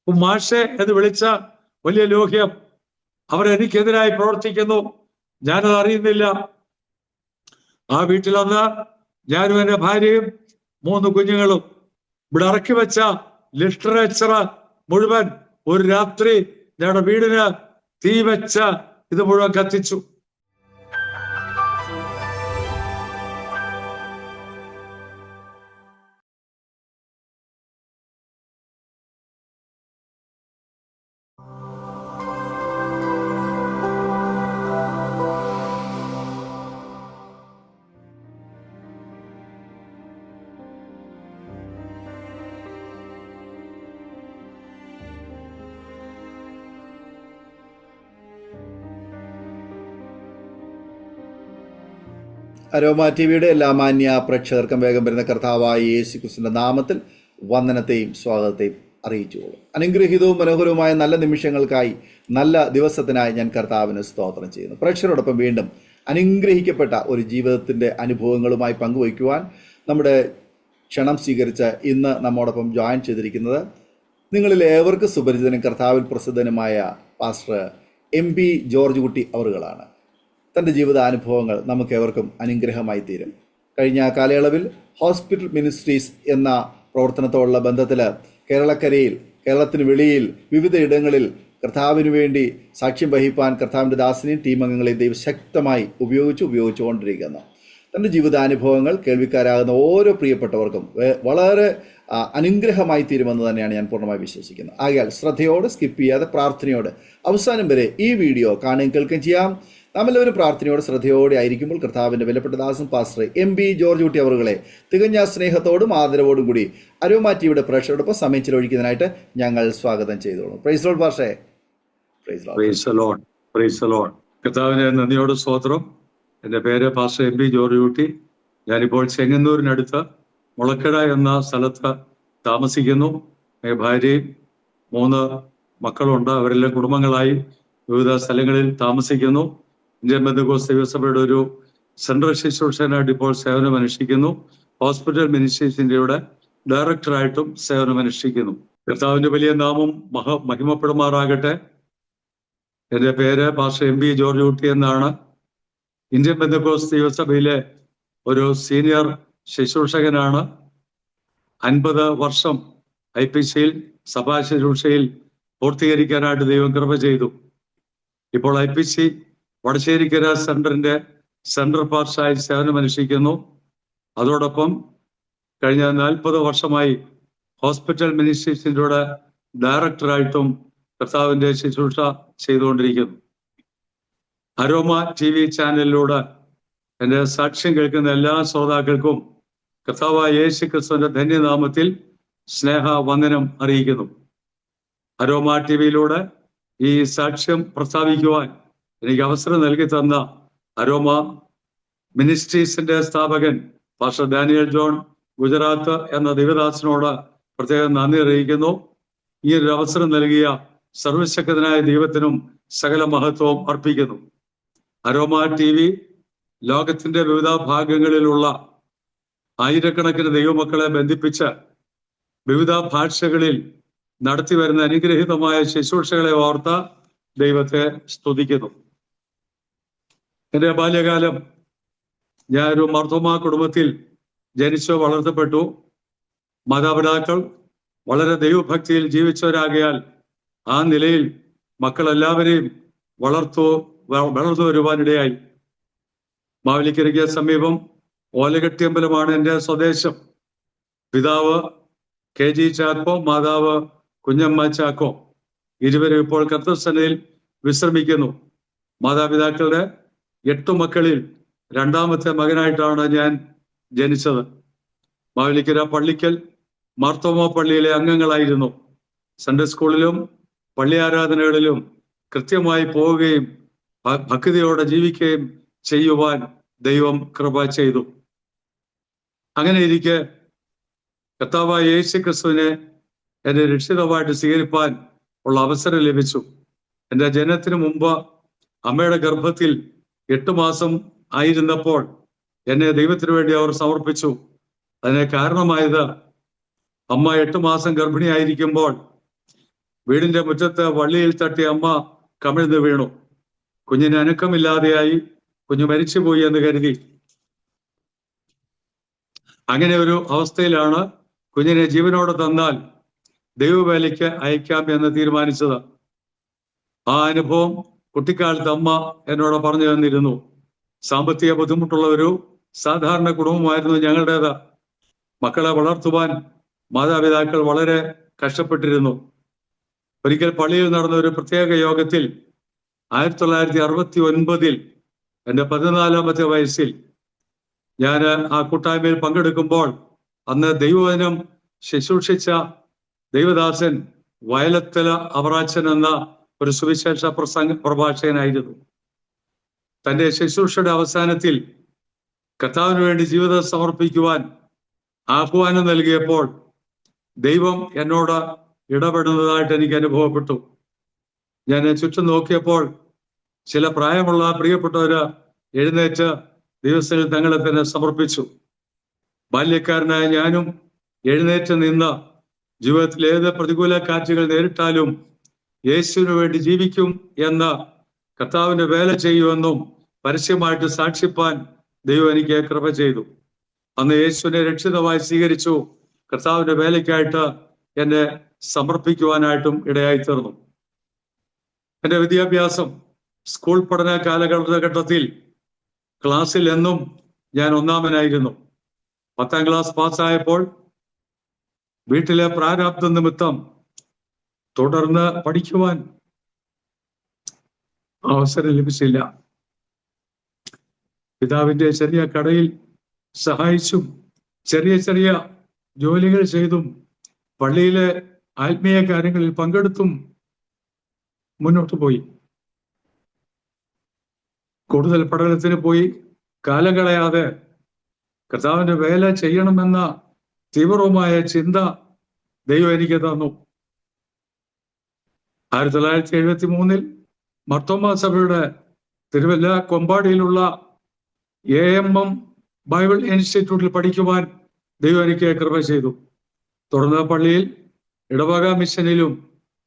മാഷെ എന്ന് വിളിച്ച വലിയ ലോഹ്യം അവരെനിക്കെതിരായി പ്രവർത്തിക്കുന്നു, ഞാനത് അറിയുന്നില്ല. ആ വീട്ടിലന്ന് ഞാനും എൻ്റെ ഭാര്യയും 3 കുഞ്ഞുങ്ങളും ഇവിടെ ഇറക്കി വെച്ച ലിറ്ററേച്ചർ മുഴുവൻ ഒരു രാത്രി ഞങ്ങളുടെ വീടിന് തീ വെച്ച ഇത് മുഴുവൻ കത്തിച്ചു. അരോമ ടിവിയുടെ എല്ലാ മാന്യ പ്രേക്ഷകർക്കും വേഗം വരുന്ന കർത്താവായ യേശു ക്രിസ്തുവിന്റെ നാമത്തിൽ വന്ദനത്തെയും സ്വാഗതത്തെയും അറിയിച്ചുകൊള്ളും. അനുഗ്രഹീതവും മനോഹരവുമായ നല്ല നിമിഷങ്ങൾക്കായി, നല്ല ദിവസത്തിനായി ഞാൻ കർത്താവിന് സ്തോത്രം ചെയ്യുന്നു. പ്രേക്ഷകരോടൊപ്പം വീണ്ടും അനുഗ്രഹിക്കപ്പെട്ട ഒരു ജീവിതത്തിൻ്റെ അനുഭവങ്ങളുമായി പങ്കുവയ്ക്കുവാൻ നമ്മുടെ ക്ഷണം സ്വീകരിച്ച് ഇന്ന് നമ്മോടൊപ്പം ജോയിൻ ചെയ്തിരിക്കുന്നത് നിങ്ങളിൽ ഏവർക്കും സുപരിചിതനും കർത്താവിൽ പ്രസിദ്ധനുമായ പാസ്റ്റർ MP ജോർജ് കുട്ടി അവറുകളാണ്. തൻ്റെ ജീവിതാനുഭവങ്ങൾ നമുക്കേവർക്കും അനുഗ്രഹമായി തീരും. കഴിഞ്ഞ കാലയളവിൽ ഹോസ്പിറ്റൽ മിനിസ്ട്രീസ് എന്ന പ്രവർത്തനത്തോടുള്ള ബന്ധത്തിൽ കേരളക്കരയിൽ, കേരളത്തിന് വെളിയിൽ വിവിധ ഇടങ്ങളിൽ കർത്താവിന് വേണ്ടി സാക്ഷ്യം വഹിപ്പാൻ കർത്താവിൻ്റെ ദാസനെയും ടീം അംഗങ്ങളെയും ദൈവം ശക്തമായി ഉപയോഗിച്ചുകൊണ്ടിരിക്കുന്നു. തൻ്റെ ജീവിതാനുഭവങ്ങൾ കേൾവിക്കാരാകുന്ന ഓരോ പ്രിയപ്പെട്ടവർക്കും വളരെ അനുഗ്രഹമായി തീരുമെന്ന് തന്നെയാണ് ഞാൻ പൂർണ്ണമായി വിശ്വസിക്കുന്നത്. ആകയാൽ ശ്രദ്ധയോടെ, സ്കിപ്പ് ചെയ്യാതെ, പ്രാർത്ഥനയോടെ അവസാനം വരെ ഈ വീഡിയോ കാണുകയും കേൾക്കുകയും ചെയ്യാം. നാമെല്ലാവരും പ്രാർത്ഥനയോടെ ശ്രദ്ധയോടെ ആയിരിക്കുമ്പോൾ കർത്താവിൻ്റെ വിലപ്പെട്ട ദാസൻ പാസ്റ്റർ MP ജോർജ് കുട്ടി അവറുകളെ തികഞ്ഞ സ്നേഹത്തോടും ആദരവോടും കൂടി അരോമ ടിവിയുടെ പ്രേക്ഷകരോടൊപ്പം സമയം ചിലവഴിക്കുന്നതിനായിട്ട് ഞങ്ങൾ സ്വാഗതം ചെയ്തോളൂ. പ്രൈസ് ലോർഡ് പാസ്റ്ററെ. Praise lord. കർത്താവിനെ നന്ദിയോട് സ്തോത്രം. എൻ്റെ പേര് പാസ്റ്റർ MP ജോർജ് കുട്ടി. ഞാനിപ്പോൾ ചെങ്ങന്നൂരിനടുത്ത് മുളക്കട എന്ന സ്ഥലത്ത് താമസിക്കുന്നു. ഭാര്യയും 3 മക്കളുണ്ട്. അവരെല്ലാം കുടുംബങ്ങളായി വിവിധ സ്ഥലങ്ങളിൽ താമസിക്കുന്നു. ഇന്ത്യൻ പെന്തക്കോസ്ത് ദൈവസഭയുടെ ഒരു സെൻട്രൽ ശുശ്രൂഷകനായിട്ട് ഇപ്പോൾ സേവനം അനുഷ്ഠിക്കുന്നു. ഹോസ്പിറ്റൽ മിനിസ്ട്രീസ് ഇന്ത്യയുടെ ഡയറക്ടറായിട്ടും സേവനം അനുഷ്ഠിക്കുന്നു. കർത്താവിന്റെ വലിയ നാമം മഹിമപ്പെടുമാറാകട്ടെ. എൻ്റെ പേര് പാസ്റ്റർ MP ജോർജ് കുട്ടി എന്നാണ്. ഇന്ത്യൻ പെന്തക്കോസ്ത് ദൈവസഭയിലെ ഒരു സീനിയർ ശുശ്രൂഷകനാണ്. 50 വർഷം IPCയിൽ സഭാ ശുശ്രൂഷയിൽ പൂർത്തീകരിക്കാനായിട്ട് ദൈവം കൃപ ചെയ്തു. ഇപ്പോൾ IPC വടശ്ശേരിക്കര സെന്ററിന്റെ സെൻട്രൽ പാസ്റ്ററായി സേവനം അനുഷ്ഠിക്കുന്നു. അതോടൊപ്പം കഴിഞ്ഞ 40 വർഷമായി ഹോസ്പിറ്റൽ മിനിസ്ട്രീസ് ഇന്ത്യയുടെ ഡയറക്ടറായിട്ടും കർത്താവിന്റെ ശുശ്രൂഷ ചെയ്തുകൊണ്ടിരിക്കുന്നു. അരോമ TV ചാനലിലൂടെ എൻ്റെ സാക്ഷ്യം കേൾക്കുന്ന എല്ലാ ശ്രോതാക്കൾക്കും കർത്താവായ യേശു ക്രിസ്തുവിന്റെ ധന്യനാമത്തിൽ സ്നേഹ വന്ദനം അറിയിക്കുന്നു. അരോമ TVയിലൂടെ ഈ സാക്ഷ്യം പ്രസ്താവിക്കുവാൻ എനിക്ക് അവസരം നൽകി തന്ന അരോമ മിനിസ്ട്രീസിന്റെ സ്ഥാപകൻ പാസ്റ്റർ ഡാനിയൽ ജോൺ ഗുജറാത്ത് എന്ന ദൈവദാസനോട് പ്രത്യേകം നന്ദി അറിയിക്കുന്നു. ഈ ഒരു അവസരം നൽകിയ സർവശക്തനായ ദൈവത്തിനും സകല മഹത്വവും അർപ്പിക്കുന്നു. അരോമ TV ലോകത്തിന്റെ വിവിധ ഭാഗങ്ങളിലുള്ള ആയിരക്കണക്കിന് ദൈവമക്കളെ ബന്ധിപ്പിച്ച് വിവിധ ഭാഷകളിൽ നടത്തി വരുന്ന അനുഗ്രഹീതമായ ശുശ്രൂഷകളെ ഓർത്ത ദൈവത്തെ സ്തുതിക്കുന്നു. എൻ്റെ ബാല്യകാലം ഞാൻ ഒരു മർത്തോമ കുടുംബത്തിൽ ജനിച്ചു വളർത്തപ്പെട്ടു. മാതാപിതാക്കൾ വളരെ ദൈവഭക്തിയിൽ ജീവിച്ചവരാകയാൽ ആ നിലയിൽ മക്കളെല്ലാവരെയും വളർന്നു വരുവാനിടയായി. മാവേലിക്കരയ്ക്ക് സമീപം ഓലകെട്ടിയമ്പലമാണ് എൻ്റെ സ്വദേശം. പിതാവ് KG ചാക്കോ, മാതാവ് കുഞ്ഞമ്മ ചാക്കോ, ഇരുവരും ഇപ്പോൾ കർത്തൃസേനയിൽ വിശ്രമിക്കുന്നു. മാതാപിതാക്കളുടെ 8 മക്കളിൽ 2ാമത്തെ മകനായിട്ടാണ് ഞാൻ ജനിച്ചത്. മാവേലിക്കര പള്ളിക്കൽ മാർത്തോമ പള്ളിയിലെ അംഗങ്ങളായിരുന്നു. സൺഡേ സ്കൂളിലും പള്ളി ആരാധനകളിലും കൃത്യമായി പോവുകയും ഭക്തിയോടെ ജീവിക്കുകയും ചെയ്യുവാൻ ദൈവം കൃപ ചെയ്തു. അങ്ങനെ ഇരിക്കെ കർത്താവായ യേശു ക്രിസ്തുവിനെ എൻ്റെ രക്ഷിതാവായിട്ട് സ്വീകരിപ്പാൻ ഉള്ള അവസരം ലഭിച്ചു. എൻ്റെ ജനനത്തിന് മുമ്പ് അമ്മയുടെ ഗർഭത്തിൽ 8 മാസം ആയിരുന്നപ്പോൾ എന്നെ ദൈവത്തിന് വേണ്ടി അവർ സമർപ്പിച്ചു. അതിന് കാരണമായത് അമ്മ 8 മാസം ഗർഭിണിയായിരിക്കുമ്പോൾ വീടിന്റെ മുറ്റത്ത് വള്ളിയിൽ തട്ടി അമ്മ കമിഴ്ന്ന് വീണു. കുഞ്ഞിന് അനക്കമില്ലാതെയായി. കുഞ്ഞു മരിച്ചുപോയി എന്ന് കരുതി. അങ്ങനെ ഒരു അവസ്ഥയിലാണ് കുഞ്ഞിനെ ജീവനോടെ തന്നാൽ ദൈവവേലയ്ക്ക് അയക്കാം എന്ന് തീരുമാനിച്ചത്. ആ അനുഭവം കുട്ടിക്കാലത്ത് അമ്മ എന്നോട് പറഞ്ഞു തന്നിരുന്നു. സാമ്പത്തിക ബുദ്ധിമുട്ടുള്ള ഒരു സാധാരണ കുടുംബമായിരുന്നു ഞങ്ങളുടേത്. മക്കളെ വളർത്തുവാൻ മാതാപിതാക്കൾ വളരെ കഷ്ടപ്പെട്ടിരുന്നു. ഒരിക്കൽ പള്ളിയിൽ നടന്ന ഒരു പ്രത്യേക യോഗത്തിൽ 1969 എൻ്റെ 14ാമത്തെ വയസ്സിൽ ഞാൻ ആ കൂട്ടായ്മയിൽ പങ്കെടുക്കുമ്പോൾ അന്ന് ദൈവവചനം ശുശ്രൂഷിച്ച ദൈവദാസൻ വയലത്തല അവറാച്ചൻ എന്ന ഒരു സുവിശേഷ പ്രഭാഷകനായിരുന്നു. തൻ്റെ ശുശ്രൂഷയുടെ അവസാനത്തിൽ കർത്താവിന് വേണ്ടി ജീവിതം സമർപ്പിക്കുവാൻ ആഹ്വാനം നൽകിയപ്പോൾ ദൈവം എന്നോട് ഇടപെടുന്നതായിട്ട് എനിക്ക് അനുഭവപ്പെട്ടു. ഞാൻ ചുറ്റും നോക്കിയപ്പോൾ ചില പ്രായമുള്ള പ്രിയപ്പെട്ടവര് എഴുന്നേറ്റ് ദിവസത്തിൽ തങ്ങളെ തന്നെ സമർപ്പിച്ചു. ബാല്യക്കാരനായ ഞാനും എഴുന്നേറ്റ് നിന്ന് ജീവിതത്തിൽ ഏത് പ്രതികൂല കാറ്റുകൾ നേരിട്ടാലും യേശുവിന് വേണ്ടി ജീവിക്കും എന്ന് കർത്താവിന്റെ വേല ചെയ്യുമെന്നും പരസ്യമായിട്ട് സാക്ഷിപ്പാൻ ദൈവം എനിക്ക് കൃപ ചെയ്തു. അന്ന് യേശുവിനെ രക്ഷിതമായി സ്വീകരിച്ചു. കർത്താവിന്റെ വേലയ്ക്കായിട്ട് എന്നെ സമർപ്പിക്കുവാനായിട്ടും ഇടയായി തീർന്നു. എൻ്റെ വിദ്യാഭ്യാസം സ്കൂൾ പഠന കാലഘട്ടത്തിൽ ക്ലാസ്സിൽ എന്നും ഞാൻ ഒന്നാമനായിരുന്നു. 10ാം ക്ലാസ് പാസ്സായപ്പോൾ വീട്ടിലെ പ്രാരാബ്ദ നിമിത്തം തുടർന്ന് പഠിക്കുവാൻ അവസരം ലഭിച്ചില്ല. പിതാവിന്റെ ചെറിയ കടയിൽ സഹായിച്ചും ചെറിയ ചെറിയ ജോലികൾ ചെയ്തും പള്ളിയിലെ ആത്മീയ കാര്യങ്ങളിൽ പങ്കെടുത്തും മുന്നോട്ട് പോയി. കൂടുതൽ പഠനത്തിന് പോയി കാലം കളയാതെ കർത്താവിന്റെ വേല ചെയ്യണമെന്ന തീവ്രമായ ചിന്ത ദൈവം എനിക്ക് തന്നു. 1973 മർത്തോമാ സഭയുടെ തിരുവല്ല കൊമ്പാടിയിലുള്ള AMM ബൈബിൾ ഇൻസ്റ്റിറ്റ്യൂട്ടിൽ പഠിക്കുവാൻ ദൈവം എനിക്ക് കൃപ ചെയ്തു. തുടർന്ന് പള്ളിയിൽ ഇടവക മിഷനിലും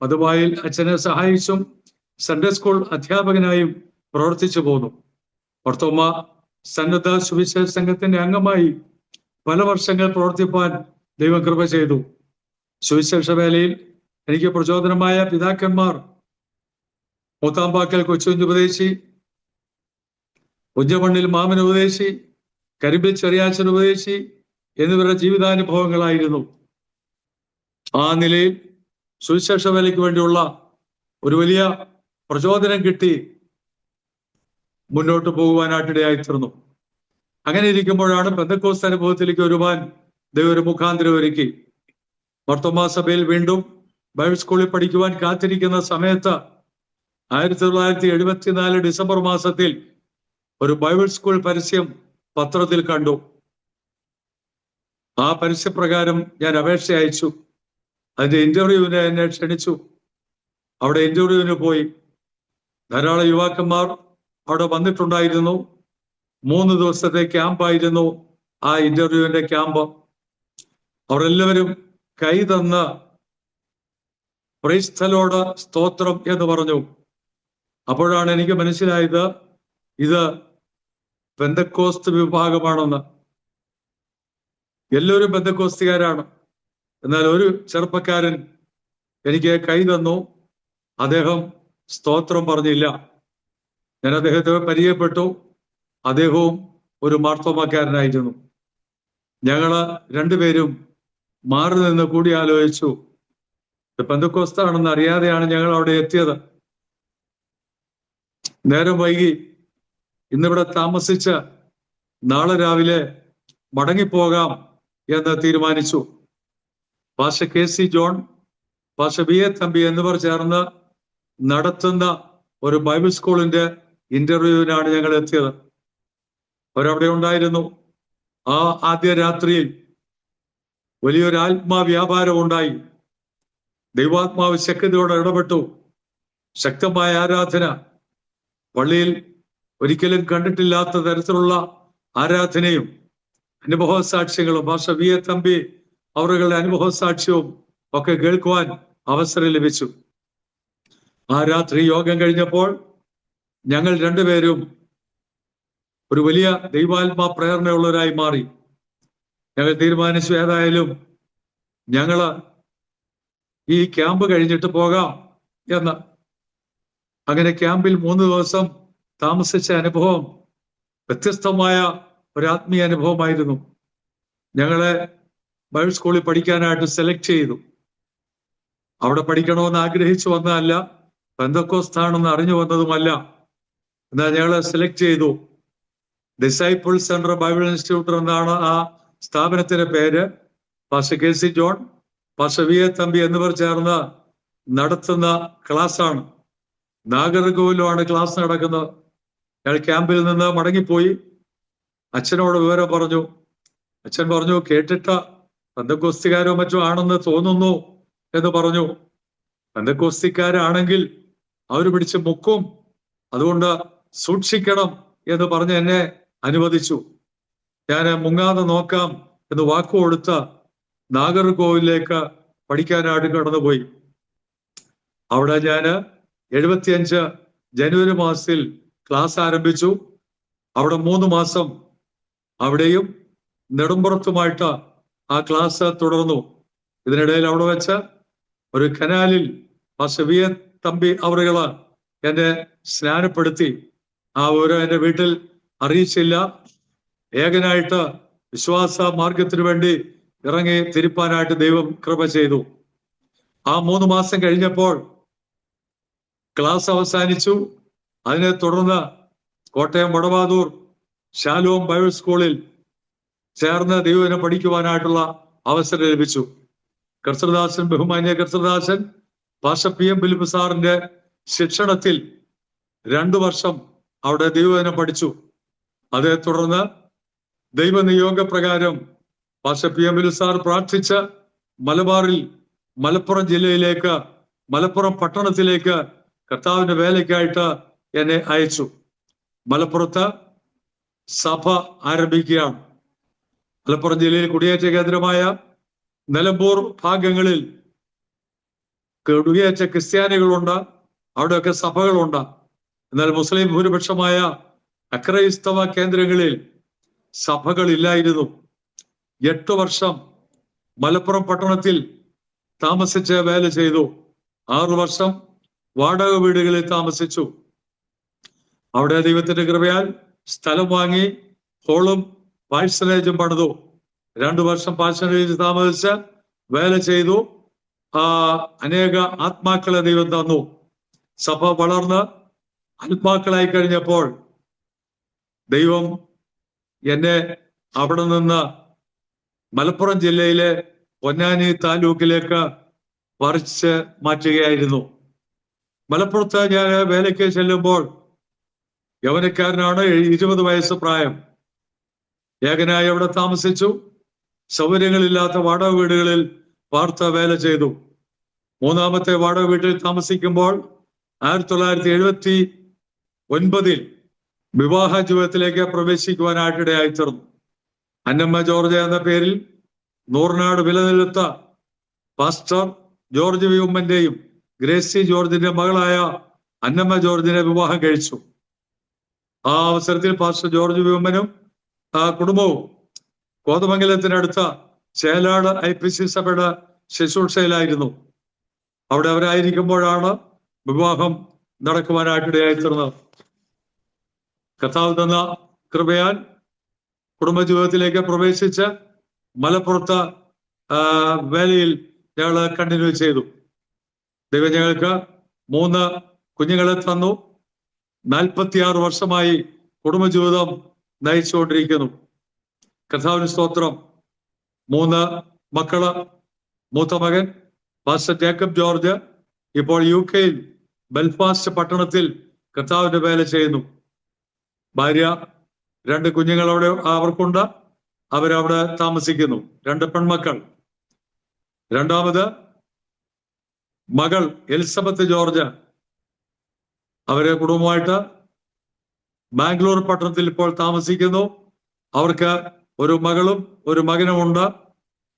മധുവായിൽ അച്ഛനെ സഹായിച്ചും സൺഡേ സ്കൂൾ അധ്യാപകനായും പ്രവർത്തിച്ചു പോന്നു. മർത്തോമാ സന്നദ്ധ സുവിശേഷ സംഘത്തിന്റെ അംഗമായി പല വർഷങ്ങൾ പ്രവർത്തിപ്പാൻ ദൈവം കൃപ ചെയ്തു. സുവിശേഷ വേലയിൽ എനിക്ക് പ്രചോദനമായ പിതാക്കന്മാർ മൂത്താമ്പാക്കൽ കൊച്ചുകുഞ്ഞ് ഉപദേശി, ഉജ്ജമണ്ണിൽ മാമൻ ഉപദേശി, കരിമ്പിൽ ചെറിയാച്ചൻ ഉപദേശി എന്നിവരുടെ ജീവിതാനുഭവങ്ങളായിരുന്നു. ആ നിലയിൽ സുവിശേഷ വേലയ്ക്ക് വേണ്ടിയുള്ള ഒരു വലിയ പ്രചോദനം കിട്ടി മുന്നോട്ട് പോകുവാനായിട്ടിടയായി തീർന്നു. അങ്ങനെ ഇരിക്കുമ്പോഴാണ് പെന്തക്കോസ്ത് അനുഭവത്തിലേക്ക് വരുവാൻ ദൈവം ഒരു മുഖാന്തരം ഒരുക്കി. മർത്തോമാ സഭയിൽ വീണ്ടും ബൈബിൾ സ്കൂളിൽ പഠിക്കുവാൻ കാത്തിരിക്കുന്ന സമയത്ത് 1974 ഡിസംബർ മാസത്തിൽ ഒരു ബൈബിൾ സ്കൂൾ പരസ്യം പത്രത്തിൽ കണ്ടു. ആ പരസ്യപ്രകാരം ഞാൻ അപേക്ഷ അയച്ചു. അതിന്റെ ഇന്റർവ്യൂവിന് എന്നെ ക്ഷണിച്ചു. അവിടെ ഇന്റർവ്യൂവിന് പോയി. ധാരാളം യുവാക്കന്മാർ അവിടെ വന്നിട്ടുണ്ടായിരുന്നു. 3 ദിവസത്തെ ക്യാമ്പായിരുന്നു ആ ഇന്റർവ്യൂവിന്റെ ക്യാമ്പ്. അവരെല്ലാവരും കൈ തന്ന് പ്രൈസ് ദി ലോർഡ്, സ്തോത്രം എന്ന് പറഞ്ഞു. അപ്പോഴാണ് എനിക്ക് മനസ്സിലായത് ഇത് പെന്തക്കോസ്ത് വിഭാഗമാണെന്ന്. എല്ലാവരും പെന്തക്കോസ്തുകാരാണ്. എന്നാൽ ഒരു ചെറുപ്പക്കാരൻ എനിക്ക് കൈ തന്നു. അദ്ദേഹം സ്തോത്രം പറഞ്ഞില്ല. ഞാൻ അദ്ദേഹത്തെ പരിചയപ്പെട്ടു. അദ്ദേഹവും ഒരു മാർത്തോമാക്കാരനായിരുന്നു. ഞങ്ങള് രണ്ടുപേരും മാറി നിന്ന് കൂടിയാലോചിച്ചു. പെന്തക്കോസ്താണെന്ന് അറിയാതെയാണ് ഞങ്ങൾ അവിടെ എത്തിയത്. നേരം വൈകി. ഇന്നിവിടെ താമസിച്ച് നാളെ രാവിലെ മടങ്ങിപ്പോകാം എന്ന് തീരുമാനിച്ചു. Pastor KC John, pastor BA Thampi എന്നിവർ ചേർന്ന് നടത്തുന്ന ഒരു ബൈബിൾ സ്കൂളിന്റെ ഇന്റർവ്യൂവിനാണ് ഞങ്ങൾ എത്തിയത്. അവരവിടെ ഉണ്ടായിരുന്നു. ആ ആദ്യ രാത്രിയിൽ വലിയൊരു ആത്മാവ്യാപാരം ഉണ്ടായി. ദൈവാത്മാവ് ശക്തിയോടെ ഇടപെട്ടു. ശക്തമായ ആരാധന. പള്ളിയിൽ ഒരിക്കലും കണ്ടിട്ടില്ലാത്ത തരത്തിലുള്ള ആരാധനയും അനുഭവ സാക്ഷ്യങ്ങളും പാസ്റ്റർ BA തമ്പി അവരുടെ അനുഭവ സാക്ഷ്യവും ഒക്കെ കേൾക്കുവാൻ അവസരം ലഭിച്ചു. ആ രാത്രി യോഗം കഴിഞ്ഞപ്പോൾ ഞങ്ങൾ രണ്ടുപേരും ഒരു വലിയ ദൈവാത്മാ പ്രേരണയുള്ളവരായി മാറി. ഞങ്ങൾ തീരുമാനിച്ചു ഏതായാലും ഞങ്ങള് ഈ ക്യാമ്പ് കഴിഞ്ഞിട്ട് പോകാം എന്ന്. അങ്ങനെ ക്യാമ്പിൽ 3 ദിവസം താമസിച്ച അനുഭവം വ്യത്യസ്തമായ ഒരു ആത്മീയ അനുഭവമായിരുന്നു. ഞങ്ങളെ ബൈബിൾ സ്കൂളിൽ പഠിക്കാനായിട്ട് സെലക്ട് ചെയ്തു. അവിടെ പഠിക്കണമെന്ന് ആഗ്രഹിച്ചു വന്നതല്ല, പെന്തക്കോസ്താണെന്ന് അറിഞ്ഞു വന്നതുമല്ല. എന്നാൽ ഞങ്ങളെ സെലക്ട് ചെയ്തു. ഡിസൈപ്പിൾ സെന്റർ ബൈബിൾ ഇൻസ്റ്റിറ്റ്യൂട്ട് എന്നാണ് ആ സ്ഥാപനത്തിന്റെ പേര്. Pastor K C John, pastor V A Thampi എന്നിവർ ചേർന്ന് നടത്തുന്ന ക്ലാസ്സാണ്. നാഗർകോവിലുമാണ് ക്ലാസ് നടക്കുന്നത്. ഞങ്ങൾ ക്യാമ്പിൽ നിന്ന് മടങ്ങിപ്പോയി അച്ഛനോട് വിവരം പറഞ്ഞു. അച്ഛൻ പറഞ്ഞു, കേട്ടിട്ട് പെന്തക്കോസ്തിക്കാരോ മറ്റോ ആണെന്ന് തോന്നുന്നു എന്ന് പറഞ്ഞു. പെന്തക്കോസ്തിക്കാരാണെങ്കിൽ അവർ പിടിച്ച് മുക്കും, അതുകൊണ്ട് സൂക്ഷിക്കണം എന്ന് പറഞ്ഞ് എന്നെ അനുവദിച്ചു. ഞാൻ മുങ്ങാതെ നോക്കാം എന്ന് വാക്കുകൊടുത്ത് നാഗർകോവിലേക്ക് പഠിക്കാനായിട്ട് കടന്നുപോയി. അവിടെ ഞാൻ 75 ജനുവരി മാസത്തിൽ ക്ലാസ് ആരംഭിച്ചു. അവിടെ 3 മാസം അവിടെയും നെടുമ്പുറത്തുമായിട്ട് ആ ക്ലാസ് തുടർന്നു. ഇതിനിടയിൽ അവിടെ വെച്ച് ഒരു കനാലിൽ പാസ്റ്റർ വി എ തമ്പി അവറുകള് എന്നെ സ്നാനപ്പെടുത്തി. ആ വിവരം എന്റെ വീട്ടിൽ അറിയിച്ചില്ല. ഏകനായിട്ട് വിശ്വാസ മാർഗത്തിനു വേണ്ടി ഇറങ്ങി തിരിപ്പാനായിട്ട് ദൈവം കൃപ ചെയ്തു. ആ 3 മാസം കഴിഞ്ഞപ്പോൾ ക്ലാസ് അവസാനിച്ചു. അതിനെ തുടർന്ന് കോട്ടയം വടവാതൂർ ശാലോം ബൈബിൾ സ്കൂളിൽ ചേർന്ന് ദൈവത്തിനെ പഠിക്കുവാനായിട്ടുള്ള അവസരം ലഭിച്ചു. കർത്തൃദാസൻ, ബഹുമാന്യ കർത്തൃദാസൻ പാസ്റ്റർ പി എം ഫിലിപ്പ് സാറിന്റെ ശിക്ഷണത്തിൽ 2 വർഷം അവിടെ ദൈവത്തിനെ പഠിച്ചു. അതേ തുടർന്ന് ദൈവനിയോഗപ്രകാരം pastor P M Philip sir പ്രാർത്ഥിച്ച് മലബാറിൽ മലപ്പുറം ജില്ലയിലേക്ക്, മലപ്പുറം പട്ടണത്തിലേക്ക് കർത്താവിന്റെ വേലയ്ക്കായിട്ട് എന്നെ അയച്ചു. മലപ്പുറത്ത് സഭ ആരംഭിക്കുകയാണ്. മലപ്പുറം ജില്ലയിൽ കുടിയേറ്റ കേന്ദ്രമായ നിലമ്പൂർ ഭാഗങ്ങളിൽ കുടിയേറ്റ ക്രിസ്ത്യാനികളുണ്ട്, അവിടെയൊക്കെ സഭകളുണ്ട്. എന്നാൽ മുസ്ലിം ഭൂരിപക്ഷമായ അക്രൈസ്തവ കേന്ദ്രങ്ങളിൽ സഭകളില്ലായിരുന്നു. 8 വർഷം മലപ്പുറം പട്ടണത്തിൽ താമസിച്ച് വേല ചെയ്തു. 6 വർഷം വാടക വീടുകളിൽ താമസിച്ചു. അവിടെ ദൈവത്തിന്റെ കൃപയാൽ സ്ഥലം വാങ്ങി ഹോളും പാഴ്സനേജും പണിതു. 2 വർഷം പാഴ്സനേജ് താമസിച്ച് വേല ചെയ്തു. അനേക ആത്മാക്കളെ ദൈവം തന്നു. സഭ വളർന്ന് ആത്മാക്കളായി കഴിഞ്ഞപ്പോൾ ദൈവം എന്നെ അവിടെ നിന്ന് മലപ്പുറം ജില്ലയിലെ പൊന്നാനി താലൂക്കിലേക്ക് പറിച്ച് മാറ്റുകയായിരുന്നു. മലപ്പുറത്ത് ഞാൻ വേലയ്ക്ക് ചെല്ലുമ്പോൾ യൗവനക്കാരനാണ്, 20 വയസ്സ് പ്രായം. ഏകനായി അവിടെ താമസിച്ചു. സൗകര്യങ്ങളില്ലാത്ത വാടക വീടുകളിൽ പാർത്ത് വേല ചെയ്തു. 3ാമത്തെ വാടക വീട്ടിൽ താമസിക്കുമ്പോൾ 1979 വിവാഹ ജീവിതത്തിലേക്ക് പ്രവേശിക്കുവാനായിട്ടിടയായി തീർന്നു. അന്നമ്മ ജോർജ് എന്ന പേരിൽ നൂറിനാട് വിലനിലത്ത പാസ്റ്റർ ജോർജ് വി ഉമ്മന്റെയും ഗ്രേസി ജോർജിന്റെ മകളായ അന്നമ്മ ജോർജിനെ വിവാഹം കഴിച്ചു. ആ അവസരത്തിൽ പാസ്റ്റർ ജോർജ് വി ഉമ്മനും കുടുംബവും കോതമംഗലത്തിനടുത്ത ചേലാട് IPC സഭയുടെ ശുശ്രൂഷയിലായിരുന്നു. അവിടെ അവരായിരിക്കുമ്പോഴാണ് വിവാഹം നടക്കുവാനായിട്ടിടയായി തീർന്നത്. കർത്താവ് തന്ന കൃപയാൽ കുടുംബജീവിതത്തിലേക്ക് പ്രവേശിച്ച് മലപ്പുറത്ത് വേലയിൽ ഞങ്ങൾ കണ്ടിന്യൂ ചെയ്തു. ദൈവം ഞങ്ങൾക്ക് 3 കുഞ്ഞുങ്ങളെ തന്നു. 46 വർഷമായി കുടുംബജീവിതം നയിച്ചുകൊണ്ടിരിക്കുന്നു. കർത്താവിന് സ്തോത്രം. 3 മക്കള്. മൂത്ത മകൻ പാസ്റ്റർ ജേക്കബ് ജോർജ് ഇപ്പോൾ UK ബെൽഫാസ്റ്റ് പട്ടണത്തിൽ കർത്താവിന്റെ വേല ചെയ്യുന്നു. ഭാര്യ, 2 കുഞ്ഞുങ്ങൾ അവിടെ അവർക്കുണ്ട്. അവരവിടെ താമസിക്കുന്നു. 2 പെൺമക്കൾ. 2ാമത് മകൾ എലിസബത്ത് ജോർജ്, അവരെ കുടുംബമായിട്ട് ബാംഗ്ലൂർ പട്ടണത്തിൽ ഇപ്പോൾ താമസിക്കുന്നു. അവർക്ക് ഒരു മകളും ഒരു മകനുമുണ്ട്.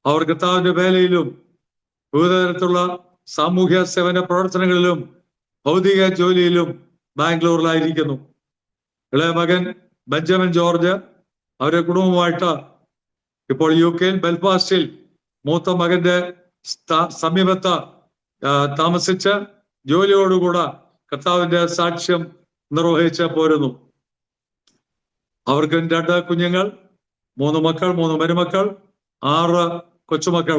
അവർ കർത്താവിന്റെ വേലയിലും വിവിധ തരത്തിലുള്ള സാമൂഹ്യ സേവന പ്രവർത്തനങ്ങളിലും ഭൗതിക ജോലിയിലും ബാംഗ്ലൂരിലായിരിക്കുന്നു. ഇളയ മകൻ ബെഞ്ചമിൻ ജോർജ് അവരുടെ കുടുംബമായിട്ട് ഇപ്പോൾ UK ബെൽഫാസ്റ്റിൽ മൂത്ത മകന്റെ സമീപത്ത് താമസിച്ച് ജോലിയോടുകൂടെ കർത്താവിന്റെ സാക്ഷ്യം നിർവഹിച്ച് പോരുന്നു. അവർക്ക് 2 കുഞ്ഞുങ്ങൾ, 3 മക്കൾ, 3 മരുമക്കൾ, 6 കൊച്ചുമക്കൾ.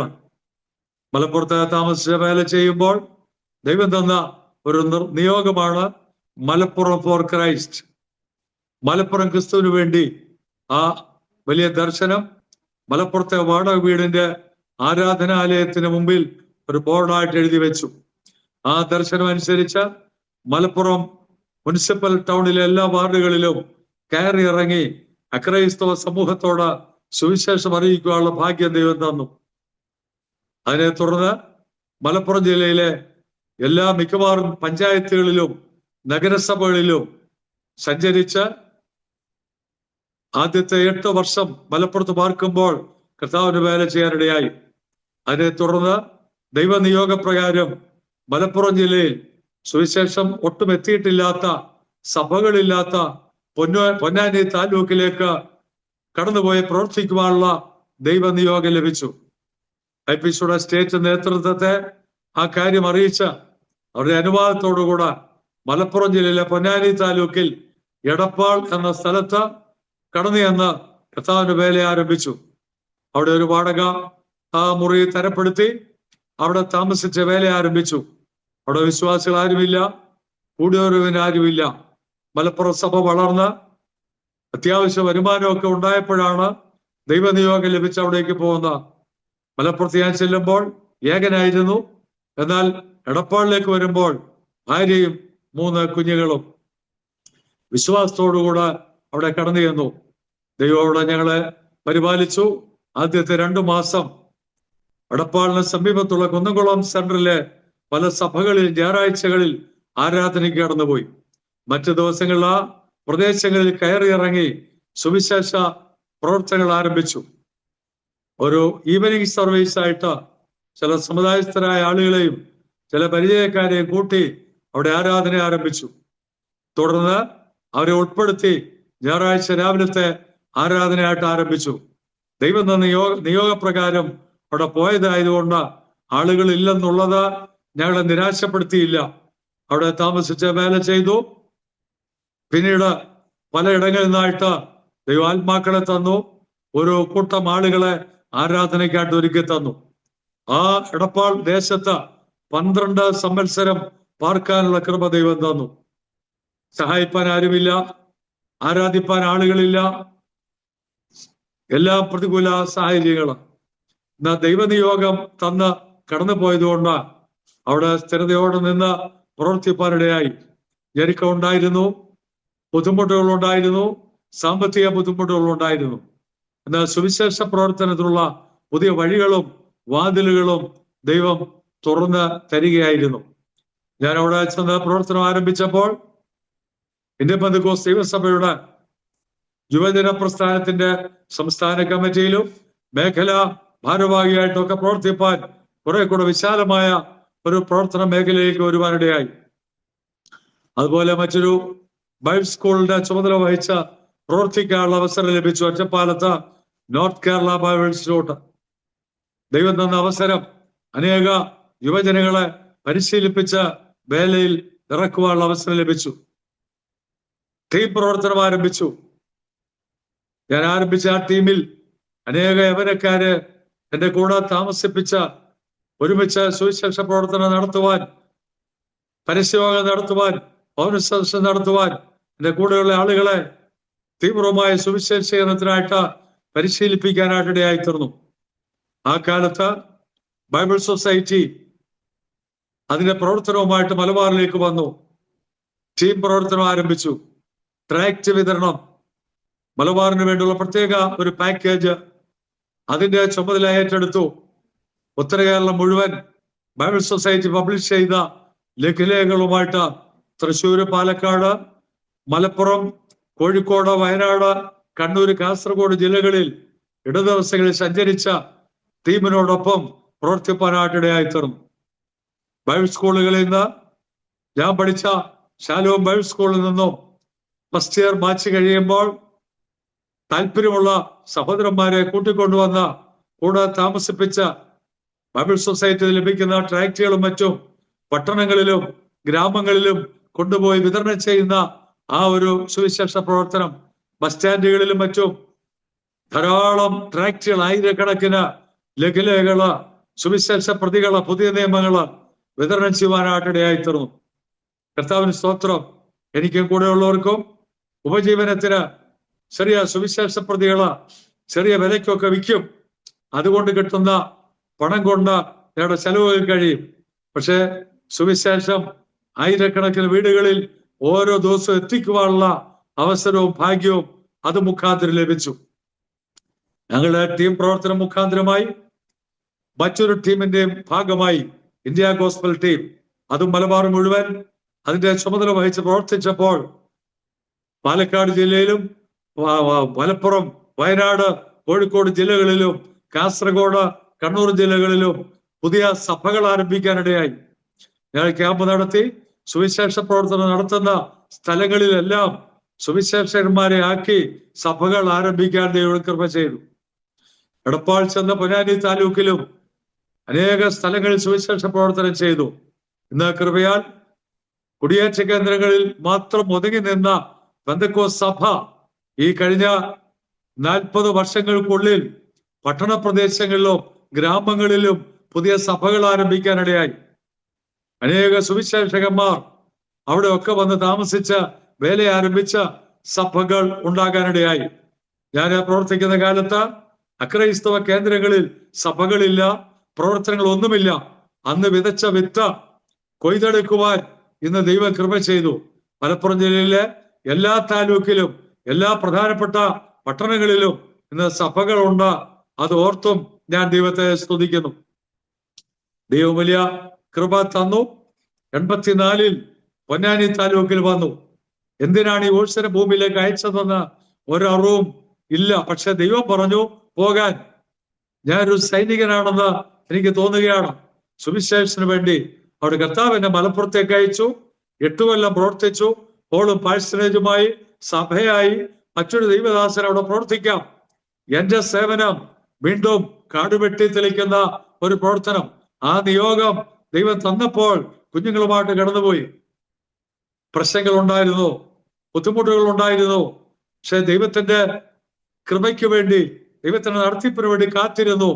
മലപ്പുറത്ത് താമസിച്ച് വേല ചെയ്യുമ്പോൾ ദൈവം തന്ന ഒരു നിയോഗമാണ് മലപ്പുറം ഫോർ ക്രൈസ്റ്റ്. മലപ്പുറം ക്രിസ്തുവിന് വേണ്ടി ആ വലിയ ദർശനം മലപ്പുറത്തെ വാടക വീടിന്റെ ആരാധനാലയത്തിന് മുമ്പിൽ ഒരു ബോർഡായിട്ട് എഴുതി വെച്ചു. ആ ദർശനം അനുസരിച്ച് മലപ്പുറം മുനിസിപ്പൽ ടൗണിലെ എല്ലാ വാർഡുകളിലും കയറി ഇറങ്ങി അക്രൈസ്തവ സമൂഹത്തോട് സുവിശേഷം അറിയിക്കുവാനുള്ള ഭാഗ്യം ദൈവം തന്നു. അതിനെ തുടർന്ന് മലപ്പുറം ജില്ലയിലെ മിക്കവാറും പഞ്ചായത്തുകളിലും നഗരസഭകളിലും സഞ്ചരിച്ച് ആദ്യത്തെ 8 വർഷം മലപ്പുറത്ത് പാർക്കുമ്പോൾ കർത്താവിന് വേല ചെയ്യാനിടയായി. അതിനെ തുടർന്ന് ദൈവനിയോഗപ്രകാരം മലപ്പുറം ജില്ലയിൽ സുവിശേഷം ഒട്ടും എത്തിയിട്ടില്ലാത്ത സഭകളില്ലാത്ത പൊന്നാനി താലൂക്കിലേക്ക് കടന്നുപോയി പ്രവർത്തിക്കുവാനുള്ള ദൈവനിയോഗം ലഭിച്ചു. ഐപിസിയുടെ സ്റ്റേറ്റ് നേതൃത്വത്തെ ആ കാര്യം അറിയിച്ച് അവരുടെ അനുവാദത്തോടുകൂടെ മലപ്പുറം ജില്ലയിലെ പൊന്നാനി താലൂക്കിൽ എടപ്പാൾ എന്ന സ്ഥലത്ത് കടന്നു ചെന്ന് കർത്താവിന്റെ വേല ആരംഭിച്ചു. അവിടെ ഒരു വാടക മുറി തരപ്പെടുത്തി അവിടെ താമസിച്ച് വേല ആരംഭിച്ചു. അവിടെ വിശ്വാസികൾ ആരുമില്ല, കൂടിയൊരുവിന് ആരുമില്ല. മലപ്പുറം സഭ വളർന്ന് അത്യാവശ്യ വരുമാനമൊക്കെ ഉണ്ടായപ്പോഴാണ് ദൈവനിയോഗം ലഭിച്ച് അവിടേക്ക് പോകുന്നത്. മലപ്പുറത്ത് ഞാൻ ചെല്ലുമ്പോൾ ഏകനായിരുന്നു. എന്നാൽ എടപ്പാളിലേക്ക് വരുമ്പോൾ ഭാര്യയും 3 കുഞ്ഞുങ്ങളും വിശ്വാസത്തോടുകൂടെ അവിടെ കടന്നു ചെന്നു. ദൈവം അവിടെ ഞങ്ങളെ പരിപാലിച്ചു. ആദ്യത്തെ 2 മാസം എടപ്പാളിന് സമീപത്തുള്ള കുന്നംകുളം സെന്ററിലെ പല സഭകളിൽ ഞായറാഴ്ചകളിൽ ആരാധനയ്ക്ക് കടന്നുപോയി. മറ്റു ദിവസങ്ങളിൽ ആ പ്രദേശങ്ങളിൽ കയറി ഇറങ്ങി സുവിശേഷ പ്രവർത്തനങ്ങൾ ആരംഭിച്ചു. ഒരു ഈവനിങ് സർവീസ് ആയിട്ട് ചില സമുദായസ്ഥരായ ആളുകളെയും ചില പരിചയക്കാരെയും കൂട്ടി അവിടെ ആരാധന ആരംഭിച്ചു. തുടർന്ന് അവരെ ഉൾപ്പെടുത്തി ഞായറാഴ്ച രാവിലത്തെ ആരാധനയായിട്ട് ആരംഭിച്ചു. ദൈവം തന്ന നിയോഗപ്രകാരം അവിടെ പോയതായതുകൊണ്ട് ആളുകൾ ഇല്ലെന്നുള്ളത് ഞങ്ങളെ നിരാശപ്പെടുത്തിയില്ല. അവിടെ താമസിച്ച് വേല ചെയ്തു. പിന്നീട് പലയിടങ്ങളിൽ നിന്നായിട്ട് ദൈവാത്മാക്കളെ തന്നു. ഒരു കൂട്ടം ആളുകളെ ആരാധനയ്ക്കായിട്ട് ഒരുക്കി തന്നു. ആ എടപ്പാൾ ദേശത്ത് 12 സംവത്സരം പാർക്കാനുള്ള കൃപ ദൈവം തന്നു. സഹായിപ്പാൻ ആരുമില്ല, ആരാധിപ്പാൻ ആളുകളില്ല, എല്ലാം പ്രതികൂല സാഹചര്യങ്ങളാണ്. എന്നാൽ ദൈവനിയോഗം തന്ന് കടന്നു പോയതുകൊണ്ട് അവിടെ സ്ഥിരതയോടെ നിന്ന് പ്രവർത്തിപ്പാനിടയായി. ഞെരുക്കം ഉണ്ടായിരുന്നു, ബുദ്ധിമുട്ടുകൾ ഉണ്ടായിരുന്നു, സാമ്പത്തിക ബുദ്ധിമുട്ടുകൾ ഉണ്ടായിരുന്നു. എന്നാൽ സുവിശേഷ പ്രവർത്തനത്തിനുള്ള പുതിയ വഴികളും വാതിലുകളും ദൈവം തുറന്ന് തരികയായിരുന്നു. ഞാൻ അവിടെ ചെന്ന് പ്രവർത്തനം ആരംഭിച്ചപ്പോൾ ഇന്ത്യൻ പെന്തക്കോസ്ത് ദൈവസഭയുടെ യുവജന പ്രസ്ഥാനത്തിന്റെ സംസ്ഥാന കമ്മിറ്റിയിലും മേഖലാ ഭാരവാഹിയായിട്ടൊക്കെ പ്രവർത്തിപ്പാൻ കുറെ കൂടെ വിശാലമായ ഒരു പ്രവർത്തന മേഖലയിലേക്ക് വരുവാനിടയായി. അതുപോലെ മറ്റൊരു ബൈബിൾ സ്കൂളിന്റെ ചുമതല വഹിച്ച പ്രവർത്തിക്കാനുള്ള അവസരം ലഭിച്ചു. ഒറ്റപ്പാലത്ത് നോർത്ത് കേരള ബൈബിൾ ഇൻസ്റ്റിറ്റ്യൂട്ട്. ദൈവം തന്ന അവസരം അനേക യുവജനങ്ങളെ പരിശീലിപ്പിച്ച് വേലയിൽ ഇറക്കുവാനുള്ള അവസരം ലഭിച്ചു. ടീം പ്രവർത്തനം ആരംഭിച്ചു. ഞാൻ ആരംഭിച്ച ആ ടീമിൽ അനേക യവനക്കാര് എന്റെ കൂടെ താമസിപ്പിച്ച ഒരുമിച്ച് സുവിശേഷ പ്രവർത്തനം നടത്തുവാൻ, പരസ്യയോഗം നടത്തുവാൻ, പൗരസദസ്സ് നടത്തുവാൻ എന്റെ കൂടെയുള്ള ആളുകളെ തീവ്രമായ സുവിശേഷീകരണത്തിനായിട്ട് പരിശീലിപ്പിക്കാനായിട്ട് ഇടയായി തീർന്നു. ആ കാലത്ത് ബൈബിൾ സൊസൈറ്റി അതിന്റെ പ്രവർത്തനവുമായിട്ട് മലബാറിലേക്ക് വന്നു. ടീം പ്രവർത്തനം ആരംഭിച്ചു. ട്രാക്ട് വിതരണം, മലബാറിന് വേണ്ടിയുള്ള പ്രത്യേക ഒരു പാക്കേജ് അതിന്റെ ചുമതല ഏറ്റെടുത്തു. ഉത്തര കേരളം മുഴുവൻ ബൈബിൾ സൊസൈറ്റി പബ്ലിഷ് ചെയ്ത ലഘുലേഖകളുമായിട്ട് തൃശ്ശൂർ, പാലക്കാട്, മലപ്പുറം, കോഴിക്കോട്, വയനാട്, കണ്ണൂർ, കാസർഗോഡ് ജില്ലകളിൽ ഇടദിവസങ്ങളിൽ സഞ്ചരിച്ച ടീമിനോടൊപ്പം പ്രവർത്തിപ്പാനായിട്ടിടയായി തീർന്നു. ബൈബിൾ സ്കൂളുകളിൽ നിന്ന് ഞാൻ പഠിച്ച ഷാലോം ബൈബിൾ സ്കൂളിൽ നിന്നും ഫസ്റ്റ് ഇയർ ബാച്ച് കഴിയുമ്പോൾ താല്പര്യമുള്ള സഹോദരന്മാരെ കൂട്ടിക്കൊണ്ടുവന്ന കൂടെ താമസിപ്പിച്ച ബൈബിൾ സൊസൈറ്റിയിൽ ലഭിക്കുന്ന ട്രാക്റ്റുകളും മറ്റും പട്ടണങ്ങളിലും ഗ്രാമങ്ങളിലും കൊണ്ടുപോയി വിതരണം ചെയ്യുന്ന ആ ഒരു സുവിശേഷ പ്രവർത്തനം, ബസ് സ്റ്റാൻഡുകളിലും മറ്റും ധാരാളം ട്രാക്റ്റുകൾ, ആയിരക്കണക്കിന് ലഘുലേഖകള്, സുവിശേഷ പ്രതികള്, പുതിയ നിയമങ്ങള് വിതരണം ചെയ്യുവാനായിട്ടിടയായി തീർന്നു. കർത്താവിന് സ്തോത്രം. എനിക്കും കൂടെയുള്ളവർക്കും ഉപജീവനത്തിന് ചെറിയ സുവിശേഷ പ്രതികള് ചെറിയ വിലയ്ക്കൊക്കെ വിൽക്കും. അതുകൊണ്ട് കിട്ടുന്ന പണം കൊണ്ട് ഞങ്ങളുടെ ചെലവുകൾ കഴിയും. പക്ഷെ സുവിശേഷം ആയിരക്കണക്കിന് വീടുകളിൽ ഓരോ ദിവസവും എത്തിക്കുവാനുള്ള അവസരവും ഭാഗ്യവും അത് മുഖാന്തരം ലഭിച്ചു. ഞങ്ങളുടെ ടീം പ്രവർത്തനം മുഖാന്തരമായി മറ്റൊരു ടീമിന്റെയും ഭാഗമായി ഇന്ത്യ ഗോസ്പൽ ടീം, അതും മലബാർ മുഴുവൻ അതിന്റെ ചുമതല വഹിച്ച് പ്രവർത്തിച്ചപ്പോൾ പാലക്കാട് ജില്ലയിലും മലപ്പുറം, വയനാട്, കോഴിക്കോട് ജില്ലകളിലും കാസർഗോഡ്, കണ്ണൂർ ജില്ലകളിലും പുതിയ സഭകൾ ആരംഭിക്കാനിടയായി. ഞങ്ങൾ ക്യാമ്പ് നടത്തി സുവിശേഷ പ്രവർത്തനം നടത്തുന്ന സ്ഥലങ്ങളിലെല്ലാം സുവിശേഷകന്മാരെ ആക്കി സഭകൾ ആരംഭിക്കാൻ ദൈവം കൃപ ചെയ്തു. എടപ്പാൾ ചെന്ന പൊന്നാനി താലൂക്കിലും അനേക സ്ഥലങ്ങളിൽ സുവിശേഷ പ്രവർത്തനം ചെയ്തു. ഇന്ന് കൃപയാൽ കുടിയേറ്റ കേന്ദ്രങ്ങളിൽ മാത്രം ഒതുങ്ങി നിന്ന പെന്തക്കോസ്ത് സഭ ഈ കഴിഞ്ഞ 40 വർഷങ്ങൾക്കുള്ളിൽ പട്ടണ പ്രദേശങ്ങളിലും ഗ്രാമങ്ങളിലും പുതിയ സഭകൾ ആരംഭിക്കാനിടയായി. അനേക സുവിശേഷകന്മാർ അവിടെ ഒക്കെ വന്ന് താമസിച്ച് വേല ആരംഭിച്ച സഭകൾ ഉണ്ടാകാനിടയായി. ഞാൻ പ്രവർത്തിക്കുന്ന കാലത്ത് അക്രൈസ്തവ കേന്ദ്രങ്ങളിൽ സഭകളില്ല, പ്രവർത്തനങ്ങൾ ഒന്നുമില്ല. അന്ന് വിതച്ച വിത്ത് കൊയ്തെടുക്കുവാൻ ഇന്ന് ദൈവം കൃപ ചെയ്തു. മലപ്പുറം ജില്ലയിലെ എല്ലാ താലൂക്കിലും എല്ലാ പ്രധാനപ്പെട്ട പട്ടണങ്ങളിലും ഇന്ന് സഭകളുണ്ട്. അത് ഓർത്തും ഞാൻ ദൈവത്തെ സ്തുതിക്കുന്നു. ദൈവം വലിയ കൃപ തന്നു. 84 പൊന്നാനി താലൂക്കിൽ വന്നു. എന്തിനാണ് ഈ ഓഴ്സന ഭൂമിയിലേക്ക് അയച്ചതെന്ന് ഒരറിവും ഇല്ല. പക്ഷെ ദൈവം പറഞ്ഞു പോകാൻ. ഞാനൊരു സൈനികനാണെന്ന് എനിക്ക് തോന്നുകയാണ്. സുവിശേഷത്തിന് വേണ്ടി അവിടെ കർത്താവ് എന്നെ മലപ്പുറത്തേക്ക് അയച്ചു. 8 കൊല്ലം പ്രവർത്തിച്ചു. ഹോളും പാഴ്സനേജുമായി സഭയായി മറ്റൊരു ദൈവദാസൻ അവിടെ പ്രവർത്തിക്കാം. എന്റെ സേവനം വീണ്ടും കാടുവെട്ടി തെളിക്കുന്ന ഒരു പ്രവർത്തനം. ആ നിയോഗം ദൈവം തന്നപ്പോൾ കുഞ്ഞുങ്ങളുമായിട്ട് കടന്നുപോയി. പ്രശ്നങ്ങൾ ഉണ്ടായിരുന്നു, ബുദ്ധിമുട്ടുകൾ ഉണ്ടായിരുന്നു. പക്ഷെ ദൈവത്തിന്റെ കൃപയ്ക്ക് വേണ്ടി, ദൈവത്തിന്റെ നടത്തിപ്പിന് വേണ്ടി കാത്തിരുന്നു.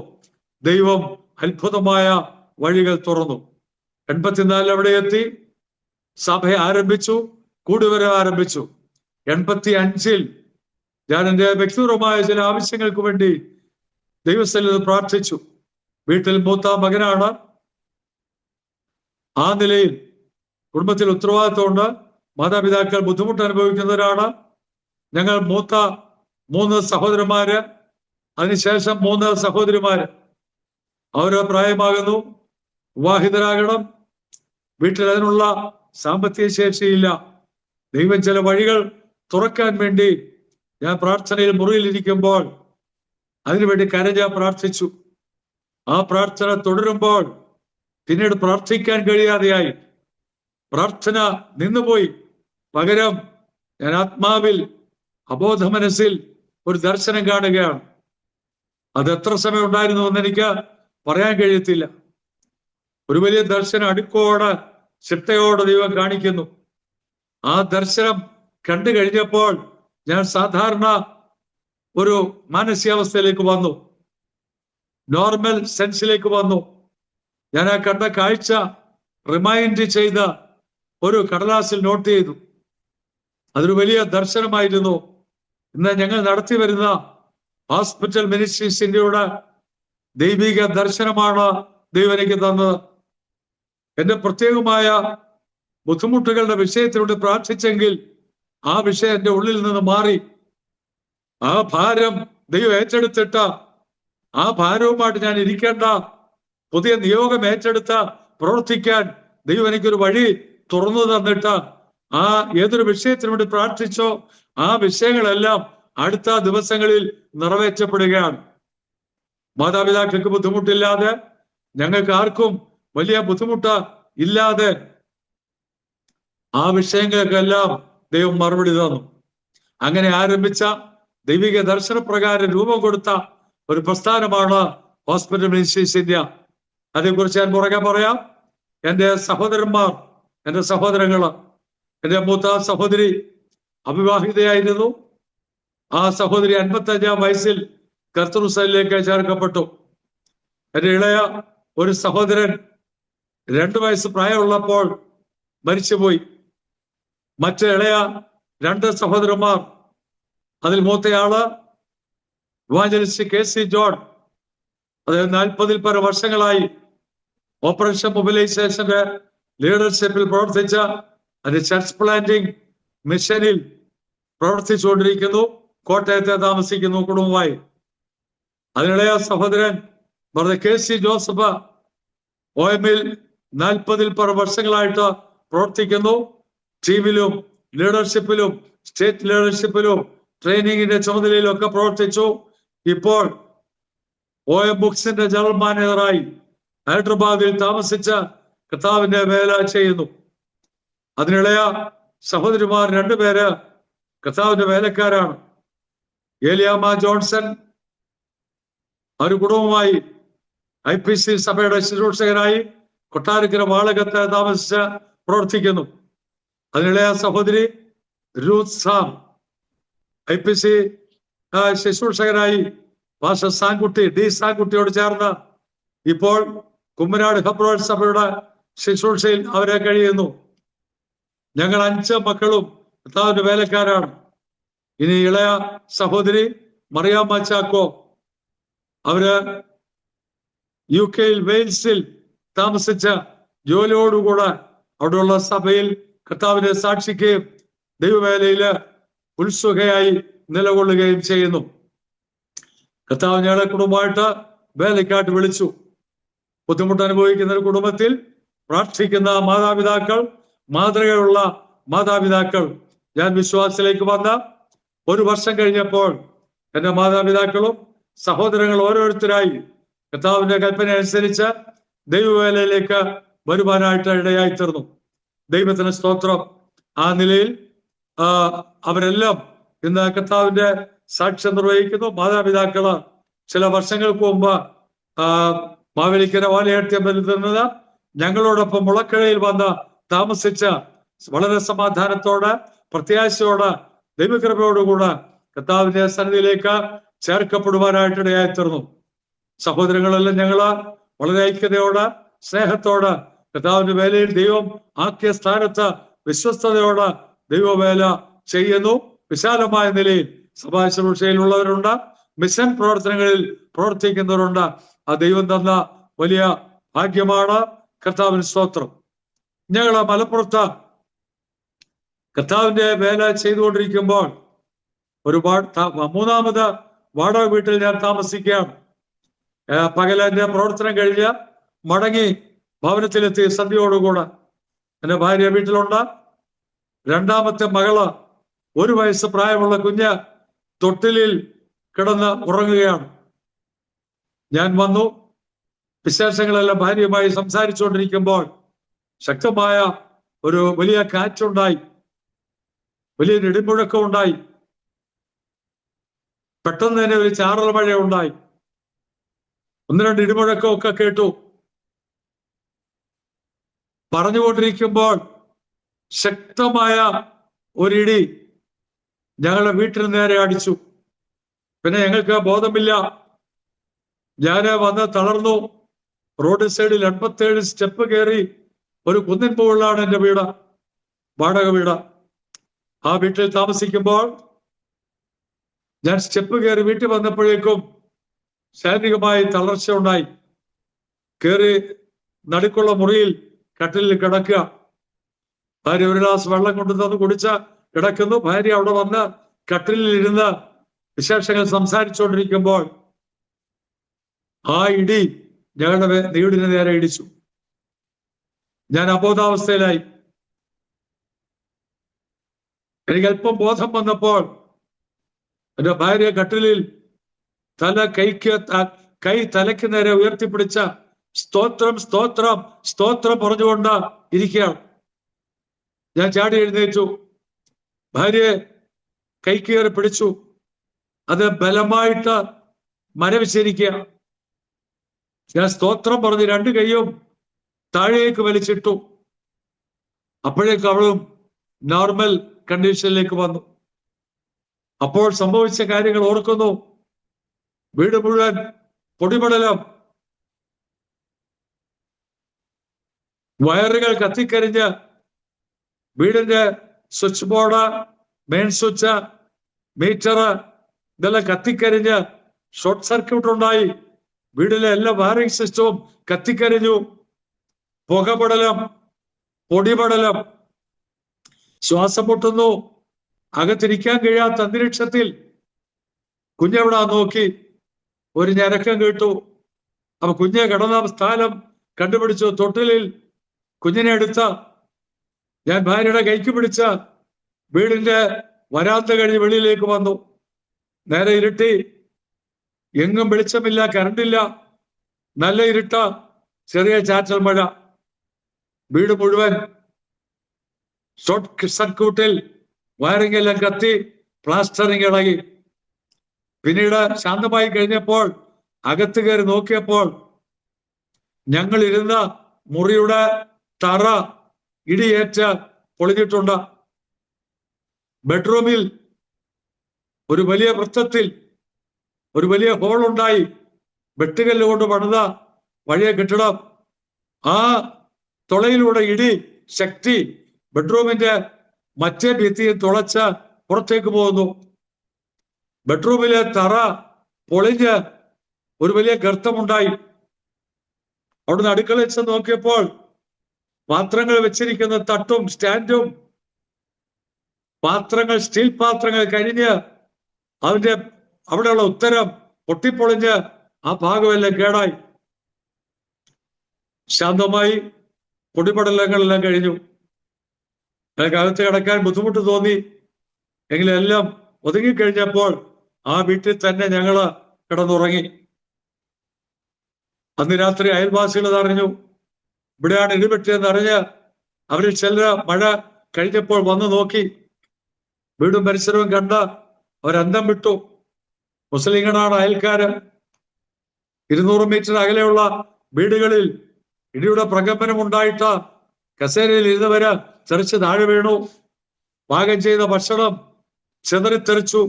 ദൈവം അത്ഭുതമായ വഴികൾ തുറന്നു. 84 അവിടെ എത്തി, സഭ ആരംഭിച്ചു, കൂടുവരെ ആരംഭിച്ചു. 85 ഞാൻ എൻ്റെ വ്യക്തിപരമായ ചില ആവശ്യങ്ങൾക്ക് വേണ്ടി ദൈവസ്ഥലിൽ പ്രാർത്ഥിച്ചു. വീട്ടിൽ മൂത്ത മകനാണ്. ആ നിലയിൽ കുടുംബത്തിൽ ഉത്തരവാദിത്വമുണ്ട്. മാതാപിതാക്കൾ ബുദ്ധിമുട്ട് അനുഭവിക്കുന്നവരാണ്. ഞങ്ങൾ മൂത്ത 3 സഹോദരന്മാര്, അതിനുശേഷം 3 സഹോദരിമാര്. അവര് പ്രായമാകുന്നു, വിവാഹിതരാകണം. വീട്ടിൽ അതിനുള്ള സാമ്പത്തിക ശേഷിയില്ല. ദൈവം ചില വഴികൾ തുറക്കാൻ വേണ്ടി ഞാൻ പ്രാർത്ഥനയിൽ മുറിയിലിരിക്കുമ്പോൾ അതിനുവേണ്ടി കരഞ്ഞ് പ്രാർത്ഥിച്ചു. ആ പ്രാർത്ഥന തുടരുമ്പോൾ പിന്നീട് പ്രാർത്ഥിക്കാൻ കഴിയാതെയായി. പ്രാർത്ഥന നിന്നുപോയി. പകരം ഞാൻ ആത്മാവിൽ, അബോധ മനസ്സിൽ ഒരു ദർശനം കാണുകയാണ്. അത് എത്ര സമയം ഉണ്ടായിരുന്നു എന്ന് എനിക്ക് പറയാൻ കഴിയത്തില്ല. ഒരു വലിയ ദർശനം അടുക്കോടെ ചിട്ടയോടെ ദൈവം കാണിക്കുന്നു. ആ ദർശനം കണ്ടു കഴിഞ്ഞപ്പോൾ ഞാൻ സാധാരണ ഒരു മാനസികാവസ്ഥയിലേക്ക് വന്നു, നോർമൽ സെൻസിലേക്ക് വന്നു. ഞാൻ ആ കണ്ട കാഴ്ച റിമൈൻഡ് ചെയ്ത ഒരു കടലാസിൽ നോട്ട് ചെയ്തു. അതൊരു വലിയ ദർശനമായിരുന്നു. ഇന്ന് ഞങ്ങൾ നടത്തി വരുന്ന ഹോസ്പിറ്റൽ മിനിസ്ട്രീസ് ഇന്ത്യയുടെ ദൈവിക ദർശനമാണ് ദൈവം എനിക്ക് തന്നത്. എന്റെ പ്രത്യേകമായ ബുദ്ധിമുട്ടുകളുടെ വിഷയത്തിലൂടെ പ്രാർത്ഥിച്ചെങ്കിൽ ആ വിഷയം എൻ്റെ ഉള്ളിൽ നിന്ന് മാറി. ആ ഭാരം ദൈവം ഏറ്റെടുത്തിട്ട് ആ ഭാരവുമായിട്ട് ഞാൻ ഇരിക്കേണ്ട പുതിയ നിയോഗം ഏറ്റെടുത്ത് പ്രവർത്തിക്കാൻ ദൈവം എനിക്കൊരു വഴി തുറന്നു തന്നിട്ട് ആ ഏതൊരു വിഷയത്തിനു വേണ്ടി പ്രാർത്ഥിച്ചോ ആ വിഷയങ്ങളെല്ലാം അടുത്ത ദിവസങ്ങളിൽ നിറവേറ്റപ്പെടുകയാണ്. മാതാപിതാക്കൾക്ക് ബുദ്ധിമുട്ടില്ലാതെ, ഞങ്ങൾക്ക് ആർക്കും വലിയ ബുദ്ധിമുട്ട് ഇല്ലാതെ ആ വിഷയങ്ങൾക്കെല്ലാം ദൈവം മറുപടി തന്നു. അങ്ങനെ ആരംഭിച്ച ദൈവിക ദർശനപ്രകാരം രൂപം കൊടുത്ത ഒരു പ്രസ്ഥാനമാണ് ഹോസ്പിറ്റൽ മിനിസ്ട്രീസ് ഇന്ത്യ. അതേക്കുറിച്ച് ഞാൻ പുറകെ പറയാം. എൻ്റെ സഹോദരന്മാർ, എൻ്റെ സഹോദരങ്ങള്, എൻ്റെ മൂത്ത സഹോദരി അവിവാഹിതയായിരുന്നു. ആ സഹോദരി 55-ാം വയസ്സിൽ കർത്തൃസഭയിലേക്ക് ചേർക്കപ്പെട്ടു. എൻ്റെ ഇളയ ഒരു സഹോദരൻ 2 വയസ്സ് പ്രായമുള്ളപ്പോൾ മരിച്ചുപോയി. മറ്റ് ഇളയ 2 സഹോദരന്മാർ, അതിൽ മൂത്തയാള് ഇവാഞ്ചലിസ്റ്റ് KC ജോൺ, അദ്ദേഹം 40-ൽ പരം വർഷങ്ങളായി ഓപ്പറേഷൻ മൊബിലൈസേഷന്റെ ലീഡർഷിപ്പിൽ പ്രവർത്തിച്ച അതിന്റെ ചർച്ച് പ്ലാന്റിംഗ് മിഷനിൽ പ്രവർത്തിച്ചുകൊണ്ടിരിക്കുന്നു. കോട്ടയത്തെ താമസിക്കുന്നു കുടുംബമായി. അതിനിളയ സഹോദരൻ ബ്രദർ KC ജോസഫ് OM-ൽ 40-ൽ പരം വർഷങ്ങളായിട്ട് പ്രവർത്തിക്കുന്നു. ടീമിലും ലീഡർഷിപ്പിലും സ്റ്റേറ്റ് ലീഡർഷിപ്പിലും ട്രെയിനിങ്ങിന്റെ ചുമതലയിലും ഒക്കെ പ്രവർത്തിച്ചു. ഇപ്പോൾ OM ബുക്സിന്റെ ജനറൽ മാനേജറായി ഹൈദരാബാദിൽ താമസിച്ച കർത്താവിന്റെ വേല ചെയ്യുന്നു. അതിനിളയ സഹോദരിമാർ 2 പേര് കർത്താവിന്റെ വേലക്കാരാണ്. ഏലിയാമ്മ ജോൺസൺ ഒരു കുടുംബമായി IPC സഭയുടെ ശുശ്രൂഷകനായി കൊട്ടാരക്കര വാളകത്ത് താമസിച്ച് പ്രവർത്തിക്കുന്നു. അതിനിളയ സഹോദരി രൂത്ത് സാം IPC ശുശ്രൂഷകനായി പാസ്റ്റർ സാൻകുട്ടി D സാൻകുട്ടിയോട് ചേർന്ന് ഇപ്പോൾ കുമ്മനാട് ഹബ്രോൻ സഭയുടെ ശുശ്രൂഷയിൽ അവരെ കഴിയുന്നു. ഞങ്ങൾ 5 മക്കളും കർത്താവിന്റെ വേലക്കാരാണ്. ഇനി ഇളയ സഹോദരി മറിയാമ്മ ചാക്കോ, അവര് UK-യിൽ വെയിൽസിൽ താമസിച്ച ജോലിയോടുകൂടെ അവിടെയുള്ള സഭയിൽ കർത്താവിനെ സാക്ഷിക്കുകയും ദൈവവേലയില് ഉത്സുകയായി നിലകൊള്ളുകയും ചെയ്യുന്നു. കർത്താവ് ഞങ്ങളെ കുടുംബമായിട്ട് വേലക്കാട്ട് വിളിച്ചു. ബുദ്ധിമുട്ട് അനുഭവിക്കുന്ന ഒരു കുടുംബത്തിൽ പ്രാർത്ഥിക്കുന്ന മാതാപിതാക്കൾ, മാതൃകയുള്ള മാതാപിതാക്കൾ. ഞാൻ വിശ്വാസത്തിലേക്ക് വന്ന 1 വർഷം കഴിഞ്ഞപ്പോൾ എൻ്റെ മാതാപിതാക്കളും സഹോദരങ്ങൾ ഓരോരുത്തരായി കർത്താവിന്റെ കൽപ്പന അനുസരിച്ച് ദൈവവേലയിലേക്ക് വരുവാനായിട്ട് ഇടയായി തീർന്നു. ദൈവത്തിന് സ്തോത്രം. ആ നിലയിൽ അവരെല്ലാം ഇന്ന് കർത്താവിന്റെ സാക്ഷ്യം നിർവഹിക്കുന്നു. മാതാപിതാക്കള് ചില വർഷങ്ങൾക്ക് മുമ്പ് മാവേലിക്കര വാലയട്ടമ്പലത്തിൽ നിന്ന് ഞങ്ങളോടൊപ്പം മുളക്കഴയിൽ വന്ന് താമസിച്ച് വളരെ സമാധാനത്തോടെ പ്രത്യാശയോടെ ദൈവകൃപയോടുകൂടെ കർത്താവിന്റെ സന്നിധിയിലേക്ക് ചേർക്കപ്പെടുവാനായിട്ട് ഇടയായി തീർന്നു. സഹോദരങ്ങളെല്ലാം ഞങ്ങള് വളരെ ഐക്യതയോടെ സ്നേഹത്തോടെ കർത്താവിന്റെ വേലയിൽ ദൈവം ആക്കിയ സ്ഥാനത്ത് വിശ്വസ്തയോടെ ദൈവവേല ചെയ്യുന്നു. വിശാലമായ നിലയിൽ സഭാ ശുശ്രൂഷയിലുള്ളവരുണ്ട്, മിഷൻ പ്രവർത്തനങ്ങളിൽ പ്രവർത്തിക്കുന്നവരുണ്ട്. ആ ദൈവം തന്ന വലിയ ഭാഗ്യമാണ്. കർത്താവിന് സ്തോത്രം. ഞങ്ങൾ മലപ്പുറത്ത് കർത്താവിന്റെ വേല ചെയ്തുകൊണ്ടിരിക്കുമ്പോൾ ഒരുപാട് 3ാമത് വാടക വീട്ടിൽ ഞാൻ താമസിക്കുകയാണ്. പകലെന്റെ പ്രവർത്തനം കഴിഞ്ഞ് മടങ്ങി ഭവനത്തിലെത്തി സന്ധ്യയോടുകൂടെ എൻ്റെ ഭാര്യ വീട്ടിലുണ്ട്. 2ാമത്തെ മകള് 1 വയസ്സ് പ്രായമുള്ള കുഞ്ഞ് തൊട്ടിലിൽ കിടന്ന് ഉറങ്ങുകയാണ്. ഞാൻ വന്നു. വിശേഷങ്ങളെല്ലാം ഭാര്യയുമായി സംസാരിച്ചുകൊണ്ടിരിക്കുമ്പോൾ ശക്തമായ ഒരു വലിയ കാറ്റുണ്ടായി, വലിയ ഇടിമുഴക്കം ഉണ്ടായി. പെട്ടെന്ന് തന്നെ ഒരു ചാറൽ മഴ ഉണ്ടായി. 1-2 ഇടിമുഴക്കമൊക്കെ കേട്ടു. പറഞ്ഞുകൊണ്ടിരിക്കുമ്പോൾ ശക്തമായ ഒരിടി ഞങ്ങളുടെ വീട്ടിന് നേരെ അടിച്ചു. പിന്നെ ഞങ്ങൾക്ക് ബോധമില്ല. ഞാൻ വന്ന് തളർന്നു. റോഡ് സൈഡിൽ 87 സ്റ്റെപ്പ് കയറി ഒരു കുന്നിൻ മുകളിലാണ് എൻ്റെ വീട്, വാടക വീട്. ആ വീട്ടിൽ താമസിക്കുമ്പോൾ ഞാൻ സ്റ്റെപ്പ് കയറി വീട്ടിൽ വന്നപ്പോഴേക്കും ശാരീരികമായി തളർച്ച ഉണ്ടായി. കയറി നടുക്കുള്ള മുറിയിൽ കട്ടിലിൽ കിടക്കുക. ഭാര്യ 1 ഗ്ലാസ് വെള്ളം കൊണ്ടു തന്ന് കുടിച്ച കിടക്കുന്നു. ഭാര്യ അവിടെ വന്ന് കട്ടിലിൽ ഇരുന്ന് വിശേഷങ്ങൾ സംസാരിച്ചുകൊണ്ടിരിക്കുമ്പോൾ ആ ഇടി ഞങ്ങളുടെ വീടിന് നേരെ ഇടിച്ചു. ഞാൻ അബോധാവസ്ഥയിലായി. എനിക്ക് അല്പം ബോധം വന്നപ്പോൾ എൻ്റെ ഭാര്യ കട്ടിലിൽ കൈ തലയ്ക്ക് നേരെ ഉയർത്തിപ്പിടിച്ച സ്തോത്രം സ്തോത്രം സ്തോത്രം പറഞ്ഞുകൊണ്ട് ഇരിക്കുകയാണ്. ഞാൻ ചാടി എഴുന്നേറ്റു, ഭാര്യയെ കൈക്കേറി പിടിച്ചു. അത് ബലമായിട്ട് മരവിച്ചിരിക്കുക. ഞാൻ സ്തോത്രം പറഞ്ഞ് 2 കൈയും താഴേക്ക് വലിച്ചിട്ടു. അപ്പോഴേക്ക് അവളും നോർമൽ കണ്ടീഷനിലേക്ക് വന്നു. അപ്പോൾ സംഭവിച്ച കാര്യങ്ങൾ ഓർക്കുന്നു. വീട് മുഴുവൻ പൊടിപടലം, വയറുകൾ കത്തിക്കരിഞ്ഞ്, വീടിന്റെ switch board, main switch, meter ഇതെല്ലാം കത്തിക്കരിഞ്ഞ് ഷോർട്ട് സർക്യൂട്ട് ഉണ്ടായി. വീടിലെ എല്ലാ വയറിംഗ് സിസ്റ്റവും കത്തിക്കരിഞ്ഞു. പുകപടലം, പൊടിപടലം, ശ്വാസം മുട്ടുന്നു. അകത്തിരിക്കാൻ കഴിയാത്ത അന്തരീക്ഷത്തിൽ കുഞ്ഞെവിടാ നോക്കി ഒരു ഞരക്കം കേട്ടു. അപ്പൊ കുഞ്ഞെ കിടന്ന സ്ഥലം കണ്ടുപിടിച്ചു. തൊട്ടിലിൽ കുഞ്ഞിനെ എടുത്ത ഞാൻ ഭാര്യയുടെ കൈക്ക് പിടിച്ച വീടിന്റെ വരാന്ത കഴിഞ്ഞ് വെളിയിലേക്ക് വന്നു. നേരെ ഇരുട്ടി, എങ്ങും വെളിച്ചമില്ല, കറണ്ടില്ല, നല്ല ഇരുട്ട, ചെറിയ ചാറ്റൽ മഴ. വീട് മുഴുവൻ ഷോർട്ട് സർക്യൂട്ടിൽ വയറിംഗ് എല്ലാം കത്തി, പ്ലാസ്റ്ററിങ് ഇളകി. പിന്നീട് ശാന്തമായി കഴിഞ്ഞപ്പോൾ അകത്ത് കയറി നോക്കിയപ്പോൾ ഞങ്ങൾ ഇരുന്ന മുറിയുടെ തറ ഇടിയേറ്റ് പൊളിഞ്ഞിട്ടുണ്ട്. ബെഡ്റൂമിൽ ഒരു വലിയ വൃത്തത്തിൽ ഒരു വലിയ ഹോൾ ഉണ്ടായി. വെട്ടുകല്ല് കൊണ്ട് പണിത പഴയ കെട്ടിടം. ആ തുളയിലൂടെ ഇടി ശക്തി ബെഡ്റൂമിന്റെ മറ്റേ ഭിത്തിയിൽ തുളച്ച് പുറത്തേക്ക് പോകുന്നു. ബെഡ്റൂമിലെ തറ പൊളിഞ്ഞ് ഒരു വലിയ ഗർത്തമുണ്ടായി. അവിടുന്ന് അടുക്കളയിൽ ചെന്ന് നോക്കിയപ്പോൾ പാത്രങ്ങൾ വെച്ചിരിക്കുന്ന തട്ടും സ്റ്റാൻഡും, പാത്രങ്ങൾ, സ്റ്റീൽ പാത്രങ്ങൾ കഴിഞ്ഞ് അതിന്റെ അവിടെയുള്ള ഉത്തരം പൊട്ടിപ്പൊളിഞ്ഞ് ആ ഭാഗമെല്ലാം കേടായി. ശാന്തമായി പൊടിപടലങ്ങളെല്ലാം കഴിഞ്ഞു. എനിക്ക് അകത്ത് കിടക്കാൻ ബുദ്ധിമുട്ട് തോന്നി. എങ്കിലും എല്ലാം ഒതുങ്ങിക്കഴിഞ്ഞപ്പോൾ ആ വീട്ടിൽ തന്നെ ഞങ്ങള് കിടന്നുറങ്ങി. അന്ന് രാത്രി അയൽവാസികൾ അറിഞ്ഞു. ഇവിടെയാണ് ഇടിപെട്ടിയെന്ന് അറിഞ്ഞ് അവരിൽ ചിലർ മഴ കഴിഞ്ഞപ്പോൾ വന്നു നോക്കി. വീടും പരിസരവും കണ്ട് അവരന്തം വിട്ടു. മുസ്ലിങ്ങളാണ് അയൽക്കാര്. 200 മീറ്റർ അകലെയുള്ള വീടുകളിൽ ഇടിയുടെ പ്രകമ്പനം ഉണ്ടായിട്ട് കസേരയിൽ ഇരുന്നവര് തെറിച്ച് താഴെ വീണു. പാകം ചെയ്ത ഭക്ഷണം ചിതറിത്തെറിച്ചു.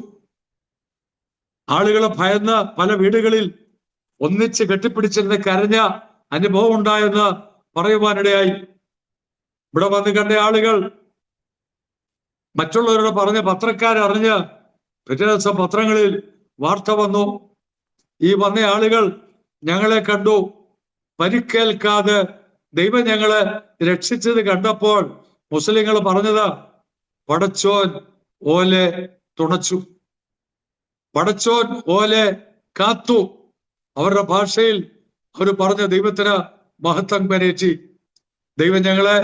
ആളുകൾ ഭയന്ന് പല വീടുകളിൽ ഒന്നിച്ച് കെട്ടിപ്പിടിച്ചിരുന്ന് കരഞ്ഞ അനുഭവം ഉണ്ടായെന്ന് പറയുവാനിടയായി. ഇവിടെ വന്ന് കണ്ട ആളുകൾ മറ്റുള്ളവരോട് പറഞ്ഞ് പത്രക്കാരറിഞ്ഞ് പിറ്റേ ദിവസം പത്രങ്ങളിൽ വാർത്ത വന്നു. ഈ വന്ന ആളുകൾ ഞങ്ങളെ കണ്ടു, പരിക്കേൽക്കാതെ ദൈവം ഞങ്ങളെ രക്ഷിച്ചത് കണ്ടപ്പോൾ മുസ്ലിങ്ങൾ പറഞ്ഞത് പടച്ചോൻ ഓലെ തുണച്ചു, പടച്ചോൻ ഓലെ കാത്തു. അവരുടെ ഭാഷയിൽ അവർ പറഞ്ഞ ദൈവത്തിന് മഹത്വം കരേറ്റി. ദൈവം ഞങ്ങളെ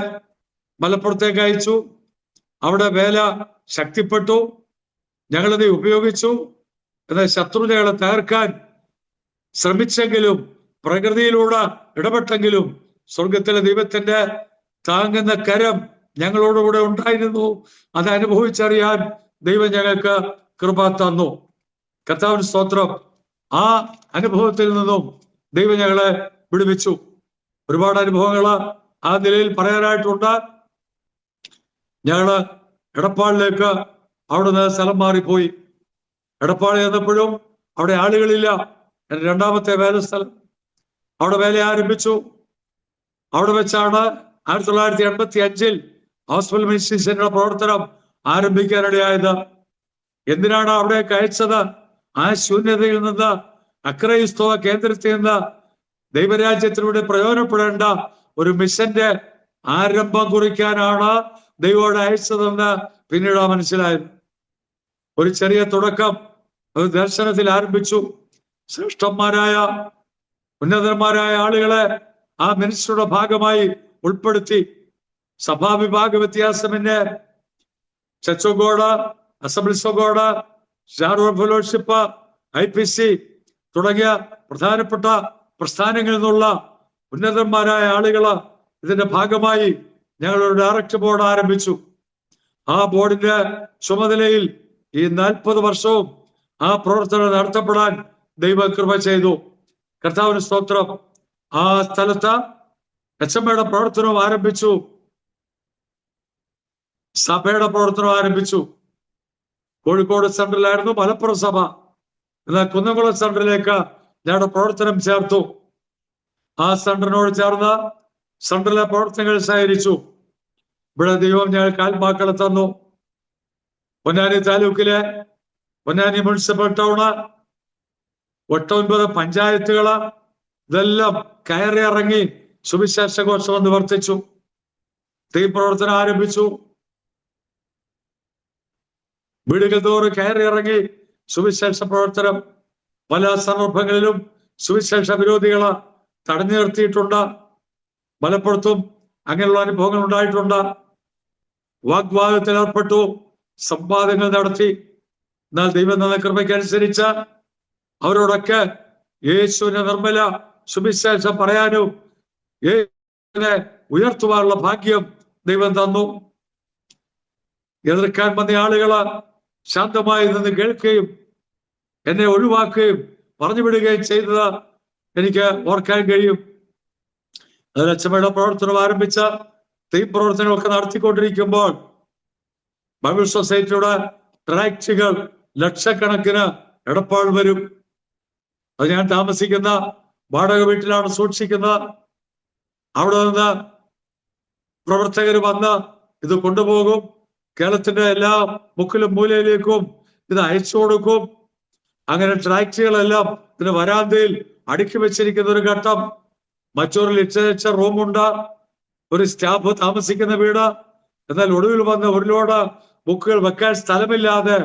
മലപ്പുറത്തേക്ക് അയച്ചു. അവിടെ വേല ശക്തിപ്പെട്ടു. ഞങ്ങളത് ഉപയോഗിച്ചു. എന്നാൽ ശത്രു ഞങ്ങളെ തകർക്കാൻ ശ്രമിച്ചെങ്കിലും, പ്രകൃതിയിലൂടെ ഇടപെട്ടെങ്കിലും സ്വർഗത്തിലെ ദൈവത്തിന്റെ താങ്ങുന്ന കരം ഞങ്ങളോടുകൂടെ ഉണ്ടായിരുന്നു. അത് അനുഭവിച്ചറിയാൻ ദൈവം ഞങ്ങൾക്ക് കൃപ തന്നു. കർത്താവിന് സ്തോത്രം. ആ അനുഭവത്തിൽ നിന്നും ദൈവം ഞങ്ങളെ വിടുവിച്ചു. ഒരുപാട് അനുഭവങ്ങൾ ആ നിലയിൽ പറയാനായിട്ടുണ്ട്. ഞങ്ങള് എടപ്പാളിലേക്ക് അവിടുന്ന് സ്ഥലം മാറിപ്പോയി. എടപ്പാൾ ചെന്നപ്പോഴും അവിടെ ആളുകളില്ല. എൻ്റെ 2ാമത്തെ വേലസ്ഥലം. അവിടെ വേല ആരംഭിച്ചു. അവിടെ വെച്ചാണ് 1985 ഹോസ്പിറ്റൽ മിനിസ്ട്രീസിന്റെ പ്രവർത്തനം ആരംഭിക്കാനിടയായത്. എന്തിനാണ് അവിടേക്ക് അയച്ചത്? ആ ശൂന്യതയിൽ നിന്ന്, അക്രൈസ്തവ കേന്ദ്രത്തിൽ നിന്ന് ദൈവരാജ്യത്തിലൂടെ പ്രയോജനപ്പെടേണ്ട ഒരു മിഷന്റെ ആരംഭം കുറിക്കാനാണ് ദൈവോട് അയച്ചതെന്ന് പിന്നീട് മനസ്സിലായത്. ഒരു ചെറിയ തുടക്കം ഒരു ദർശനത്തിൽ ആരംഭിച്ചു. ശ്രേഷ്ഠന്മാരായ ഉന്നതന്മാരായ ആളുകളെ ആ മിനിസ്ട്രിയുടെ ഭാഗമായി ഉൾപ്പെടുത്തി. സഭാവിഭാഗ വ്യത്യാസമെന്നെ church of God, assemblies of God, Sharon fellowship, IPC തുടങ്ങിയ പ്രധാനപ്പെട്ട പ്രസ്ഥാനങ്ങളിൽ നിന്നുള്ള ഉന്നതന്മാരായ ആളുകൾ ഇതിന്റെ ഭാഗമായി ഞങ്ങളൊരു ഡയറക്ടർ ബോർഡ് ആരംഭിച്ചു. ആ ബോർഡിന്റെ ചുമതലയിൽ ഈ 40 വർഷവും ആ പ്രവർത്തനം നടത്തപ്പെടാൻ ദൈവകൃപ ചെയ്തു. കർത്താവിന് സ്തോത്രം. ആ സ്ഥലത്ത് എച്ചമ്മയുടെ പ്രവർത്തനവും ആരംഭിച്ചു, സഭയുടെ പ്രവർത്തനം ആരംഭിച്ചു. കോഴിക്കോട് സെൻട്രലായിരുന്നു മലപ്പുറം സഭ. എന്നാൽ കുന്നംകുളം സെൻട്രലിലേക്ക് ഞങ്ങളുടെ പ്രവർത്തനം ചേർത്തു. ആ സെൻട്രലിനോട് ചേർന്ന് സെൻട്രലിലെ പ്രവർത്തനങ്ങൾ സഹകരിച്ചു. ഇവിടെ ദൈവം ഞങ്ങൾക്ക് ആത്മാക്കളെ തന്നു. പൊന്നാനി താലൂക്കിലെ പൊന്നാനി മുനിസിപ്പൽ ടൗണ് 9 പഞ്ചായത്തുകള് ഇതെല്ലാം കയറി ഇറങ്ങി സുവിശേഷ ഘോഷം എന്ന് വർത്തിച്ചു. തീ പ്രവർത്തനം ആരംഭിച്ചു. വീടുകൾ തോറും കയറി ഇറങ്ങി സുവിശേഷ പ്രവർത്തനം. പല സന്ദർഭങ്ങളിലും സുവിശേഷ വിരോധികളെ തടഞ്ഞു നിർത്തിയിട്ടുണ്ട്. മലപ്പുറത്തും അങ്ങനെയുള്ള അനുഭവങ്ങൾ ഉണ്ടായിട്ടുണ്ട്. വാഗ്വാദത്തിൽ ഏർപ്പെട്ടു, സംവാദങ്ങൾ നടത്തി. എന്നാൽ ദൈവം തന്ന കൃപയ്ക്കനുസരിച്ച് അവരോടൊക്കെ യേശുവിന്റെ നിർമ്മല സുവിശേഷം പറയാനും യേശുവിനെ ഉയർത്തുവാനുള്ള ഭാഗ്യം ദൈവം തന്നു. എതിർക്കാൻ വന്ന ആളുകള് ശാന്തമായി നിന്ന് കേൾക്കുകയും എന്നെ ഒഴിവാക്കുകയും പറഞ്ഞു വിടുകയും ചെയ്തത് എനിക്ക് ഓർക്കാൻ കഴിയും. അതിൽ അച്ഛമ്മയുടെ പ്രവർത്തനം ആരംഭിച്ച തീ പ്രവർത്തനങ്ങളൊക്കെ നടത്തിക്കൊണ്ടിരിക്കുമ്പോൾ ബൈബിൾ സൊസൈറ്റിയുടെ ട്രാക്റ്റുകൾ ലക്ഷക്കണക്കിന് എടപ്പാൾ വരും. അത് ഞാൻ താമസിക്കുന്ന വാടക വീട്ടിലാണ് സൂക്ഷിക്കുന്നത്. അവിടെ നിന്ന് പ്രവർത്തകർ വന്ന് ഇത് കൊണ്ടുപോകും. കേരളത്തിന്റെ എല്ലാ മുക്കിലും മൂലയിലേക്കും ഇത് അയച്ചു കൊടുക്കും. അങ്ങനെ ട്രാക്റ്റുകളെല്ലാം ഇതിന് വരാന്തയിൽ അടുക്കി വെച്ചിരിക്കുന്ന ഒരു ഘട്ടം. മറ്റൊരു ലിറ്ററേച്ചർ റൂമുണ്ട്, ഒരു സ്റ്റാഫ് താമസിക്കുന്ന വീട്. എന്നാൽ ഒടുവിൽ വന്ന ഒരു ലോഡ് ബുക്കുകൾ വെക്കാൻ സ്ഥലമില്ലാതെ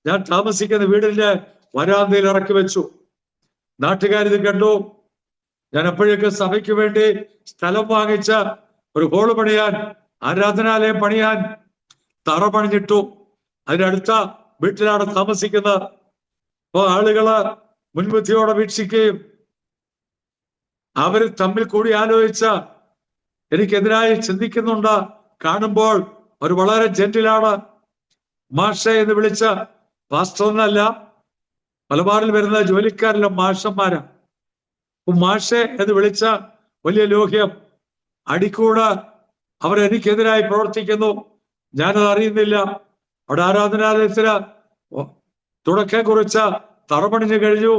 ഞാൻ താമസിക്കുന്ന വീടിന്റെ വരാന്തയിൽ ഇറക്കി വെച്ചു. നാട്ടുകാരിത് കണ്ടു. ഞാൻ അപ്പോഴേക്ക് സഭയ്ക്ക് വേണ്ടി സ്ഥലം വാങ്ങിച്ച ഒരു ഹോള് പണിയാൻ, ആരാധനാലയം പണിയാൻ തറ പണിഞ്ഞിട്ടു. അതിനടുത്ത വീട്ടിലാണ് താമസിക്കുന്നത്. അപ്പോ ആളുകള് മുൻബുദ്ധിയോടെ വീക്ഷിക്കുകയും അവര് തമ്മിൽ കൂടി ആലോചിച്ച എനിക്കെതിരായി ചിന്തിക്കുന്നുണ്ട് കാണുമ്പോൾ അവർ വളരെ ജെന്റിലാണ്. മാഷെ എന്ന് വിളിച്ച പാസ്റ്റർ എന്നല്ല, മലബാറിൽ വരുന്ന ജോലിക്കാരെല്ലാം മാഷന്മാരാ. മാഷെ എന്ന് വിളിച്ച വലിയ ലോഹ്യം. അടിക്കൂടെ അവർ എനിക്കെതിരായി പ്രവർത്തിക്കുന്നു, ഞാനത് അറിയുന്നില്ല. അവിടെ ആരാധനാലയത്തിന് തുടക്കം കുറിച്ച തറപണിഞ്ഞു കഴിഞ്ഞു.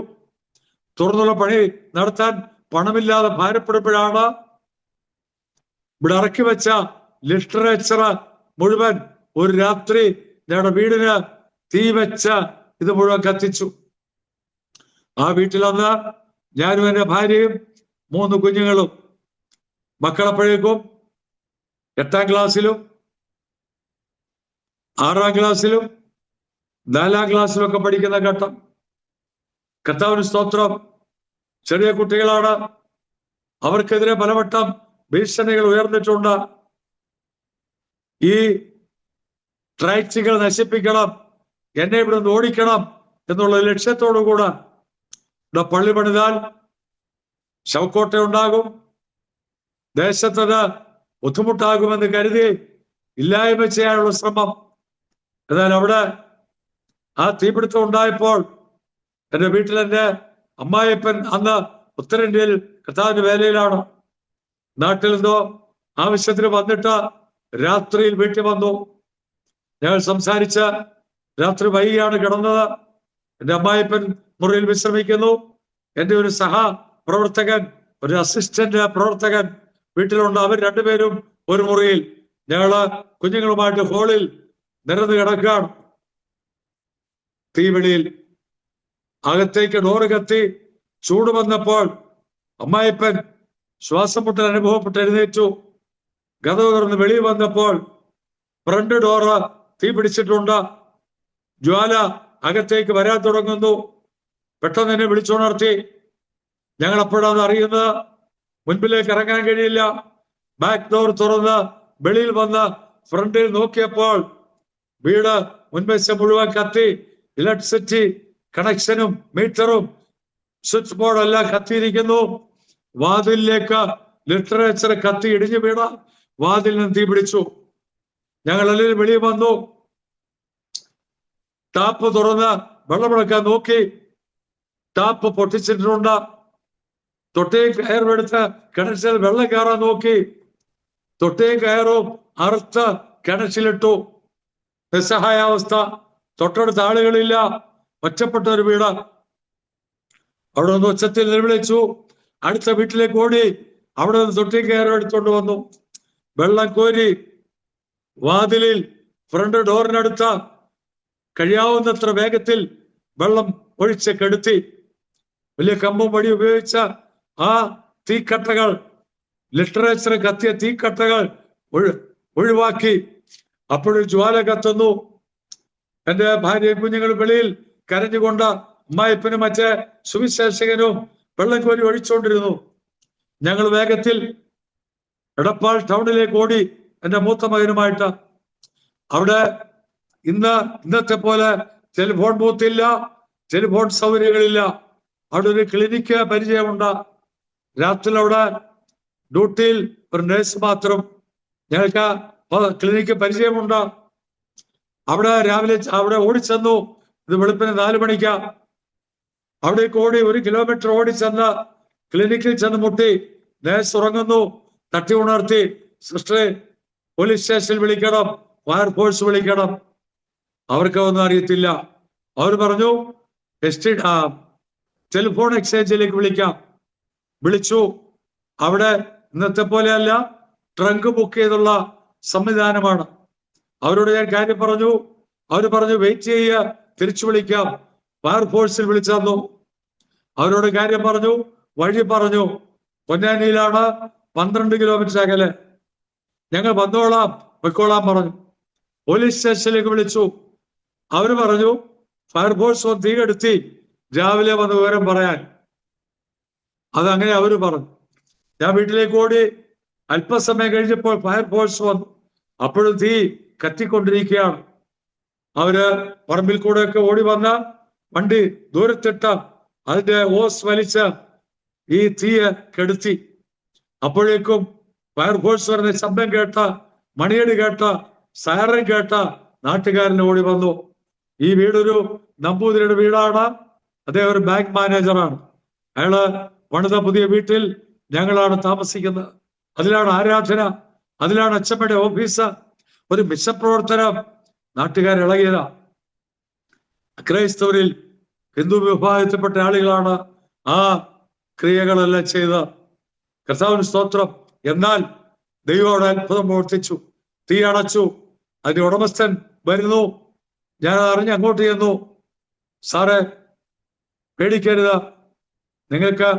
തുറന്നുള്ള പണി നടത്താൻ പണമില്ലാതെ ഭാരപ്പെടുമ്പോഴാണ് ഇവിടെ ഇറക്കി വെച്ച ലിറ്ററേച്ചർ മുഴുവൻ ഒരു രാത്രി ഞങ്ങളുടെ വീടിന് തീ വെച്ച ഇത് മുഴുവൻ കത്തിച്ചു. ആ വീട്ടിലന്ന് ഞാനും എന്റെ ഭാര്യയും 3 കുഞ്ഞുങ്ങളും. മക്കളപ്പോഴേക്കും 8ാം ക്ലാസ്സിലും 6ാം ക്ലാസ്സിലും 4ാം ക്ലാസ്സിലും ഒക്കെ പഠിക്കുന്ന ഘട്ടം. കർത്താവിന് സ്തോത്രം. ചെറിയ കുട്ടികളാണ്. അവർക്കെതിരെ പലവട്ടം ഭീഷണികൾ ഉയർന്നിട്ടുണ്ട്. ഈ ട്രാക്റ്റുകൾ നശിപ്പിക്കണം, എന്നെ ഇവിടെ നിന്ന് ഓടിക്കണം എന്നുള്ള ലക്ഷ്യത്തോടു കൂടെ ഇവിടെ പള്ളി പണിതാൽ ശവക്കോട്ട ഉണ്ടാകും, ദേശത്തിന് ബുദ്ധിമുട്ടാകുമെന്ന് കരുതി ഇല്ലായ്മ ചെയ്യാനുള്ള ശ്രമം. എന്നാൽ അവിടെ ആ തീപിടുത്തം ഉണ്ടായപ്പോൾ എന്റെ വീട്ടിൽ എന്റെ അമ്മായിപ്പൻ അന്ന് ഉത്തരേന്ത്യയിൽ കർത്താവിന്റെ വേലയിലാണ്. നാട്ടിൽ നിന്നോ ആവശ്യത്തിന് വന്നിട്ട് രാത്രിയിൽ വീട്ടിൽ വന്നു. ഞങ്ങൾ സംസാരിച്ച രാത്രി വൈകിയാണ് കിടന്നത്. എന്റെ അമ്മായിപ്പൻ മുറിയിൽ വിശ്രമിക്കുന്നു. എന്റെ ഒരു പ്രവർത്തകൻ, ഒരു അസിസ്റ്റന്റ് പ്രവർത്തകൻ വീട്ടിലുണ്ട്. അവർ രണ്ടുപേരും ഒരു മുറിയിൽ. ഞങ്ങള് കുഞ്ഞുങ്ങളുമായിട്ട് ഹോളിൽ നിരന്ന് കിടക്കുകയാണ്. തീവിളിയിൽ അകത്തേക്ക് ഡോറ് കത്തി ചൂട് വന്നപ്പോൾ അമ്മായിപ്പൻ ശ്വാസം മുട്ടൽ അനുഭവപ്പെട്ട് എഴുന്നേറ്റു. ഗത തുറന്ന് വെളിയിൽ വന്നപ്പോൾ ഫ്രണ്ട് ഡോറ് തീ പിടിച്ചിട്ടുണ്ട്. ജ്വാല അകത്തേക്ക് വരാൻ തുടങ്ങുന്നു. പെട്ടെന്ന് എന്നെ വിളിച്ചുണർത്തി. ഞങ്ങൾ അപ്പോഴാണ് അറിയുന്നത്. മുൻപിലേക്ക് ഇറങ്ങാൻ കഴിയില്ല. ബാക്ക് ഡോർ തുറന്ന് വെളിയിൽ വന്ന് ഫ്രണ്ടിൽ നോക്കിയപ്പോൾ വീട് മുൻവശം മുഴുവൻ കത്തി. ഇലക്ട്രിസിറ്റി കണക്ഷനും മീറ്ററും സ്വിച്ച് ബോർഡ് എല്ലാം കത്തിയിരിക്കുന്നു. വാതിലിലേക്ക് ലിറ്ററേച്ചർ കത്തി ഇടിഞ്ഞു വീണ വാതിൽ നിന്ന് തീ പിടിച്ചു. ഞങ്ങളെല്ലാവരും വെളിയിൽ വന്നു. ടാപ്പ് തുറന്ന് വെള്ളമെടുക്കാൻ നോക്കി. ടാപ്പ് പൊട്ടിച്ചിട്ടുണ്ട്. തൊട്ടിയും കയറും എടുത്ത് കിണറ്റിൽ വെള്ളം കയറാൻ നോക്കി. തൊട്ടിയും കയറും അറുത്ത് കിണറ്റിലിട്ടു. നിസ്സഹായാവസ്ഥ. തൊട്ടടുത്ത ആളുകളില്ല. ഒറ്റപ്പെട്ട ഒരു വീട്. അവിടെ നിന്ന് ഉച്ചത്തിൽ നിലവിളിച്ചു. അടുത്ത വീട്ടിലേക്ക് ഓടി. അവിടെ നിന്ന് തൊട്ടിയും കയറും എടുത്തുകൊണ്ട് വന്നു. വെള്ളം കോരി വാതിലിൽ ഫ്രണ്ട് ഡോറിനടുത്ത കഴിയാവുന്നത്ര വേഗത്തിൽ വെള്ളം ഒഴിച്ച് കെടുത്തി. വലിയ കമ്പും വടി ഉപയോഗിച്ച ആ തീക്കട്ടകൾ, ലിറ്ററേച്ചർ കത്തിയ തീക്കട്ടകൾ ഒഴിവാക്കി. അപ്പോഴും ജ്വാല കത്തുന്നു. എന്റെ ഭാര്യയും കുഞ്ഞുങ്ങളും വെളിയിൽ കരഞ്ഞുകൊണ്ട് അമ്മായിപ്പനും മറ്റേ സുവിശേഷകനും വെള്ളം കോരി ഒഴിച്ചുകൊണ്ടിരുന്നു. ഞങ്ങൾ വേഗത്തിൽ എടപ്പാൾ ടൗണിലേക്ക് ഓടി, എന്റെ മൂത്ത മകനുമായിട്ട്. അവിടെ ഇന്നത്തെ പോലെ ടെലിഫോൺ ബൂത്തില്ല, ടെലിഫോൺ സൗകര്യങ്ങളില്ല. അവിടെ ഒരു ക്ലിനിക്ക് പരിചയമുണ്ട്. രാത്രി അവിടെ ഡ്യൂട്ടിയിൽ ഒരു നഴ്സ് മാത്രം. ഞങ്ങൾക്ക് ക്ലിനിക്ക് പരിചയമുണ്ട്. അവിടെ രാവിലെ അവിടെ ഓടിച്ചെന്നു. ഇത് വെളുപ്പിന് 4 മണിക്ക്. അവിടേക്ക് ഓടി 1 കിലോമീറ്റർ ഓടിച്ചെന്ന് ക്ലിനിക്കിൽ ചെന്ന് മുട്ടി. നേഴ്സ് ഉറങ്ങുന്നു. തട്ടി ഉണർത്തി, സിസ്റ്ററെ പോലീസ് സ്റ്റേഷനിൽ വിളിക്കണം, ഫയർഫോഴ്സ് വിളിക്കണം. അവർക്ക് ഒന്നും അറിയത്തില്ല. അവർ പറഞ്ഞു ടെലിഫോൺ എക്സ്ചേഞ്ചിലേക്ക് വിളിക്കാം. വിളിച്ചു. അവിടെ ഇന്നത്തെ പോലെയല്ല, ട്രങ്ക് ബുക്ക് ചെയ്തുള്ള സംവിധാനമാണ്. അവരോട് ഞാൻ കാര്യം പറഞ്ഞു. അവർ പറഞ്ഞു വെയിറ്റ് ചെയ്യുക, തിരിച്ചു വിളിക്കാം. ഫയർഫോഴ്സിൽ വിളിച്ചു തന്നു. അവരോട് കാര്യം പറഞ്ഞു, വഴി പറഞ്ഞു. പൊന്നാനിയിലാണ്, 12 കിലോമീറ്റർ അകലെ. ഞങ്ങൾ വന്നോളാം, പൊയ്ക്കോളാം പറഞ്ഞു. പോലീസ് സ്റ്റേഷനിലേക്ക് വിളിച്ചു. അവര് പറഞ്ഞു ഫയർഫോഴ്സ് തീ കെടുത്തി, രാവിലെ വന്ന് വിവരം പറയാൻ. അതങ്ങനെ അവര് പറഞ്ഞു. ഞാൻ വീട്ടിലേക്ക് ഓടി. അല്പസമയം കഴിഞ്ഞപ്പോൾ ഫയർഫോഴ്സ് വന്നു. അപ്പോഴും തീ കത്തിക്കൊണ്ടിരിക്കുകയാണ്. അവര് പറമ്പിൽ കൂടെയൊക്കെ ഓടി വന്ന വണ്ടി ദൂരത്തിട്ട അതിന്റെ ഓസ് വലിച്ച് ഈ തീയെ കെടുത്തി. അപ്പോഴേക്കും ഫയർഫോഴ്സ് പറഞ്ഞ ശബ്ദം കേട്ട, മണിയടി കേട്ട, സൈറൻ കേട്ട നാട്ടുകാരൻ ഓടി വന്നു. ഈ വീടൊരു നമ്പൂതിരിയുടെ വീടാണ്. അദ്ദേഹം ഒരു ബാങ്ക് മാനേജറാണ്. അയാള് പണിത പുതിയ വീട്ടിൽ ഞങ്ങളാണ് താമസിക്കുന്നത്. അതിലാണ് ആരാധന, അതിലാണ് അച്ഛമ്മയുടെ ഓഫീസ്. ഒരു മിശപ്രവർത്തനം. നാട്ടുകാരിളകിയത. ക്രൈസ്തവരിൽ ഹിന്ദു വിഭാഗത്തിൽപ്പെട്ട ആളുകളാണ് ആ ക്രിയകളെല്ലാം ചെയ്ത്. കർത്താവിന് സ്തോത്രം. എന്നാൽ ദൈവം അവിടെ അത്ഭുതം പ്രവർത്തിച്ചു. തീ അടച്ചു. അതിന്റെ ഉടമസ്ഥൻ വരുന്നു. ഞാൻ അറിഞ്ഞ് അങ്ങോട്ട് ചെന്നു. സാറേ, പേടിക്കരുത്, നിങ്ങൾക്ക്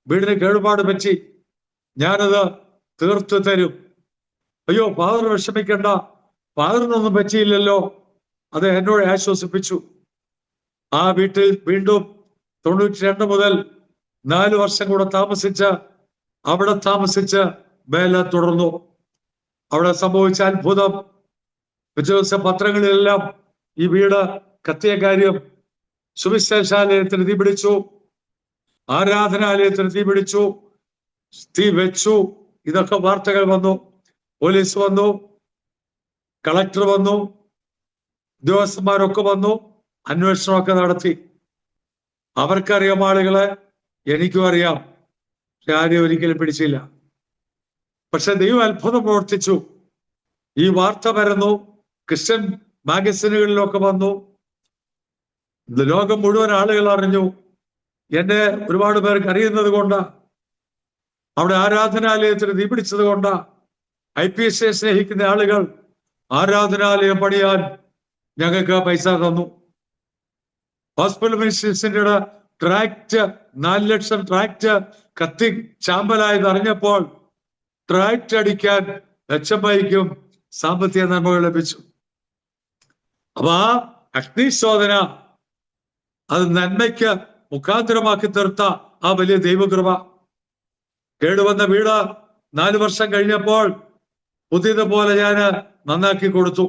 വീടിന് കേടുപാട് പറ്റി, ഞാനത് തീർത്തു തരും. അയ്യോ ഫാദർ വിഷമിക്കണ്ട, ഫാദറിനൊന്നും പറ്റിയില്ലല്ലോ. അത് എന്നോട് ആശ്വസിപ്പിച്ചു. ആ വീട്ടിൽ വീണ്ടും 92 മുതൽ 4 വർഷം കൂടെ അവിടെ താമസിച്ച് വേല തുടർന്നു. അവിടെ സംഭവിച്ച അത്ഭുതം. ദിവസം പത്രങ്ങളിലെല്ലാം ഈ വീട് കത്തിയ കാര്യം, സുവിശേഷാലയത്തിന് തീ പിടിച്ചു, ആരാധനാലയത്തിന് തീ പിടിച്ചു, തീ വെച്ചു, ഇതൊക്കെ വാർത്തകൾ വന്നു. പോലീസ് വന്നു, കളക്ടർ വന്നു, ഉദ്യോഗസ്ഥന്മാരൊക്കെ വന്നു, അന്വേഷണമൊക്കെ നടത്തി. അവർക്കറിയാം ആളുകളെ, എനിക്കും അറിയാം. പക്ഷെ ആരെയും ഒരിക്കലും പിടിച്ചില്ല. പക്ഷെ ദൈവം അത്ഭുതം പ്രവർത്തിച്ചു. ഈ വാർത്ത പരന്നു, ക്രിസ്ത്യൻ മാഗസിനുകളിലൊക്കെ വന്നു. ലോകം മുഴുവൻ ആളുകൾ അറിഞ്ഞു. എന്നെ ഒരുപാട് പേർക്ക് അറിയുന്നത് കൊണ്ട്, അവിടെ ആരാധനാലയത്തിന് തീ പിടിച്ചത് കൊണ്ട് IPSയെ സ്നേഹിക്കുന്ന ആളുകൾ ആരാധനാലയം പണിയാൻ ഞങ്ങൾക്ക് പൈസ തന്നു. ഹോസ്പിറ്റൽ മിനിസ്ട്രീസിന്റെ ട്രാക്ട് 4 ലക്ഷം ട്രാക്ട് കത്തി ചാമ്പലായത് അറിഞ്ഞപ്പോൾ ട്രാക്ട് അടിക്കാൻ HMIക്കും സാമ്പത്തിക നന്മകൾ ലഭിച്ചു. അപ്പൊ ആ അഗ്നിശോധന അത് നന്മയ്ക്ക് മുഖാന്തരമാക്കി തീർത്ത ആ വലിയ ദൈവകൃപ. കേടുവന്ന വീട് 4 വർഷം കഴിഞ്ഞപ്പോൾ പുതിയതുപോലെ ഞാൻ നന്നാക്കി കൊടുത്തു.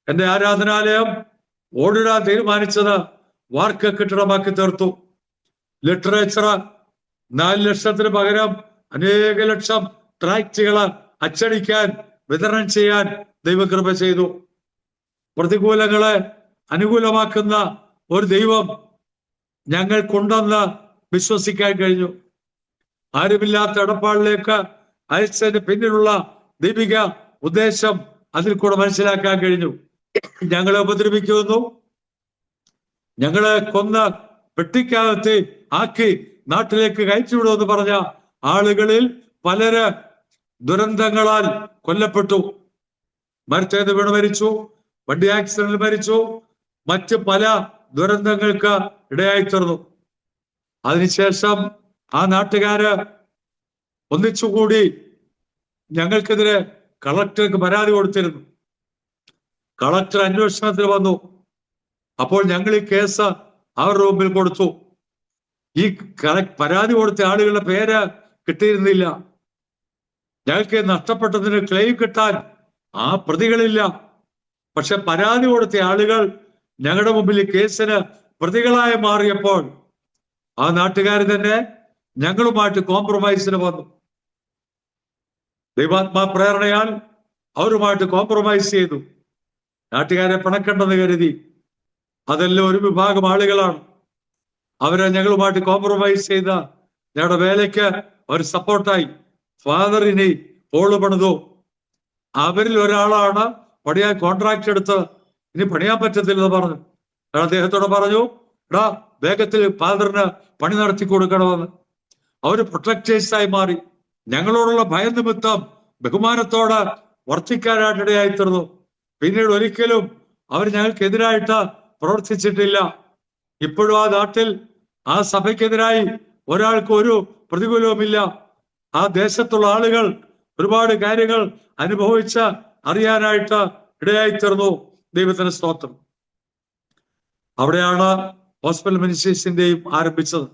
എന്റെ ആരാധനാലയം ഓടിടാൻ തീരുമാനിച്ചത് വാർക്ക് കെട്ടിടമാക്കി തീർത്തു. ലിറ്ററേച്ചർ 4 ലക്ഷത്തിന് പകരം അനേക ലക്ഷം ട്രാക്റ്റുകൾ അച്ചടിക്കാൻ, വിതരണം ചെയ്യാൻ ദൈവകൃപ ചെയ്തു. പ്രതികൂലങ്ങളെ അനുകൂലമാക്കുന്ന ഒരു ദൈവം ഞങ്ങൾക്കുണ്ടെന്ന് വിശ്വസിക്കാൻ കഴിഞ്ഞു. ആരുമില്ലാത്ത ഇടപാടിലേക്ക് അയച്ചതിന് പിന്നിലുള്ള ദൈവിക ഉദ്ദേശം അതിൽ കൂടെ മനസ്സിലാക്കാൻ കഴിഞ്ഞു. ഞങ്ങളെ ഉപദ്രവിക്കുന്നു, ഞങ്ങളെ കൊന്ന് പെട്ടിക്കകത്ത് ആക്കി നാട്ടിലേക്ക് കയറ്റിവിടുമെന്ന് പറഞ്ഞ ആളുകളിൽ പലര് ദുരന്തങ്ങളാൽ കൊല്ലപ്പെട്ടു. മരത്തേത് വീണ് മരിച്ചു, വണ്ടി ആക്സിഡന്റിൽ മരിച്ചു, മറ്റ് പല ദുരന്തങ്ങൾക്ക് ഇടയായി തീർന്നു. അതിനുശേഷം ആ നാട്ടുകാര് ഒന്നിച്ചുകൂടി ഞങ്ങൾക്കെതിരെ കളക്ടർക്ക് പരാതി കൊടുത്തിരുന്നു. കളക്ടർ അന്വേഷണത്തിൽ വന്നു. അപ്പോൾ ഞങ്ങൾ ഈ കേസ് അവരുടെ മുമ്പിൽ കൊടുത്തു. ഈ പരാതി കൊടുത്ത ആളുകളുടെ പേര് കിട്ടിയിരുന്നില്ല. ഞങ്ങൾക്ക് നഷ്ടപ്പെട്ടതിന് ക്ലെയിം കിട്ടാൻ ആ പ്രതികളില്ല. പക്ഷെ പരാതി കൊടുത്ത ആളുകൾ ഞങ്ങളുടെ മുമ്പിൽ കേസിന് പ്രതികളായി മാറിയപ്പോൾ ആ നാട്ടുകാർ തന്നെ ഞങ്ങളുമായിട്ട് കോംപ്രമൈസിന് വന്നു. ദൈവാത്മാ പ്രേരണയാൽ അവരുമായിട്ട് കോംപ്രമൈസ് ചെയ്തു. നാട്ടുകാരെ പിണക്കണ്ടെന്ന് കരുതി. അതെല്ലാം ഒരു വിഭാഗം ആളുകളാണ്. അവരെ ഞങ്ങളുമായിട്ട് കോംപ്രമൈസ് ചെയ്ത ഞങ്ങളുടെ വേലയ്ക്ക് അവർ സപ്പോർട്ടായി. ഫാദറിനെ പോള് പണിതു. അവരിൽ ഒരാളാണ് പണിയാൻ കോൺട്രാക്ട് എടുത്ത് ഇനി പണിയാൻ പറ്റത്തില്ലെന്ന് പറഞ്ഞു. അദ്ദേഹത്തോട് പറഞ്ഞു, എടാ വേഗത്തിൽ ഫാദറിന് പണി നടത്തി കൊടുക്കണമെന്ന്. അവര് പ്രൊട്ടക്ടേഴ്സായി മാറി. ഞങ്ങളോടുള്ള ഭയനിമിത്തം ബഹുമാനത്തോടെ വർത്തിക്കാനായിട്ടിടയായി തീർന്നു. പിന്നീട് ഒരിക്കലും അവർ ഞങ്ങൾക്കെതിരായിട്ട് പ്രവർത്തിച്ചിട്ടില്ല. ഇപ്പോഴും ആ നാട്ടിൽ ആ സഭയ്ക്കെതിരായി ഒരാൾക്ക് ഒരു പ്രതികൂലവുമില്ല. ആ ദേശത്തുള്ള ആളുകൾ ഒരുപാട് കാര്യങ്ങൾ അനുഭവിച്ച് അറിയാനായിട്ട് ഇടയായി തീർന്നു. ദൈവത്തിന് സ്തോത്രം. അവിടെയാണ് ഹോസ്പിറ്റൽ മിനിസ്ട്രീസിന്റെയും ആരംഭിച്ചത്.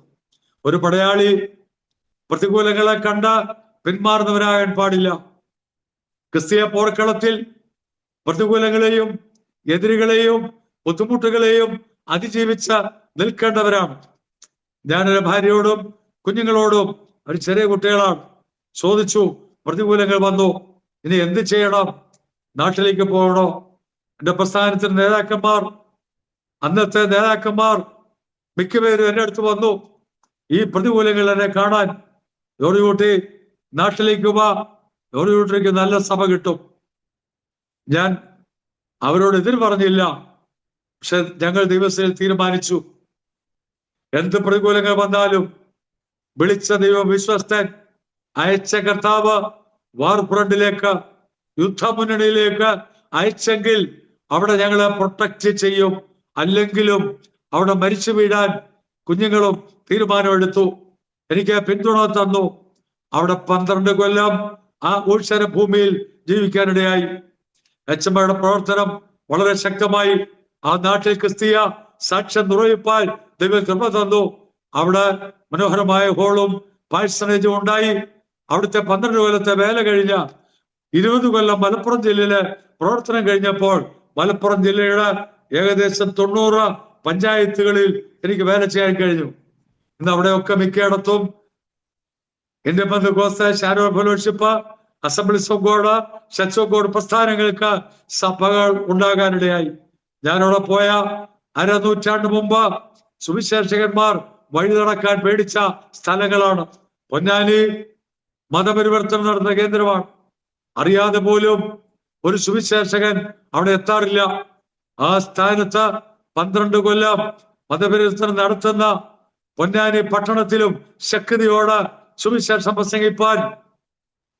ഒരു പടയാളി പ്രതികൂലങ്ങളെ കണ്ട് പിന്മാറുന്നവരാകാൻ പാടില്ല. ക്രിസ്തീയ പോർക്കളത്തിൽ പ്രതികൂലങ്ങളെയും എതിരുകളെയും ബുദ്ധിമുട്ടുകളെയും അതിജീവിച്ച് നിൽക്കേണ്ടവരാണ്. ഞാനൊരു ഭാര്യയോടും കുഞ്ഞുങ്ങളോടും, ഒരു ചെറിയ കുട്ടികളാണ്, ചോദിച്ചു, പ്രതികൂലങ്ങൾ വന്നു, ഇനി എന്ത് ചെയ്യണം? നാട്ടിലേക്ക് പോകണോ? എന്റെ പ്രസ്ഥാനത്തിന്റെ നേതാക്കന്മാർ, അന്നത്തെ നേതാക്കന്മാർ മിക്കപേരും എന്റെ അടുത്ത് വന്നു. ഈ പ്രതികൂലങ്ങൾ എന്നെ കാണാൻ, ജോർജ് നാട്ടിലേക്ക് പോവാ, ജോർജ് നല്ല സഭ കിട്ടും. ഞാൻ അവരോട് എതിർ പറഞ്ഞില്ല. പക്ഷെ ഞങ്ങൾ ദിവസത്തിൽ തീരുമാനിച്ചു, എന്ത് പ്രതികൂലങ്ങൾ വന്നാലും വിളിച്ച ദൈവം വിശ്വസ്തൻ, അയച്ച കർത്താവ് വാർഫ്രണ്ടിലേക്ക്, യുദ്ധമുന്നണിയിലേക്ക് അയച്ചെങ്കിൽ അവിടെ ഞങ്ങളെ പ്രൊട്ടക്ട് ചെയ്യും. അല്ലെങ്കിലും അവിടെ മരിച്ചു വീഴാൻ കുഞ്ഞുങ്ങളും തീരുമാനമെടുത്തു. എനിക്ക് പിന്തുണ തന്നു. അവിടെ 12 കൊല്ലം ആ ഊഴ്ചര ഭൂമിയിൽ ജീവിക്കാനിടയായി. അച്ഛന്മാരുടെ പ്രവർത്തനം വളരെ ശക്തമായി. ആ നാട്ടിൽ ക്രിസ്തീയ സാക്ഷ്യം നിർവഹിപ്പാൻ ദൈവം കൃപ തന്നു. അവിടെ മനോഹരമായ ഹോളും പാഴ്സണേജും ഉണ്ടായി. അവിടുത്തെ 12 കൊല്ലത്തെ വേല കഴിഞ്ഞ 20 കൊല്ലം മലപ്പുറം ജില്ലയിലെ പ്രവർത്തനം കഴിഞ്ഞപ്പോൾ മലപ്പുറം ജില്ലയുടെ ഏകദേശം 90 പഞ്ചായത്തുകളിൽ എനിക്ക് വേല ചെയ്യാൻ കഴിഞ്ഞു. ഇന്ന് അവിടെയൊക്കെ മിക്കയിടത്തും Indian Pentecost, Sharon fellowship, assemblies of God, church of God പ്രസ്ഥാനങ്ങൾക്ക് സഭകൾ ഉണ്ടാകാനിടയായി. ഞാനവിടെ പോയ 1/2 നൂറ്റാണ്ട് മുമ്പ് സുവിശേഷകന്മാർ വഴി നടക്കാൻ പേടിച്ച സ്ഥലങ്ങളാണ്. പൊന്നാനി മതപരിവർത്തനം നടന്ന കേന്ദ്രമാണ്. അറിയാതെ പോലും ഒരു സുവിശേഷകൻ അവിടെ എത്താറില്ല. ആ സ്ഥാനത്ത് 12 കൊല്ലം മതപരിവർത്തനം നടത്തുന്ന പൊന്നാനി പട്ടണത്തിലും ശക്തിയോട് സുവിശേഷം പ്രസംഗിപ്പാൻ,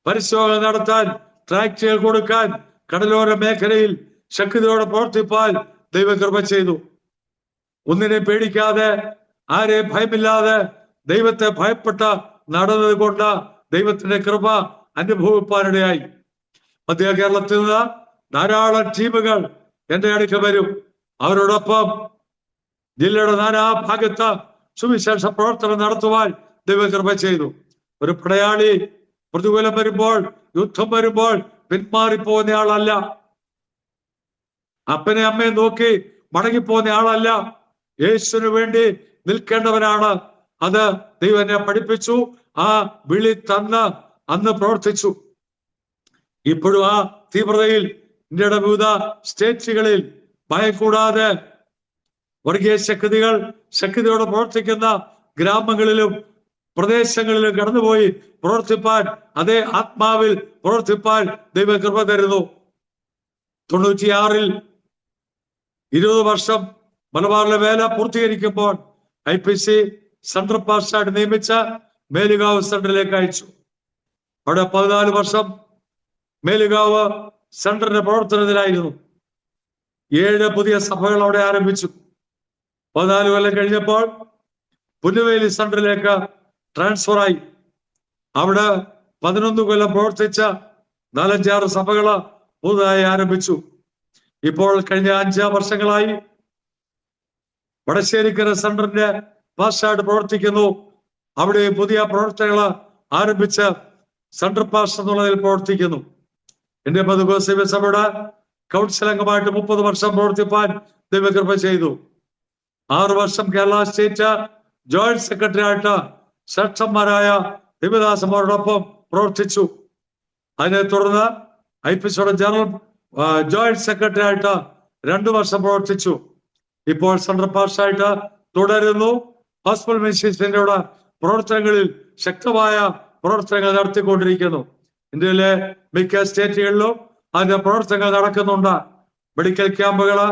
പരിശോധന നടത്താൻ, ട്രാക്റ്റുകൾ കൊടുക്കാൻ, കടലോര മേഖലയിൽ ശക്തിയോടെ പ്രവർത്തിപ്പാൻ ദൈവകൃപ ചെയ്തു. ഒന്നിനെ പേടിക്കാതെ, ആരെ ഭയമില്ലാതെ ദൈവത്തെ ഭയപ്പെട്ട് നടന്നത് കൊണ്ട് ദൈവത്തിന്റെ കൃപ അനുഭവിപ്പാനിടയായി. മധ്യ കേരളത്തിൽ നിന്ന് ധാരാളം ടീമുകൾ എന്റെ അടുക്കൽ വരും. അവരോടൊപ്പം ജില്ലയുടെ നാനാഭാഗത്ത് സുവിശേഷ പ്രവർത്തനം നടത്തുവാൻ ദൈവകൃപ ചെയ്തു. ഒരു പടയാളി പ്രതികൂലം വരുമ്പോൾ, യുദ്ധം വരുമ്പോൾ പിന്മാറിപ്പോകുന്ന ആളല്ല. അപ്പനെ അമ്മയെ നോക്കി മടങ്ങിപ്പോകുന്ന ആളല്ല. യേശുവിന് വേണ്ടി നിൽക്കേണ്ടവനാണ്. അത് ദൈവം എന്നെ പഠിപ്പിച്ചു. ആ വിളി തന്ന് അന്ന് പ്രവർത്തിച്ചു. ഇപ്പോഴും ആ തീവ്രതയിൽ ഇന്ത്യയുടെ വിവിധ സ്റ്റേറ്റുകളിൽ ഭയം കൂടാതെ വർഗീയ ശക്തിയോടെ പ്രവർത്തിക്കുന്ന ഗ്രാമങ്ങളിലും പ്രദേശങ്ങളിലും കടന്നുപോയി പ്രവർത്തിപ്പാൻ, അതേ ആത്മാവിൽ പ്രവർത്തിപ്പാൻ ദൈവം കൃപ തരുന്നു. 96-ൽ 20 വർഷം മലബാറിലെ വേല പൂർത്തീകരിക്കുമ്പോൾ IPC സെൻട്രൽ പാസ്റ്ററായിട്ട് നിയമിച്ച മേലുകാവ് സെന്ററിലേക്ക് അയച്ചു. അവിടെ 14 വർഷം മേലുകാവ് സെന്ററിന്റെ പ്രവർത്തനത്തിലായിരുന്നു. 7 പുതിയ സഭകൾ അവിടെ ആരംഭിച്ചു. 14 കൊല്ലം കഴിഞ്ഞപ്പോൾ പുല്ലുവേലി സെന്ററിലേക്ക് ട്രാൻസ്ഫർ ആയി. അവിടെ 11 കൊല്ലം പ്രവർത്തിച്ച 4-5 സഭകള് പുതുതായി ആരംഭിച്ചു. ഇപ്പോൾ കഴിഞ്ഞ 5 വർഷങ്ങളായി വടശ്ശേരിക്കര സെന്ററിന്റെ പാസ്റ്ററായിട്ട് പ്രവർത്തിക്കുന്നു. അവിടെ പുതിയ പ്രവർത്തനങ്ങള് ആരംഭിച്ച് സെൻട്രൽ പാസ്റ്റർ എന്നുള്ളതിൽ പ്രവർത്തിക്കുന്നു. ഇന്ത്യ പെന്തക്കോസ്ത് സഭയുടെ കൗൺസിൽ അംഗമായിട്ട് 30 വർഷം പ്രവർത്തിപ്പാൻ ദൈവകൃപ ചെയ്തു. 6 വർഷം കേരള സ്റ്റേറ്റ് ജോയിന്റ് സെക്രട്ടറി ആയിട്ട് ശ്രേഷ്ഠന്മാരായ ദൈവദാസന്മാരോടൊപ്പം പ്രവർത്തിച്ചു. അതിനെ തുടർന്ന് IPCയുടെ ജനറൽ ജോയിന്റ് സെക്രട്ടറി ആയിട്ട് 2 വർഷം പ്രവർത്തിച്ചു. ഇപ്പോൾ സെൻട്രൽ പാസ്റ്ററായിട്ട് തുടരുന്നു. ഹോസ്പിറ്റൽ മിനിസ്ട്രീസിന്റെ പ്രവർത്തനങ്ങളിൽ ശക്തമായ പ്രവർത്തനങ്ങൾ നടത്തിക്കൊണ്ടിരിക്കുന്നു. ഇന്ത്യയിലെ മിക്ക സ്റ്റേറ്റുകളിലും അതിന്റെ പ്രവർത്തനങ്ങൾ നടക്കുന്നുണ്ട്. മെഡിക്കൽ ക്യാമ്പുകള്,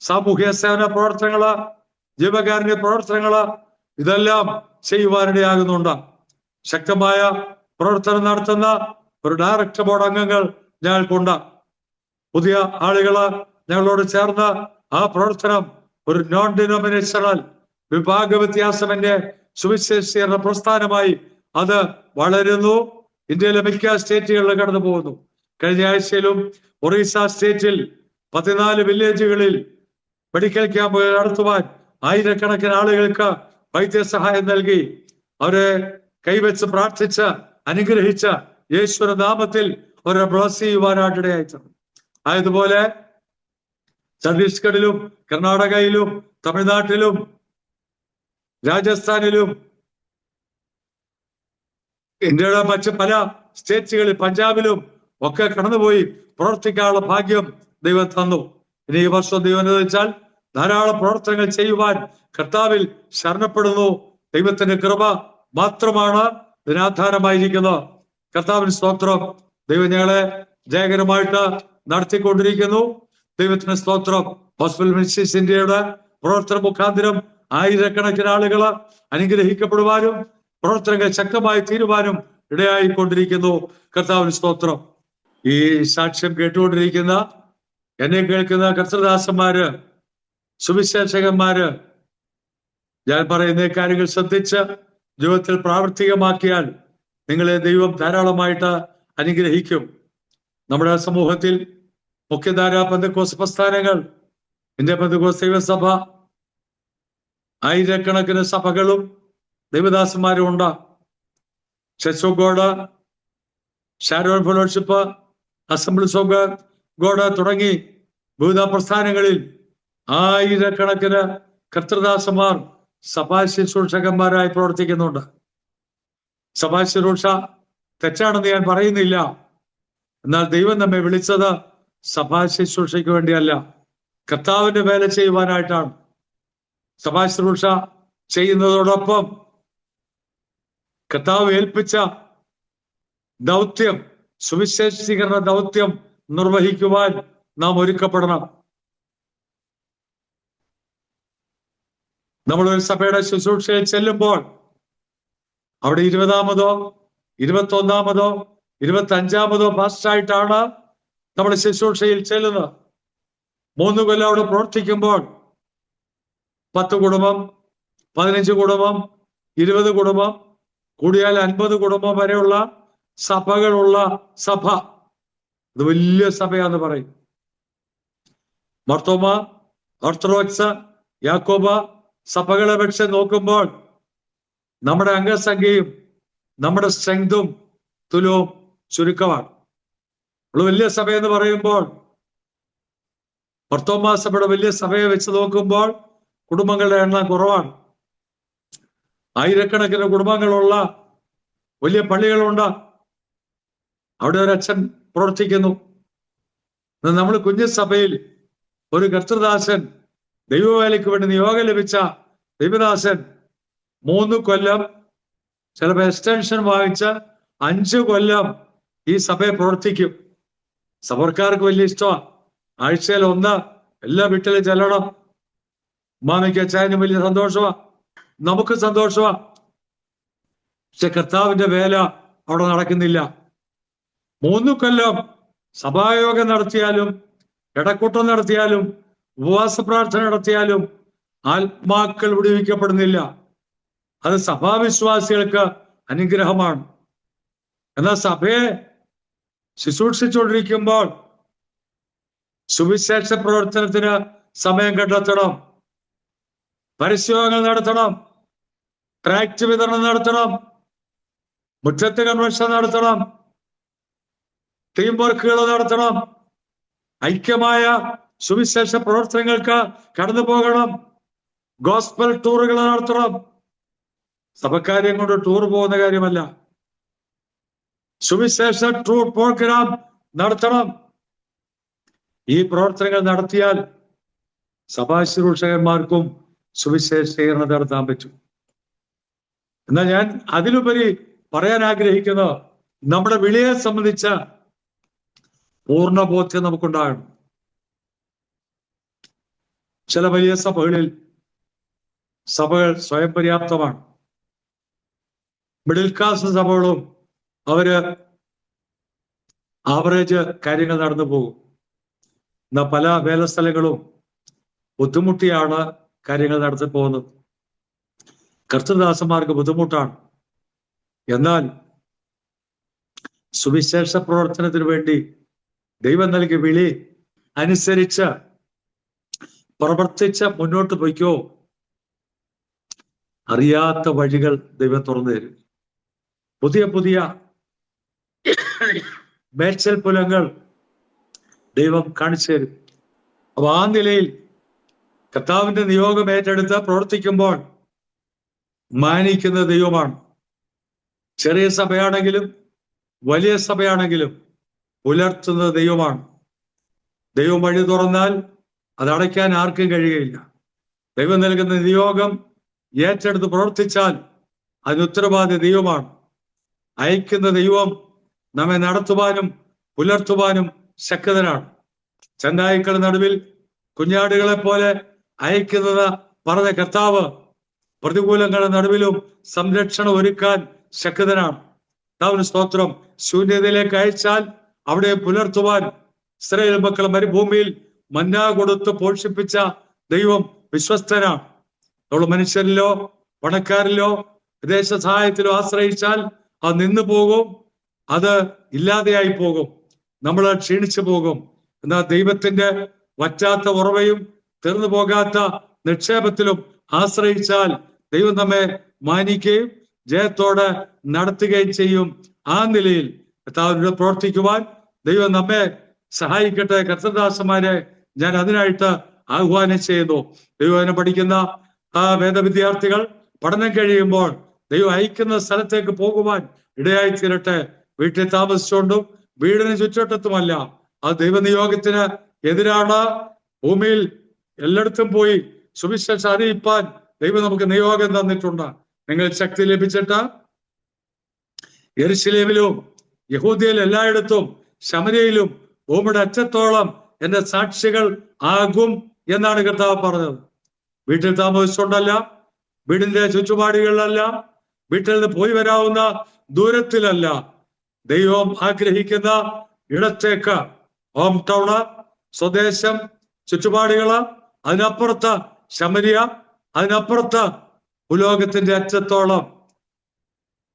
സാമൂഹ്യ സേവന പ്രവർത്തനങ്ങള്, ജീവകാരുണ്യ പ്രവർത്തനങ്ങള്, ഇതെല്ലാം ചെയ്യുവാനിടയാകുന്നുണ്ട്. ശക്തമായ പ്രവർത്തനം നടത്തുന്ന ഒരു ഡയറക്ടർ ബോർഡ് അംഗങ്ങൾ ഞങ്ങൾക്കുണ്ട്. പുതിയ ആളുകള് ഞങ്ങളോട് ചേർന്ന് ആ പ്രവർത്തനം ഒരു നോൺ ഡിനോമിനേഷണൽ വിഭാഗ വ്യത്യാസമെന്റെ സുവിശേഷീകരണ പ്രസ്ഥാനമായി അത് വളരുന്നു. ഇന്ത്യയിലെ മിക്ക സ്റ്റേറ്റുകളിൽ കടന്നു പോകുന്നു. കഴിഞ്ഞ ആഴ്ചയിലും ഒറീസ സ്റ്റേറ്റിൽ 14 വില്ലേജുകളിൽ മെഡിക്കൽ ക്യാമ്പുകൾ നടത്തുവാൻ ആയിരക്കണക്കിന് ആളുകൾക്ക് വൈദ്യസഹായം നൽകി അവരെ കൈവച്ച് പ്രാർത്ഥിച്ച് അനുഗ്രഹിച്ച് യേശുവിന്റെ നാമത്തിൽ അവരെ ബ്ലസ് ചെയ്യുവാനായിട്ടിടയായി. അതുപോലെ ഛത്തീസ്ഗഡിലും കർണാടകയിലും തമിഴ്നാട്ടിലും രാജസ്ഥാനിലും ഇന്ത്യയുടെ മറ്റ് പല സ്റ്റേറ്റുകളിൽ പഞ്ചാബിലും ഒക്കെ കടന്നുപോയി പ്രവർത്തിക്കാനുള്ള ഭാഗ്യം ദൈവം തന്നു. ഇനി ഈ വർഷം ദൈവം അനുവദിച്ചാൽ ധാരാളം പ്രവർത്തനങ്ങൾ ചെയ്യുവാൻ കർത്താവിൽ ശരണപ്പെടുന്നു. ദൈവത്തിന്റെ കൃപ മാത്രമാണ് ഇതിനാധാരമായിരിക്കുന്നത്. കർത്താവിന് സ്തോത്രം. ദൈവം ഞങ്ങളെ ജയകരമായിട്ട് നടത്തിക്കൊണ്ടിരിക്കുന്നു. ദൈവത്തിന് സ്തോത്രം. ഹോസ്പിറ്റൽ മിനിസ്ട്രീസ് ഇന്ത്യയുടെ പ്രവർത്തന മുഖാന്തരം ആയിരക്കണക്കിന് ആളുകള് അനുഗ്രഹിക്കപ്പെടുവാനും പ്രവർത്തനങ്ങൾ ശക്തമായി തീരുവാനും ഇടയായിക്കൊണ്ടിരിക്കുന്നു. കർത്താവിന് സ്തോത്രം. ഈ സാക്ഷ്യം കേട്ടുകൊണ്ടിരിക്കുന്ന എന്നെ കേൾക്കുന്ന കർത്തൃദാസന്മാര്, സുവിശേഷകന്മാര്, ഞാൻ പറയുന്ന കാര്യങ്ങൾ ശ്രദ്ധിച്ച് ജീവിതത്തിൽ പ്രാവർത്തികമാക്കിയാൽ നിങ്ങളെ ദൈവം ധാരാളമായിട്ട് അനുഗ്രഹിക്കും. നമ്മുടെ സമൂഹത്തിൽ മുഖ്യധാരാ പെന്തക്കോസ്ത് പ്രസ്ഥാനങ്ങൾ, ഇന്ത്യ പെന്തക്കോസ്ത് ദൈവസഭ, ആയിരക്കണക്കിന് സഭകളും ദൈവദാസന്മാരും ഉണ്ട്. Church of God, Sharon fellowship, assemblies of God തുടങ്ങി വിവിധ പ്രസ്ഥാനങ്ങളിൽ ആയിരക്കണക്കിന് കർത്തൃദാസന്മാർ സഭാ ശുശ്രൂഷകന്മാരായി പ്രവർത്തിക്കുന്നുണ്ട്. സഭാ ശുശ്രൂഷ തെറ്റാണെന്ന് ഞാൻ പറയുന്നില്ല. എന്നാൽ ദൈവം നമ്മെ വിളിച്ചത് സഭാ ശുശ്രൂഷയ്ക്ക് വേണ്ടിയല്ല, കർത്താവിന്റെ വേല ചെയ്യുവാനായിട്ടാണ്. സഭാ ശുശ്രൂഷ ചെയ്യുന്നതോടൊപ്പം കർത്താവ് ഏൽപ്പിച്ച ദൗത്യം, സുവിശേഷീകരണ ദൗത്യം നിർവഹിക്കുവാൻ നാം ഒരുക്കപ്പെടണം. നമ്മളൊരു സഭയുടെ ശുശ്രൂഷയിൽ ചെല്ലുമ്പോൾ അവിടെ 20-മതോ 21-മതോ 25-മതോ പാസ്റ്ററായിട്ടാണ് നമ്മൾ ശുശ്രൂഷയിൽ ചെല്ലുന്നത്. 3 കൊല്ലം അവിടെ പ്രവർത്തിക്കുമ്പോൾ 10 കുടുംബം, 15 കുടുംബം, 20 കുടുംബം, കൂടിയാൽ 50 കുടുംബം വരെയുള്ള സഭകളുള്ള സഭ, ഇത് വലിയ സഭയാന്ന് പറയും. മർത്തോമ, ഓർത്തഡോക്സ്, യാക്കോബ സഭകളെ വെച്ച് നോക്കുമ്പോൾ നമ്മുടെ അംഗസംഖ്യയും നമ്മുടെ സ്ട്രെങ്തും തുലവും ചുരുക്കമാണ്. വലിയ സഭ എന്ന് പറയുമ്പോൾ മർത്തോമാ സഭയുടെ വലിയ സഭയെ വെച്ച് നോക്കുമ്പോൾ കുടുംബങ്ങളുടെ എണ്ണം കുറവാണ്. ആയിരക്കണക്കിന് കുടുംബങ്ങളുള്ള വലിയ പള്ളികളുണ്ട്. അവിടെ ഒരു അച്ഛൻ പ്രവർത്തിക്കുന്നു. നമ്മൾ കുഞ്ഞു സഭയിൽ ഒരു കർത്തൃദാസൻ, ദൈവവേലയ്ക്ക് വേണ്ടി നിയോഗം ലഭിച്ച ദൈവദാസൻ 3 കൊല്ലം, ചിലപ്പോൾ എക്സ്റ്റൻഷൻ വാങ്ങിച്ച് 5 കൊല്ലം ഈ സഭയെ പ്രവർത്തിക്കും. സഭക്കാർക്ക് വലിയ ഇഷ്ടമാണ്. ആഴ്ചയിൽ 1 എല്ലാ വീട്ടിലും ചെല്ലണം. മാമയ്ക്ക് അച്ചായനും വലിയ സന്തോഷമാണ്, നമുക്ക് സന്തോഷമാണ്. പക്ഷെ കർത്താവിന്റെ വേല അവിടെ നടക്കുന്നില്ല. 3 കൊല്ലം സഭായോഗം നടത്തിയാലും, ഇടക്കൂട്ടം നടത്തിയാലും, ഉപവാസ പ്രാർത്ഥന നടത്തിയാലും ആത്മാക്കൾ വിടുവിക്കപ്പെടുന്നില്ല. അത് സഭാവിശ്വാസികൾക്ക് അനുഗ്രഹമാണ്. എന്നാൽ സഭയെ ശുശ്രൂഷിച്ചുകൊണ്ടിരിക്കുമ്പോൾ സുവിശേഷ പ്രവർത്തനത്തിന് സമയം കണ്ടെത്തണം. പരസ്യങ്ങൾ നടത്തണം, ട്രാക്ട് വിതരണം നടത്തണം, മുറ്റത്ത് കൺവെൻഷൻ നടത്തണം, ടീം വർക്കുകൾ നടത്തണം, ഐക്യമായ സുവിശേഷ പ്രവർത്തനങ്ങൾക്ക് കടന്നു പോകണം, ഗോസ്പൽ ടൂറുകൾ നടത്തണം. സഭക്കാര്യം കൊണ്ട് ടൂർ പോകുന്ന കാര്യമല്ല, സുവിശേഷ ടൂർ പ്രോഗ്രാം നടത്തണം. ഈ പ്രവർത്തനങ്ങൾ നടത്തിയാൽ സഭാ ശുശ്രൂഷകന്മാർക്കും സുവിശേഷീകരണം നടത്താൻ പറ്റും. എന്നാൽ ഞാൻ അതിലുപരി പറയാൻ ആഗ്രഹിക്കുന്നത്, നമ്മുടെ വിളിയെ സംബന്ധിച്ച പൂർണ്ണ ബോധ്യം നമുക്കുണ്ടാകണം. ചില വലിയ സഭകളിൽ സഭകൾ സ്വയം പര്യാപ്തമാണ്. മിഡിൽ ക്ലാസ് സഭകളും അവര് ആവറേജ് കാര്യങ്ങൾ നടന്നു പോകും. എന്നാൽ പല വേലസ്ഥലങ്ങളും ബുദ്ധിമുട്ടിയാണ് കാര്യങ്ങൾ നടത്തി പോകുന്നത്. കർത്തൃദാസന്മാർക്ക് ബുദ്ധിമുട്ടാണ്. എന്നാൽ സുവിശേഷ പ്രവർത്തനത്തിന് വേണ്ടി ദൈവം നൽകിയ വിളി അനുസരിച്ച് പ്രവർത്തിച്ച് മുന്നോട്ട് പോയിക്കോ. അറിയാത്ത വഴികൾ ദൈവം തുറന്നു തരും. പുതിയ പുതിയ മേച്ചൽ പുലങ്ങൾ ദൈവം കാണിച്ചു തരും. അപ്പൊ ആ നിലയിൽ കർത്താവിന്റെ നിയോഗം ഏറ്റെടുത്ത് പ്രവർത്തിക്കുമ്പോൾ മാനിക്കുന്ന ദൈവമാണ്. ചെറിയ സഭയാണെങ്കിലും വലിയ സഭയാണെങ്കിലും പുലർത്തുന്ന ദൈവമാണ്. ദൈവം വഴി തുറന്നാൽ അത് അടയ്ക്കാൻ ആർക്കും കഴിയുകയില്ല. ദൈവം നൽകുന്ന നിയോഗം ഏറ്റെടുത്ത് പ്രവർത്തിച്ചാൽ അതിന് ഉത്തരവാദി ദൈവമാണ്. അയക്കുന്ന ദൈവം നമ്മെ നടത്തുവാനും പുലർത്തുവാനും ശക്തനാണ്. ചെന്നായ്ക്കളുടെ നടുവിൽ കുഞ്ഞാടുകളെ പോലെ അയക്കുന്നത് പറഞ്ഞ കർത്താവ് പ്രതികൂലങ്ങളുടെ നടുവിലും സംരക്ഷണം ഒരുക്കാൻ ശക്തനാണ്. കർത്താവിന് സ്തോത്രം. ശൂന്യതയിലേക്ക് അയച്ചാൽ അവിടെ പുലർത്തുവാൻ ഇസ്രായേൽ മക്കൾ മരുഭൂമിയിൽ മന്ന കൊടുത്ത് പോഷിപ്പിച്ച ദൈവം വിശ്വസ്തനാണ്. നമ്മൾ മനുഷ്യരിലോ പണക്കാരിലോ വിദേശ സഹായത്തിലോ ആശ്രയിച്ചാൽ അത് നിന്നു പോകും, അത് ഇല്ലാതെയായി പോകും, നമ്മൾ ക്ഷീണിച്ചു പോകും. എന്നാൽ ദൈവത്തിന്റെ വറ്റാത്ത ഉറവയും തീർന്നു പോകാത്ത നിക്ഷേപത്തിലും ആശ്രയിച്ചാൽ ദൈവം നമ്മെ മാനിക്കുകയും ജയത്തോടെ നടത്തുകയും ചെയ്യും. ആ നിലയിൽ കർത്താവിനോട് പ്രവർത്തിക്കുവാൻ ദൈവം നമ്മെ സഹായിക്കട്ടെ. കർത്തൃദാസന്മാരെ ഞാൻ അതിനായിട്ട് ആഹ്വാനം ചെയ്യുന്നു. ദൈവം പഠിക്കുന്ന വേദവിദ്യാർത്ഥികൾ പഠനം കഴിയുമ്പോൾ ദൈവം അയക്കുന്ന സ്ഥലത്തേക്ക് പോകുവാൻ ഇടയായി തീരട്ടെ. വീട്ടിൽ താമസിച്ചുകൊണ്ടും വീടിന് ചുറ്റുവട്ടത്തുമല്ല, അത് ദൈവനിയോഗത്തിന് എതിരാണ്. ഭൂമിയിൽ എല്ലായിടത്തും പോയി സുവിശേഷം അറിയിപ്പാൻ ദൈവം നമുക്ക് നിയോഗം തന്നിട്ടുണ്ട്. നിങ്ങൾ ശക്തി ലഭിച്ചിട്ട് യെരുശലേമിലും യഹൂദയിൽ എല്ലായിടത്തും ശമര്യയിലും ഭൂമിയുടെ അറ്റത്തോളം എന്റെ സാക്ഷികൾ ആകും എന്നാണ് കർത്താവ് പറഞ്ഞത്. വീട്ടിൽ താമസിച്ചുകൊണ്ടല്ല, വീടിന്റെ ചുറ്റുപാടുകളിലല്ല, വീട്ടിൽ നിന്ന് പോയി വരാവുന്ന ദൂരത്തിലല്ല, ദൈവം ആഗ്രഹിക്കുന്ന ഇടത്തേക്ക്, ഹോം ടൗണ്, സ്വദേശം, ചുറ്റുപാടുകള്, അതിനപ്പുറത്ത് ശമരിയ, അതിനപ്പുറത്ത് ഭൂലോകത്തിന്റെ അറ്റത്തോളം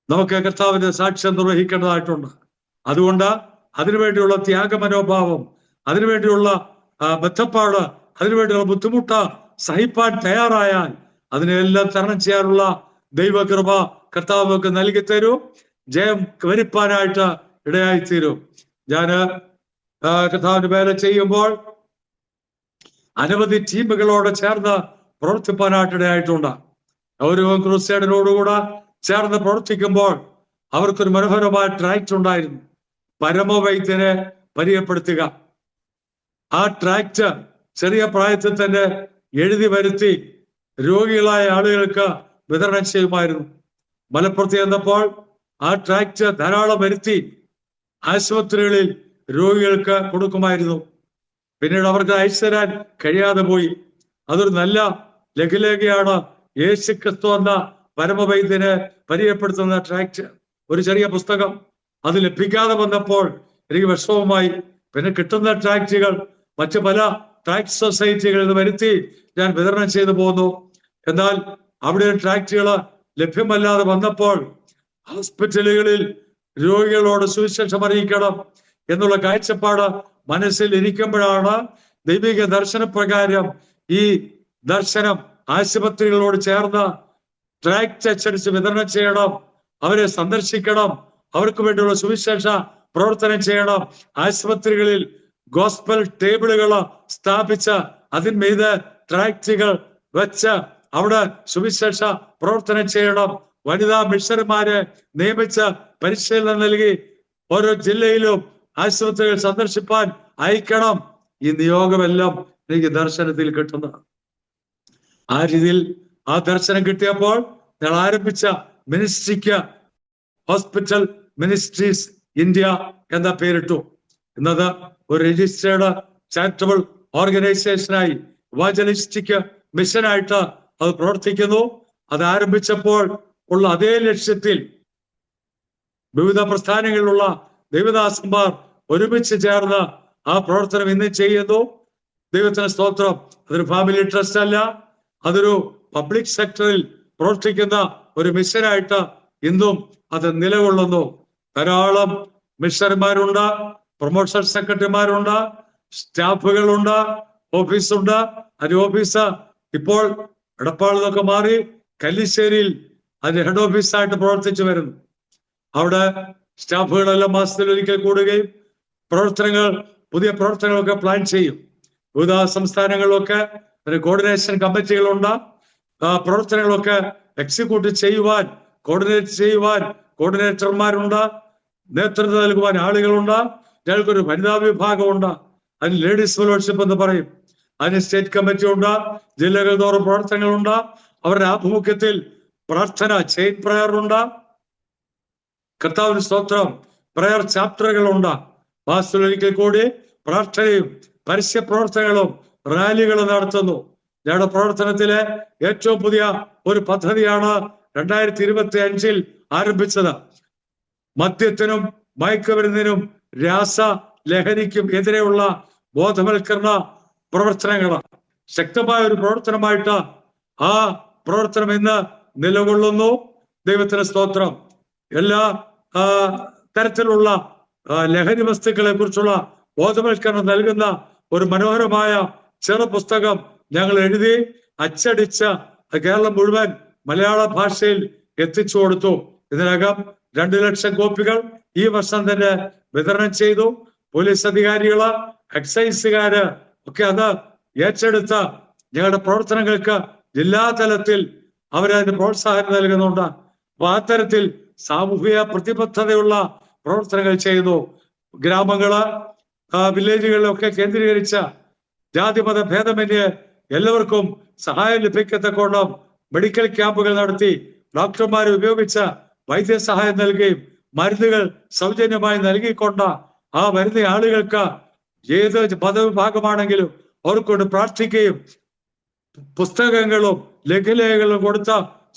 നമുക്ക് കർത്താവിന്റെ സാക്ഷ്യം നിർവഹിക്കേണ്ടതായിട്ടുണ്ട്. അതുകൊണ്ട് അതിനുവേണ്ടിയുള്ള ത്യാഗമനോഭാവം, അതിനുവേണ്ടിയുള്ള ബദ്ധപ്പാട്, അതിനുവേണ്ടിയുള്ള ബുദ്ധിമുട്ട് സഹിപ്പാൻ തയ്യാറായാൽ അതിനെല്ലാം തരണം ചെയ്യാനുള്ള ദൈവകൃപ കർത്താവ് നൽകി തരൂ. ജയം വരിപ്പാനായിട്ട് ഇടയായിത്തീരും. ഞാന് കർത്താവിന്റെ വേല ചെയ്യുമ്പോൾ അനവധി ടീമുകളോട് ചേർന്ന് പ്രവർത്തിപ്പാനായിട്ട് ഇടയായിട്ടുണ്ട്. ഒരു ക്രൂസേഡിനോടുകൂടെ ചേർന്ന് പ്രവർത്തിക്കുമ്പോൾ അവർക്കൊരു മനോഹരമായ ട്രാക്ട് ഉണ്ടായിരുന്നു. പരമവൈദ്യനെ പരിചയപ്പെടുത്തുക. ആ ട്രാക്ട് ചെറിയ പ്രായത്തിൽ തന്നെ എഴുതി വരുത്തി രോഗികളായ ആളുകൾക്ക് വിതരണം ചെയ്യുമായിരുന്നു. മലപ്പുറത്ത് ചെന്നപ്പോൾ ആ ട്രാക്ട് ധാരാളം വരുത്തി ആശുപത്രികളിൽ രോഗികൾക്ക് കൊടുക്കുമായിരുന്നു. പിന്നീട് അവർക്ക് അയച്ചു തരാൻ കഴിയാതെ പോയി. അതൊരു നല്ല ലഘുലേഖയാണ്. യേശു ക്രിസ്തു എന്ന പരമവൈദ്യനെ പരിചയപ്പെടുത്തുന്ന ട്രാക്ട്, ഒരു ചെറിയ പുസ്തകം. അത് ലഭിക്കാതെ വന്നപ്പോൾ എനിക്ക് വിഷമമായി. പിന്നെ കിട്ടുന്ന ട്രാക്റ്റുകൾ മറ്റു പല ട്രാക്ട് സൊസൈറ്റികളിൽ നിന്ന് വരുത്തി ഞാൻ വിതരണം ചെയ്തു പോന്നു. എന്നാൽ അവിടെ ട്രാക്റ്റുകൾ ലഭ്യമല്ലാതെ വന്നപ്പോൾ ഹോസ്പിറ്റലുകളിൽ രോഗികളോട് സുവിശേഷം അറിയിക്കണം എന്നുള്ള കാഴ്ചപ്പാട് മനസ്സിൽ ഇരിക്കുമ്പോഴാണ് ദൈവിക ദർശനപ്രകാരം ഈ ദർശനം ആശുപത്രികളോട് ചേർന്ന് ട്രാക്ട് അച്ചടിച്ച് വിതരണം ചെയ്യണം, അവരെ സന്ദർശിക്കണം, അവർക്ക് വേണ്ടിയുള്ള സുവിശേഷ പ്രവർത്തനം ചെയ്യണം, ആശുപത്രികളിൽ ഗോസ്പൽ ടേബിളുകൾ സ്ഥാപിച്ച് അതിന്മീത് ട്രാക്റ്റുകൾ വെച്ച് അവിടെ സുവിശേഷ പ്രവർത്തനം ചെയ്യണം, വനിതാ മിഷണറിമാരെ നിയമിച്ച് പരിശീലനം നൽകി ഓരോ ജില്ലയിലും ആശുപത്രികൾ സന്ദർശിപ്പാൻ അയക്കണം. ഈ നിയോഗമെല്ലാം എനിക്ക് ദർശനത്തിൽ കിട്ടുന്നത്. ആ രീതിയിൽ ആ ദർശനം കിട്ടിയപ്പോൾ ഞങ്ങൾ ആരംഭിച്ച മിനിസ്ട്രിക്ക് ഹോസ്പിറ്റൽ മിനിസ്ട്രീസ് ഇന്ത്യ എന്ന പേരിട്ടു. എന്നത് ഒരു രജിസ്റ്റേർഡ് ചാരിറ്റബിൾ ഓർഗനൈസേഷനായി ഇവാഞ്ചലിസ്റ്റിക് മിഷനായിട്ട് അത് പ്രവർത്തിക്കുന്നു. അത് ആരംഭിച്ചപ്പോൾ ഉള്ള അതേ ലക്ഷ്യത്തിൽ വിവിധ പ്രസ്ഥാനങ്ങളിലുള്ള ദൈവദാസന്മാർ ഒരുമിച്ച് ചേർന്ന് ആ പ്രവർത്തനം ഇന്ന് ചെയ്യുന്നു. ദൈവത്തിന് സ്തോത്രം. അതൊരു ഫാമിലി ട്രസ്റ്റ് അല്ല, അതൊരു പബ്ലിക് സെക്ടറിൽ പ്രവർത്തിക്കുന്ന ഒരു മിഷനായിട്ട് ഇന്നും അത് നിലകൊള്ളുന്നു. ധാരാളം മിഷണറിമാരുണ്ട്, പ്രൊമോഷൻ സെക്രട്ടറിമാരുണ്ട്, സ്റ്റാഫുകളുണ്ട്, ഓഫീസുണ്ട്. അതിന്റെ ഓഫീസ് ഇപ്പോൾ എടപ്പാളിൽ നിന്നൊക്കെ മാറി കല്ലിശ്ശേരിയിൽ അതിന്റെ ഹെഡ് ഓഫീസായിട്ട് പ്രവർത്തിച്ചു വരുന്നു. അവിടെ സ്റ്റാഫുകളെല്ലാം മാസത്തിൽ ഒരിക്കൽ കൂടുകയും പുതിയ പ്രവർത്തനങ്ങളൊക്കെ പ്ലാൻ ചെയ്യും. വിവിധ സംസ്ഥാനങ്ങളിലൊക്കെ ഒരു കോർഡിനേഷൻ കമ്മിറ്റികളുണ്ട്. പ്രവർത്തനങ്ങളൊക്കെ എക്സിക്യൂട്ട് ചെയ്യുവാൻ, കോർഡിനേറ്റ് ചെയ്യുവാൻ കോർഡിനേറ്റർമാരുണ്ട്, നേതൃത്വം നൽകുവാൻ ആളുകളുണ്ട്. ഞങ്ങൾക്കൊരു വനിതാ വിഭാഗമുണ്ട്, അതിന് ലേഡീസ് ഫെലോഷിപ്പ് എന്ന് പറയും. അതിന് സ്റ്റേറ്റ് കമ്മിറ്റി ഉണ്ട്, ജില്ലകൾ തോറും പ്രവർത്തനങ്ങളുണ്ട്. അവരുടെ ആഭിമുഖ്യത്തിൽ പ്രാർത്ഥന ചെയിൻ പ്രയർ ഉണ്ട്, കർത്താവിന് സ്തോത്രം, പ്രയർ ചാപ്റ്ററുകളുണ്ട്. മാസത്തിലൊരിക്കൽ കൂടി പ്രാർത്ഥനയും പരസ്യ പ്രവർത്തനങ്ങളും റാലികളും നടത്തുന്നു. ഞങ്ങളുടെ പ്രവർത്തനത്തിലെ ഏറ്റവും പുതിയ ഒരു പദ്ധതിയാണ് 2025 ആരംഭിച്ചത്. മദ്യത്തിനും മയക്കുമരുന്നിനും രാസ ലഹരിക്കും എതിരെയുള്ള ബോധവൽക്കരണ പ്രവർത്തനങ്ങൾ ശക്തമായ ഒരു പ്രവർത്തനമായിട്ട് ആ പ്രവർത്തനം ഇന്ന് നിലകൊള്ളുന്നു. ദൈവത്തിന് സ്തോത്രം. എല്ലാ തരത്തിലുള്ള ലഹരി വസ്തുക്കളെ കുറിച്ചുള്ള ബോധവൽക്കരണം നൽകുന്ന ഒരു മനോഹരമായ ചെറു പുസ്തകം ഞങ്ങൾ എഴുതി അച്ചടിച്ച് കേരളം മുഴുവൻ മലയാള ഭാഷയിൽ എത്തിച്ചു കൊടുത്തു. ഇതിനകം 2 ലക്ഷം കോപ്പികൾ ഈ വർഷം തന്നെ വിതരണം ചെയ്തു. പോലീസ് അധികാരികള്, എക്സൈസുകാര് ഒക്കെ അത് ഏറ്റെടുത്ത ഞങ്ങളുടെ പ്രവർത്തനങ്ങൾക്ക് ജില്ലാതലത്തിൽ അവരതിന് പ്രോത്സാഹനം നൽകുന്നുണ്ട്. അപ്പൊ ആ തരത്തിൽ സാമൂഹിക പ്രതിബദ്ധതയുള്ള പ്രവർത്തനങ്ങൾ ചെയ്യുന്നു. ഗ്രാമങ്ങള്, വില്ലേജുകളിലൊക്കെ കേന്ദ്രീകരിച്ച ജാതിമത ഭേദമന്യേ എല്ലാവർക്കും സഹായം ലഭിക്കത്തക്കോണം മെഡിക്കൽ ക്യാമ്പുകൾ നടത്തി ഡോക്ടർമാരെ ഉപയോഗിച്ച വൈദ്യസഹായം നൽകുകയും മരുന്നുകൾ സൗജന്യമായി നൽകിക്കൊണ്ട് ആ വരുന്ന ആളുകൾക്ക് ഏത് മതവിഭാഗമാണെങ്കിലും അവർക്കൊണ്ട് പ്രാർത്ഥിക്കുകയും പുസ്തകങ്ങളും ലഘുലേഖകളും കൊടുത്ത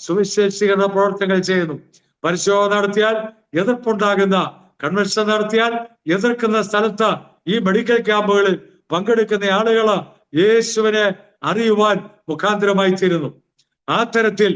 സുവിശേഷീകരണ പ്രവർത്തനങ്ങൾ ചെയ്യുന്നു. പരിശോധന നടത്തിയാൽ എതിർപ്പുണ്ടാകുന്ന, കൺവെൻഷൻ നടത്തിയാൽ എതിർക്കുന്ന സ്ഥലത്ത് ഈ മെഡിക്കൽ ക്യാമ്പുകളിൽ പങ്കെടുക്കുന്ന ആളുകള് യേശുവിനെ അറിയുവാൻ മുഖാന്തരമായി തീരുന്നു. ആ തരത്തിൽ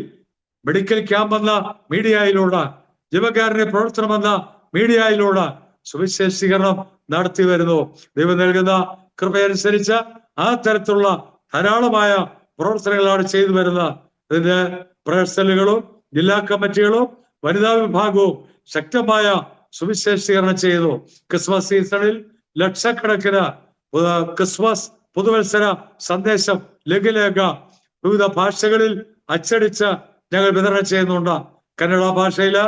മെഡിക്കൽ ക്യാമ്പ് എന്ന മീഡിയയിലൂടെ, ജീവകാരുണ്യ പ്രവർത്തനം എന്ന മീഡിയയിലൂടെ സുവിശേഷീകരണം നടത്തി വരുന്നു. ദൈവം നൽകുന്ന കൃപയനുസരിച്ച് ആ തരത്തിലുള്ള ധാരാളമായ പ്രവർത്തനങ്ങളാണ് ചെയ്തു വരുന്നത്. ഇതിന്റെ പ്രയർ സെല്ലുകളും ജില്ലാ കമ്മിറ്റികളും വനിതാ വിഭാഗവും ശക്തമായ സുവിശേഷീകരണം ചെയ്തു. ക്രിസ്മസ് സീസണിൽ ലക്ഷക്കണക്കിന് ക്രിസ്മസ് പുതുവത്സര സന്ദേശം ലഘുലേഖ വിവിധ ഭാഷകളിൽ അച്ചടിച്ച് ഞങ്ങൾ വിതരണം ചെയ്യുന്നുണ്ട്. കന്നഡ ഭാഷയില്,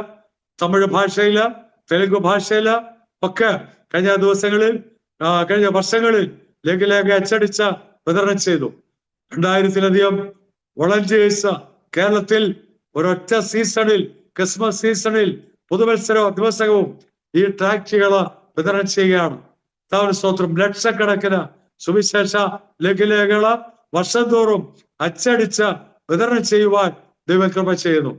തമിഴ് ഭാഷയില്, തെലുങ്ക് ഭാഷയില് ഒക്കെ കഴിഞ്ഞ വർഷങ്ങളിൽ ലഘുലേഖ അച്ചടിച്ച വിതരണം ചെയ്തു. 2000-ലധികം വളണ്ടിയേഴ്സ് കേരളത്തിൽ ഒരൊറ്റ സീസണിൽ, ക്രിസ്മസ് സീസണിൽ പുതുവത്സരവും ദിവസവും ഈ ട്രാക്റ്റുകൾ വിതരണം ചെയ്യുകയാണ്. സ്തോത്രം. ലക്ഷക്കണക്കിന് സുവിശേഷ ലഘുലേഖകള് വർഷം തോറും അച്ചടിച്ച് വിതരണം ചെയ്യുവാൻ ദൈവകൃപ ചെയ്യുന്നു.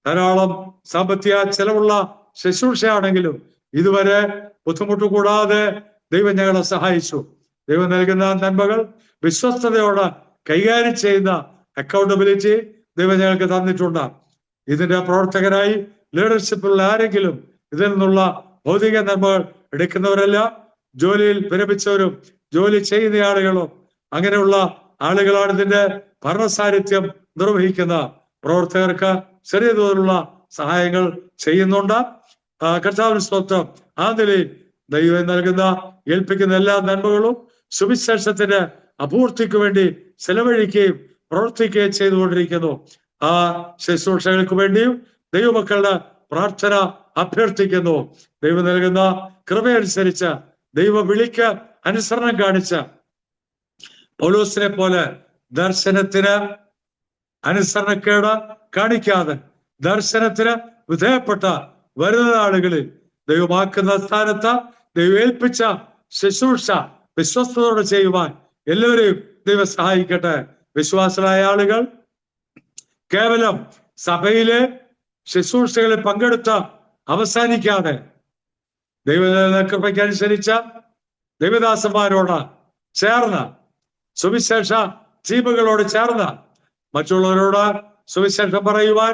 ധാരാളം സാമ്പത്തിക ചെലവുള്ള ശുശ്രൂഷയാണെങ്കിലും ഇതുവരെ ബുദ്ധിമുട്ട് കൂടാതെ ദൈവം ഞങ്ങളെ സഹായിച്ചു. ദൈവം നൽകുന്ന നന്മകൾ വിശ്വസ്തയോടെ കൈകാര്യം ചെയ്യുന്ന അക്കൗണ്ടബിലിറ്റി ദൈവം ഞങ്ങൾക്ക് തന്നിട്ടുണ്ട്. ഇതിന്റെ പ്രവർത്തകരായി ലീഡർഷിപ്പിലുള്ള ആരെങ്കിലും ഇതിൽ നിന്നുള്ള ഭൗതിക നന്മകൾ എടുക്കുന്നവരല്ല, ജോലിയിൽ വിരമിച്ചവരും ജോലി ചെയ്യുന്ന ആളുകളും അങ്ങനെയുള്ള ആളുകളാണ് ഇതിന്റെ ഭരണസാരഥ്യം നിർവഹിക്കുന്ന. പ്രവർത്തകർക്ക് ചെറിയ തോതിലുള്ള സഹായങ്ങൾ ചെയ്യുന്നുണ്ട്. കർത്താവിന് സ്തോത്രം. ആ നിലയിൽ ദൈവം നൽകുന്ന ഏൽപ്പിക്കുന്ന എല്ലാ നന്മകളും സുവിശേഷത്തിന്റെ അപൂർത്തിക്ക് വേണ്ടി ചെലവഴിക്കുകയും പ്രവർത്തിക്കുകയും ചെയ്തുകൊണ്ടിരിക്കുന്നു. ആ ശുശ്രൂഷകൾക്ക് വേണ്ടിയും ദൈവമക്കളുടെ പ്രാർത്ഥന അഭ്യർത്ഥിക്കുന്നു. ദൈവം നൽകുന്ന കൃപയനുസരിച്ച് ദൈവ വിളിക്ക് അനുസരണം കാണിച്ച പൗലോസിനെ പോലെ ദർശനത്തിന് അനുസരണക്കേട് കാണിക്കാതെ ദർശനത്തിന് വിധേയപ്പെട്ട വരുന്ന ആളുകളിൽ ദൈവമാക്കുന്ന സ്ഥാനത്ത് ദൈവം ഏൽപ്പിച്ച ശുശ്രൂഷ വിശ്വസ്തയോടെ ചെയ്യുവാൻ എല്ലാവരെയും ദൈവം സഹായിക്കട്ടെ. വിശ്വാസരായ ആളുകൾ കേവലം സഭയിലെ ശുശ്രൂഷകളിൽ പങ്കെടുത്ത് അവസാനിക്കാതെ ദൈവകൃപയ്ക്കനുസരിച്ച ദൈവദാസന്മാരോട് ചേർന്ന്, സുവിശേഷ ടീമുകളോട് ചേർന്ന് മറ്റുള്ളവരോട് സുവിശേഷം പറയുവാൻ,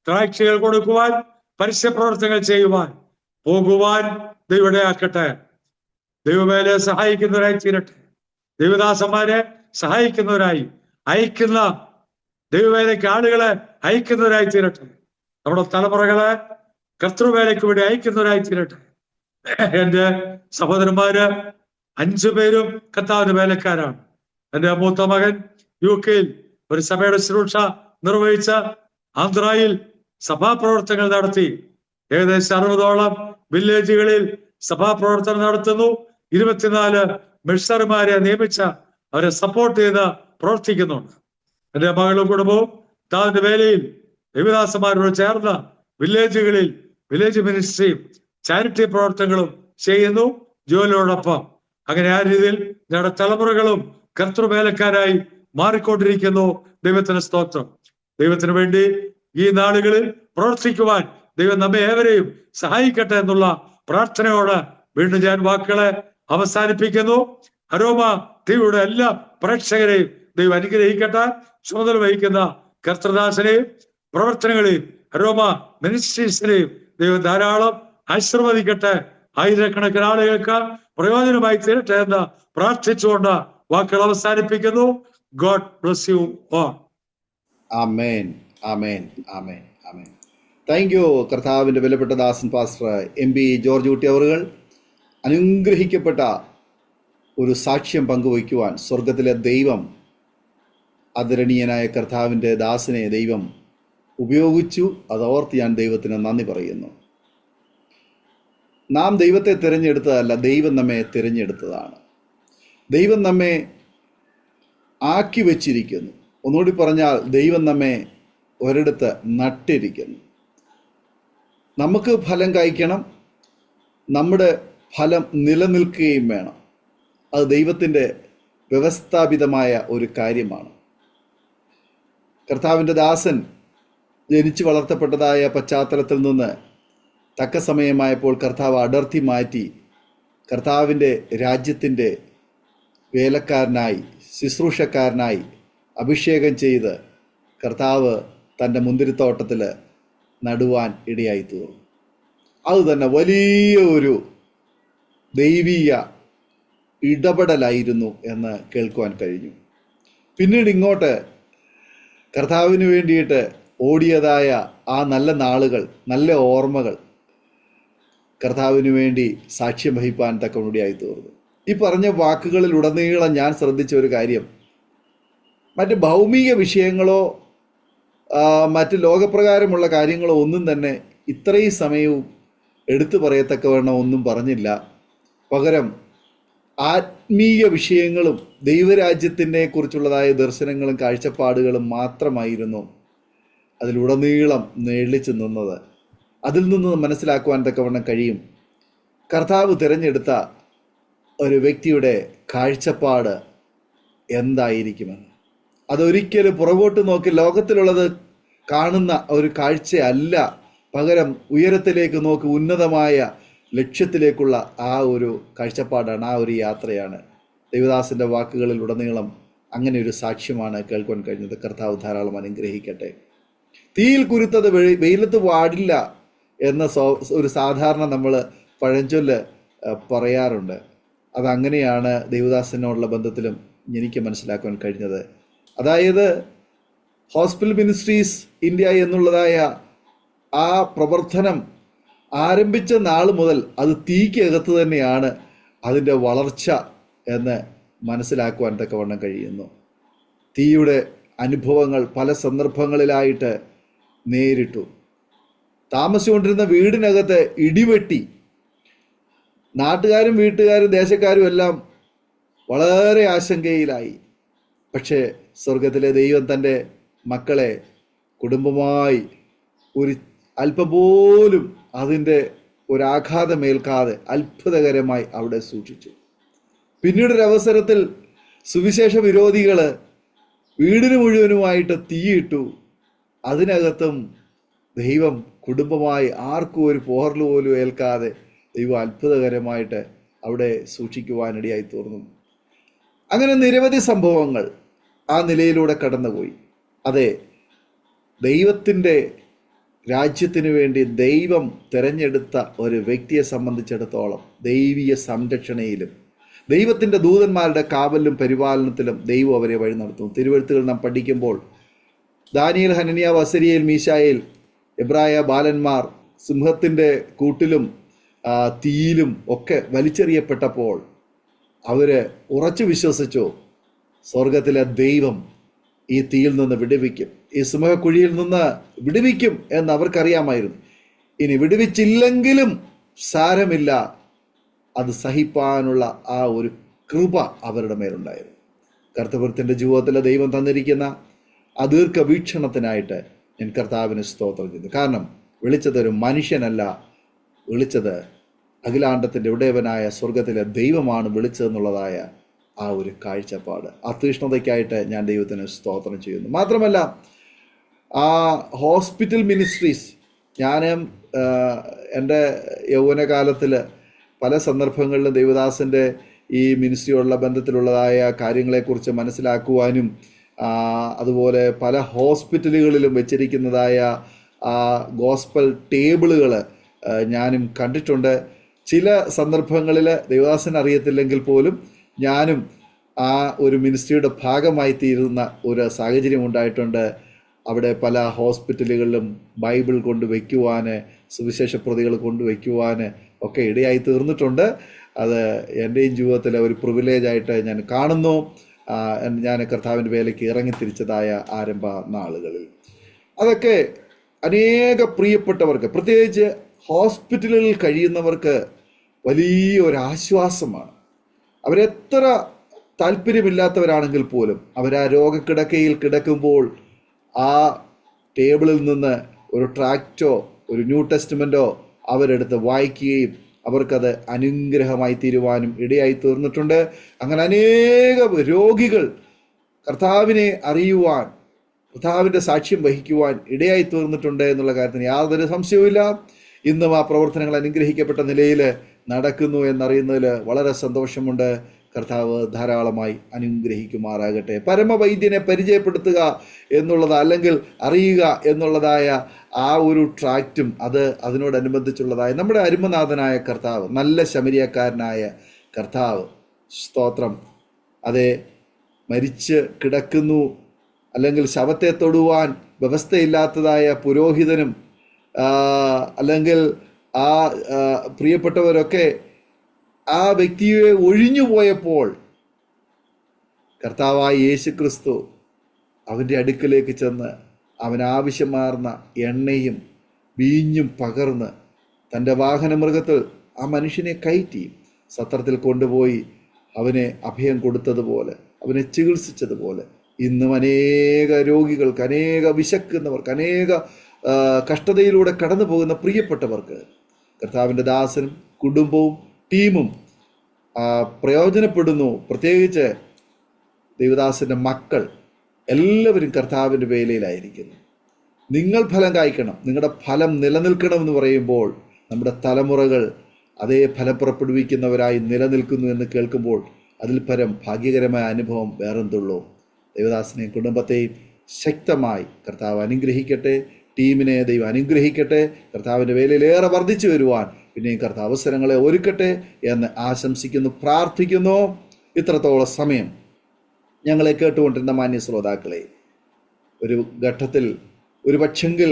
ട്രാക്റ്റുകൾ കൊടുക്കുവാൻ, പരസ്യപ്രവർത്തനങ്ങൾ ചെയ്യുവാൻ പോകുവാൻ ദൈവടയാക്കട്ടെ. ദൈവമേലെ സഹായിക്കുന്നവരായി തീരട്ടെ. ദൈവദാസന്മാരെ സഹായിക്കുന്നവരായി, അയക്കുന്ന ദൈവവേലയ്ക്ക് ആളുകളെ അയക്കുന്നവരായി തീരട്ടെ. നമ്മുടെ തലമുറകളെ കർത്തൃവേലയ്ക്ക് വേണ്ടി അയക്കുന്നവരായി തീരട്ടെ. എന്റെ സഹോദരന്മാര് 5 പേരും കർത്താവിന്റെ വേലക്കാരാണ്. എന്റെ മൂത്ത മകൻ UK ഒരു സഭയുടെ ശുശ്രൂഷ നിർവഹിച്ച ആന്ധ്രയിൽ സഭാപ്രവർത്തനങ്ങൾ നടത്തി. ഏകദേശം 60ഓളം വില്ലേജുകളിൽ സഭാപ്രവർത്തനം നടത്തുന്നു. 24 മിഷണറിമാരെ നിയമിച്ച അവരെ സപ്പോർട്ട് ചെയ്ത് പ്രവർത്തിക്കുന്നുണ്ട്. എന്റെ മകളും കുടുംബവും താവിന്റെ വേലയിൽ ദേവദാസന്മാരോട് ചേർന്ന് വില്ലേജുകളിൽ വില്ലേജ് മിനിസ്ട്രിയും ചാരിറ്റി പ്രവർത്തനങ്ങളും ചെയ്യുന്നു ജോലിയോടൊപ്പം. അങ്ങനെ ആ രീതിയിൽ ഞങ്ങളുടെ തലമുറകളും കർത്തൃവേലക്കാരായി മാറിക്കൊണ്ടിരിക്കുന്നു. ദൈവത്തിന് സ്തോത്രം. ദൈവത്തിന് വേണ്ടി ഈ നാളുകളിൽ പ്രവർത്തിക്കുവാൻ ദൈവം നമ്മെ ഏവരെയും സഹായിക്കട്ടെ എന്നുള്ള പ്രാർത്ഥനയോട് വീണ്ടും ഞാൻ വാക്കുകളെ അവസാനിപ്പിക്കുന്നു. അരോമ ടിവിയുടെ എല്ലാ പ്രേക്ഷകരെയും ദൈവം അനുഗ്രഹിക്കട്ടെ. ചുമതല വഹിക്കുന്ന കർത്തൃദാസനെയും പ്രവർത്തനങ്ങളെയും അരോമ മിനിസ്ട്രീസിനെയും ദൈവം ധാരാളം ആശീർവദിക്കട്ടെ. ആയിരക്കണക്കിന് ആളുകൾക്ക് പ്രയോജനമായി തീരട്ടെ എന്ന് പ്രാർത്ഥിച്ചുകൊണ്ട് വാക്കുകൾ അവസാനിപ്പിക്കുന്നു. God bless you all. ആമേൻ, ആമേൻ, ആമേൻ, ആമേൻ. താങ്ക് യു കർത്താവിൻ്റെ വിലപ്പെട്ട ദാസൻ പാസ്റ്റർ MB ജോർജ് കുട്ടി അവറുകൾ. അനുഗ്രഹിക്കപ്പെട്ട ഒരു സാക്ഷ്യം പങ്കുവയ്ക്കുവാൻ സ്വർഗത്തിലെ ദൈവം ആദരണീയനായ കർത്താവിൻ്റെ ദാസനെ ദൈവം ഉപയോഗിച്ചു. അതോർത്ത് ഞാൻ ദൈവത്തിന് നന്ദി പറയുന്നു. നാം ദൈവത്തെ തിരഞ്ഞെടുത്തതല്ല, ദൈവം നമ്മെ തിരഞ്ഞെടുത്തതാണ്. ദൈവം നമ്മെ ആക്കി വച്ചിരിക്കുന്നു. ഒന്നുകൂടി പറഞ്ഞാൽ ദൈവം നമ്മെ ഒരിടത്ത് നട്ടിരിക്കുന്നു. നമുക്ക് ഫലം കായ്ക്കണം, നമ്മുടെ ഫലം നിലനിൽക്കുകയും വേണം. അത് ദൈവത്തിൻ്റെ വ്യവസ്ഥാപിതമായ ഒരു കാര്യമാണ്. കർത്താവിൻ്റെ ദാസൻ ജനിച്ചു വളർത്തപ്പെട്ടതായ പശ്ചാത്തലത്തിൽ നിന്ന് തക്ക സമയമായപ്പോൾ കർത്താവ് അടർത്തി മാറ്റി കർത്താവിൻ്റെ രാജ്യത്തിൻ്റെ വേലക്കാരനായി, ശുശ്രൂഷക്കാരനായി അഭിഷേകം ചെയ്ത് കർത്താവ് തൻ്റെ മുന്തിരിത്തോട്ടത്തിൽ നടുവാൻ ഇടയായി തീർന്നു. അതുതന്നെ വലിയ ഒരു ദൈവീയ ഇടപെടലായിരുന്നു എന്ന് കേൾക്കുവാൻ കഴിഞ്ഞു. പിന്നീട് ഇങ്ങോട്ട് കർത്താവിന് വേണ്ടിയിട്ട് ഓടിയതായ ആ നല്ല നാളുകൾ, നല്ല ഓർമ്മകൾ കർത്താവിന് വേണ്ടി സാക്ഷ്യം വഹിപ്പാൻ തക്കമുടിയായി തീർന്നു. ഈ പറഞ്ഞ വാക്കുകളിൽ ഉടനീളം ഞാൻ ശ്രദ്ധിച്ച ഒരു കാര്യം, മറ്റ് ഭൗമിക വിഷയങ്ങളോ മറ്റ് ലോകപ്രകാരമുള്ള കാര്യങ്ങളോ ഒന്നും തന്നെ ഇത്രയും സമയവും എടുത്തു പറയത്തക്കവണ്ണം ഒന്നും പറഞ്ഞില്ല. പകരം ആത്മീയ വിഷയങ്ങളും ദൈവരാജ്യത്തിനെ കുറിച്ചുള്ളതായ ദർശനങ്ങളും കാഴ്ചപ്പാടുകളും മാത്രമായിരുന്നു അതിലുടനീളം നേളിച്ചു നിന്നത്. അതിൽ നിന്ന് മനസ്സിലാക്കുവാൻ തക്കവണ്ണം കഴിയും കർത്താവ് തിരഞ്ഞെടുത്ത ഒരു വ്യക്തിയുടെ കാഴ്ചപ്പാട് എന്തായിരിക്കുമെന്ന്. അതൊരിക്കലും പുറകോട്ട് നോക്കി ലോകത്തിലുള്ളത് കാണുന്ന ഒരു കാഴ്ചയല്ല, പകരം ഉയരത്തിലേക്ക് നോക്കി ഉന്നതമായ ലക്ഷ്യത്തിലേക്കുള്ള ആ ഒരു കാഴ്ചപ്പാടാണ്, ആ ഒരു യാത്രയാണ്. ദൈവദാസൻ്റെ വാക്കുകളിൽ ഉടനീളം അങ്ങനെ ഒരു സാക്ഷ്യമാണ് കേൾക്കുവാൻ കഴിഞ്ഞത്. കർത്താവ് ധാരാളം അനുഗ്രഹിക്കട്ടെ. തീയിൽ കുരുത്തത് വെയിലത്ത് പാടില്ല എന്ന ഒരു സാധാരണ നമ്മൾ പഴഞ്ചൊല്ല് പറയാറുണ്ട്. അതങ്ങനെയാണ് ദൈവദാസനോടുള്ള ബന്ധത്തിലും എനിക്ക് മനസ്സിലാക്കുവാൻ കഴിഞ്ഞത്. അതായത് ഹോസ്പിറ്റൽ മിനിസ്ട്രീസ് ഇന്ത്യ എന്നുള്ളതായ ആ പ്രവർത്തനം ആരംഭിച്ച നാൾ മുതൽ അത് തീക്കകത്ത് തന്നെയാണ് അതിൻ്റെ വളർച്ച എന്ന് മനസ്സിലാക്കുവാൻ തക്കവണ്ണം കഴിയുന്നു. തീയുടെ അനുഭവങ്ങൾ പല സന്ദർഭങ്ങളിലായിട്ട് നേരിട്ടു. താമസിച്ചുകൊണ്ടിരുന്ന വീടിനകത്ത് ഇടിവെട്ടി. നാട്ടുകാരും വീട്ടുകാരും ദേശക്കാരും എല്ലാം വളരെ ആശങ്കയിലായി. പക്ഷേ സ്വർഗത്തിലെ ദൈവം തൻ്റെ മക്കളെ കുടുംബമായി ഒരു അല്പം പോലും അതിൻ്റെ ഒരാഘാതമേൽക്കാതെ അത്ഭുതകരമായി അവിടെ സൂക്ഷിച്ചു. പിന്നീടൊരവസരത്തിൽ സുവിശേഷ വിരോധികൾ വീടിന് മുഴുവനുമായിട്ട് തീയിട്ടു. അതിനകത്തും ദൈവം കുടുംബമായി ആർക്കും ഒരു പോറൽ പോലും ഏൽക്കാതെ ദൈവം അത്ഭുതകരമായിട്ട് അവിടെ സൂക്ഷിക്കുവാനിടയായി തീർന്നു. അങ്ങനെ നിരവധി സംഭവങ്ങൾ ആ നിലയിലൂടെ കടന്നുപോയി. അതെ, ദൈവത്തിൻ്റെ രാജ്യത്തിന് വേണ്ടി ദൈവം തിരഞ്ഞെടുത്ത ഒരു വ്യക്തിയെ സംബന്ധിച്ചിടത്തോളം ദൈവീയ സംരക്ഷണയിലും ദൈവത്തിൻ്റെ ദൂതന്മാരുടെ കാവലിലും പരിപാലനത്തിലും ദൈവം അവരെ വഴി നടത്തുന്നു. തിരുവെഴുത്തുകൾ നാം പഠിക്കുമ്പോൾ ദാനിയേൽ, ഹനന്യാവ്, അസരിയേൽ, മീശായേൽ, എബ്രായ ബാലന്മാർ സിംഹത്തിൻ്റെ കൂട്ടിലും തീയിലും ഒക്കെ വലിച്ചെറിയപ്പെട്ടപ്പോൾ അവർ ഉറച്ചു വിശ്വസിച്ചു, സ്വർഗത്തിലെ ദൈവം ഈ തീയിൽ നിന്ന് വിടുവിക്കും, ഈ സിംഹക്കുഴിയിൽ നിന്ന് വിടുവിക്കും എന്ന് അവർക്കറിയാമായിരുന്നു. ഇനി വിടുവിച്ചില്ലെങ്കിലും സാരമില്ല, അത് സഹിപ്പാനുള്ള ആ ഒരു കൃപ അവരുടെ മേലുണ്ടായിരുന്നു. കർത്തവൃത്തിൻ്റെ ജീവിതത്തിൽ ദൈവം തന്നിരിക്കുന്ന അദീർഘ വീക്ഷണത്തിനായിട്ട് ഞാൻ കർത്താവിന് സ്തോത്രം ചെയ്തു. കാരണം വിളിച്ചത് ഒരു മനുഷ്യനല്ല, വിളിച്ചത് അഖിലാണ്ടത്തിൻ്റെ ഉടയവനായ സ്വർഗത്തിലെ ദൈവമാണ് വിളിച്ചതെന്നുള്ളതായ ആ ഒരു കാഴ്ചപ്പാട്, ആ തീഷ്ണതയ്ക്കായിട്ട് ഞാൻ ദൈവത്തിന് സ്തോത്രം ചെയ്യുന്നു. മാത്രമല്ല ആ ഹോസ്പിറ്റൽ മിനിസ്ട്രീസ്, ഞാൻ എൻ്റെ യൗവനകാലത്തിൽ പല സന്ദർഭങ്ങളിലും ദൈവദാസൻ്റെ ഈ മിനിസ്ട്രിയോടുള്ള ബന്ധത്തിലുള്ളതായ കാര്യങ്ങളെക്കുറിച്ച് മനസ്സിലാക്കുവാനും അതുപോലെ പല ഹോസ്പിറ്റലുകളിലും വെച്ചിരിക്കുന്നതായ ഗോസ്പൽ ടേബിളുകൾ ഞാനും കണ്ടിട്ടുണ്ട്. ചില സന്ദർഭങ്ങളിൽ ദൈവദാസൻ അറിയത്തില്ലെങ്കിൽ പോലും ഞാനും ആ ഒരു മിനിസ്ട്രിയുടെ ഭാഗമായി തീരുന്ന ഒരു സാഹചര്യം ഉണ്ടായിട്ടുണ്ട്. അവിടെ പല ഹോസ്പിറ്റലുകളിലും ബൈബിൾ കൊണ്ടുവയ്ക്കുവാൻ, സുവിശേഷ പ്രതികൾ കൊണ്ടുവയ്ക്കുവാൻ ഒക്കെ ഇടയായി തീർന്നിട്ടുണ്ട്. അത് എൻ്റെയും ജീവിതത്തിലെ ഒരു പ്രിവിലേജായിട്ട് ഞാൻ കാണുന്നു. ഞാൻ കർത്താവിൻ്റെ വേലയ്ക്ക് ഇറങ്ങിത്തിരിച്ചതായ ആരംഭ നാളുകളിൽ അതൊക്കെ അനേക പ്രിയപ്പെട്ടവർക്ക്, പ്രത്യേകിച്ച് ഹോസ്പിറ്റലുകളിൽ കഴിയുന്നവർക്ക് വലിയൊരാശ്വാസമാണ്. അവരെത്ര താല്പര്യമില്ലാത്തവരാണെങ്കിൽ പോലും അവർ ആ രോഗക്കിടക്കയിൽ കിടക്കുമ്പോൾ ആ ടേബിളിൽ നിന്ന് ഒരു ട്രാക്റ്റോ ഒരു ന്യൂ ടെസ്റ്റ്മെൻറ്റോ അവരെടുത്ത് വായിക്കുകയും അവർക്കത് അനുഗ്രഹമായി തീരുവാനും ഇടയായി തീർന്നിട്ടുണ്ട്. അങ്ങനെ അനേകം രോഗികൾ കർത്താവിനെ അറിയുവാൻ, കർത്താവിൻ്റെ സാക്ഷ്യം വഹിക്കുവാൻ ഇടയായി തീർന്നിട്ടുണ്ട് എന്നുള്ള കാര്യത്തിന് യാതൊരു സംശയവുമില്ല. ഇന്നും ആ പ്രവർത്തനങ്ങൾ അനുഗ്രഹിക്കപ്പെട്ട നിലയിൽ നടക്കുന്നു എന്നറിയുന്നതിൽ വളരെ സന്തോഷമുണ്ട്. കർത്താവ് ധാരാളമായി അനുഗ്രഹിക്കുമാറാകട്ടെ. പരമവൈദ്യനെ പരിചയപ്പെടുത്തുക എന്നുള്ളത്, അല്ലെങ്കിൽ അറിയുക എന്നുള്ളതായ ആ ഒരു ട്രാക്റ്റും അതിനോടനുബന്ധിച്ചുള്ളതായ നമ്മുടെ അരുമനാഥനായ കർത്താവ്, നല്ല ശമരിയക്കാരനായ കർത്താവ്, സ്തോത്രം. അതെ, മരിച്ച് കിടക്കുന്നു അല്ലെങ്കിൽ ശവത്തെ തൊടുവാൻ വ്യവസ്ഥയില്ലാത്തതായ പുരോഹിതനും അല്ലെങ്കിൽ ആ പ്രിയപ്പെട്ടവരൊക്കെ ആ വ്യക്തിയെ ഒഴിഞ്ഞു പോയപ്പോൾ കർത്താവായ യേശുക്രിസ്തു അവൻ്റെ അടുക്കലേക്ക് ചെന്ന് അവനാവശ്യമാർന്ന എണ്ണയും വീഞ്ഞും പകർന്ന് തൻ്റെ വാഹനമൃഗത്തിൽ ആ മനുഷ്യനെ കയറ്റി സത്രത്തിൽ കൊണ്ടുപോയി അവനെ അഭയം കൊടുത്തതുപോലെ, അവനെ ചികിത്സിച്ചതുപോലെ ഇന്നും അനേക രോഗികൾക്ക്, അനേക വിശക്കുന്നവർക്ക്, അനേക കഷ്ടതയിലൂടെ കടന്നു പോകുന്ന പ്രിയപ്പെട്ടവർക്ക് കർത്താവിൻ്റെ ദാസനും കുടുംബവും ടീമും പ്രയോജനപ്പെടുന്നു. പ്രത്യേകിച്ച് ദൈവദാസൻ്റെ മക്കൾ എല്ലാവരും കർത്താവിൻ്റെ വേലയിലായിരിക്കുന്നു. നിങ്ങൾ ഫലം കായ്ക്കണം, നിങ്ങളുടെ ഫലം നിലനിൽക്കണമെന്ന് പറയുമ്പോൾ നമ്മുടെ തലമുറകൾ അതേ ഫലം പുറപ്പെടുവിക്കുന്നവരായി നിലനിൽക്കുന്നു എന്ന് കേൾക്കുമ്പോൾ അതിൽ പരം ഭാഗ്യകരമായ അനുഭവം വേറെന്തുള്ളൂ. ദൈവദാസനെയും കുടുംബത്തെയും ശക്തമായി കർത്താവ് അനുഗ്രഹിക്കട്ടെ. ടീമിനെ ദൈവം അനുഗ്രഹിക്കട്ടെ. കർത്താവിൻ്റെ വേലയിലേറെ വർദ്ധിച്ചു വരുവാൻ പിന്നെയും കർത്താവ് അവസരങ്ങളെ ഒരുക്കട്ടെ എന്ന് ആശംസിക്കുന്നു, പ്രാർത്ഥിക്കുന്നു. ഇത്രത്തോളം സമയം ഞങ്ങളെ കേട്ടുകൊണ്ടിരുന്ന മാന്യ ശ്രോതാക്കളെ, ഒരു ഘട്ടത്തിൽ ഒരു പക്ഷെങ്കിൽ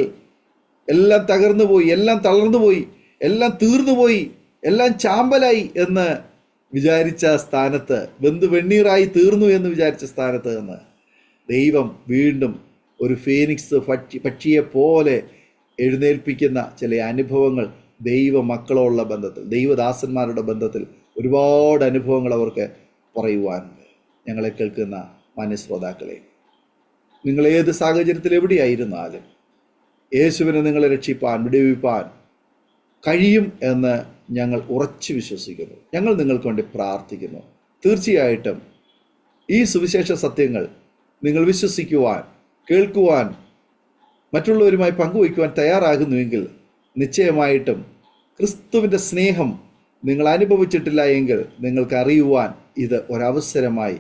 എല്ലാം തകർന്നുപോയി, എല്ലാം തളർന്നുപോയി, എല്ലാം തീർന്നുപോയി, എല്ലാം ചാമ്പലായി എന്ന് വിചാരിച്ച സ്ഥാനത്ത്, വെണ്ണീറായി തീർന്നു എന്ന് വിചാരിച്ച സ്ഥാനത്ത് നിന്ന് ദൈവം വീണ്ടും ഒരു ഫീനിക്സ് പക്ഷിയെ പോലെ എഴുന്നേൽപ്പിക്കുന്ന ചില അനുഭവങ്ങൾ ദൈവ മക്കളുള്ള ബന്ധത്തിൽ, ദൈവദാസന്മാരുടെ ബന്ധത്തിൽ ഒരുപാട് അനുഭവങ്ങൾ അവർക്ക് പറയുവാനുണ്ട്. ഞങ്ങളെ കേൾക്കുന്ന മാന്യ ശ്രോതാക്കളെ, നിങ്ങൾ ഏത് സാഹചര്യത്തിൽ എവിടെയായിരുന്നാലും യേശുവിനെ നിങ്ങളെ രക്ഷിപ്പാൻ, വിടുവിപ്പാൻ കഴിയും എന്ന് ഞങ്ങൾ ഉറച്ചു വിശ്വസിക്കുന്നു. ഞങ്ങൾ നിങ്ങൾക്ക് വേണ്ടി പ്രാർത്ഥിക്കുന്നു. തീർച്ചയായിട്ടും ഈ സുവിശേഷ സത്യങ്ങൾ നിങ്ങൾ വിശ്വസിക്കുവാൻ, കേൾക്കുവാൻ, മറ്റുള്ളവരുമായി പങ്കുവയ്ക്കുവാൻ തയ്യാറാകുന്നുവെങ്കിൽ നിശ്ചയമായിട്ടും ക്രിസ്തുവിൻ്റെ സ്നേഹം നിങ്ങൾ അനുഭവിച്ചിട്ടില്ല എങ്കിൽ നിങ്ങൾക്ക് അറിയുവാൻ ഇത് ഒരവസരമായി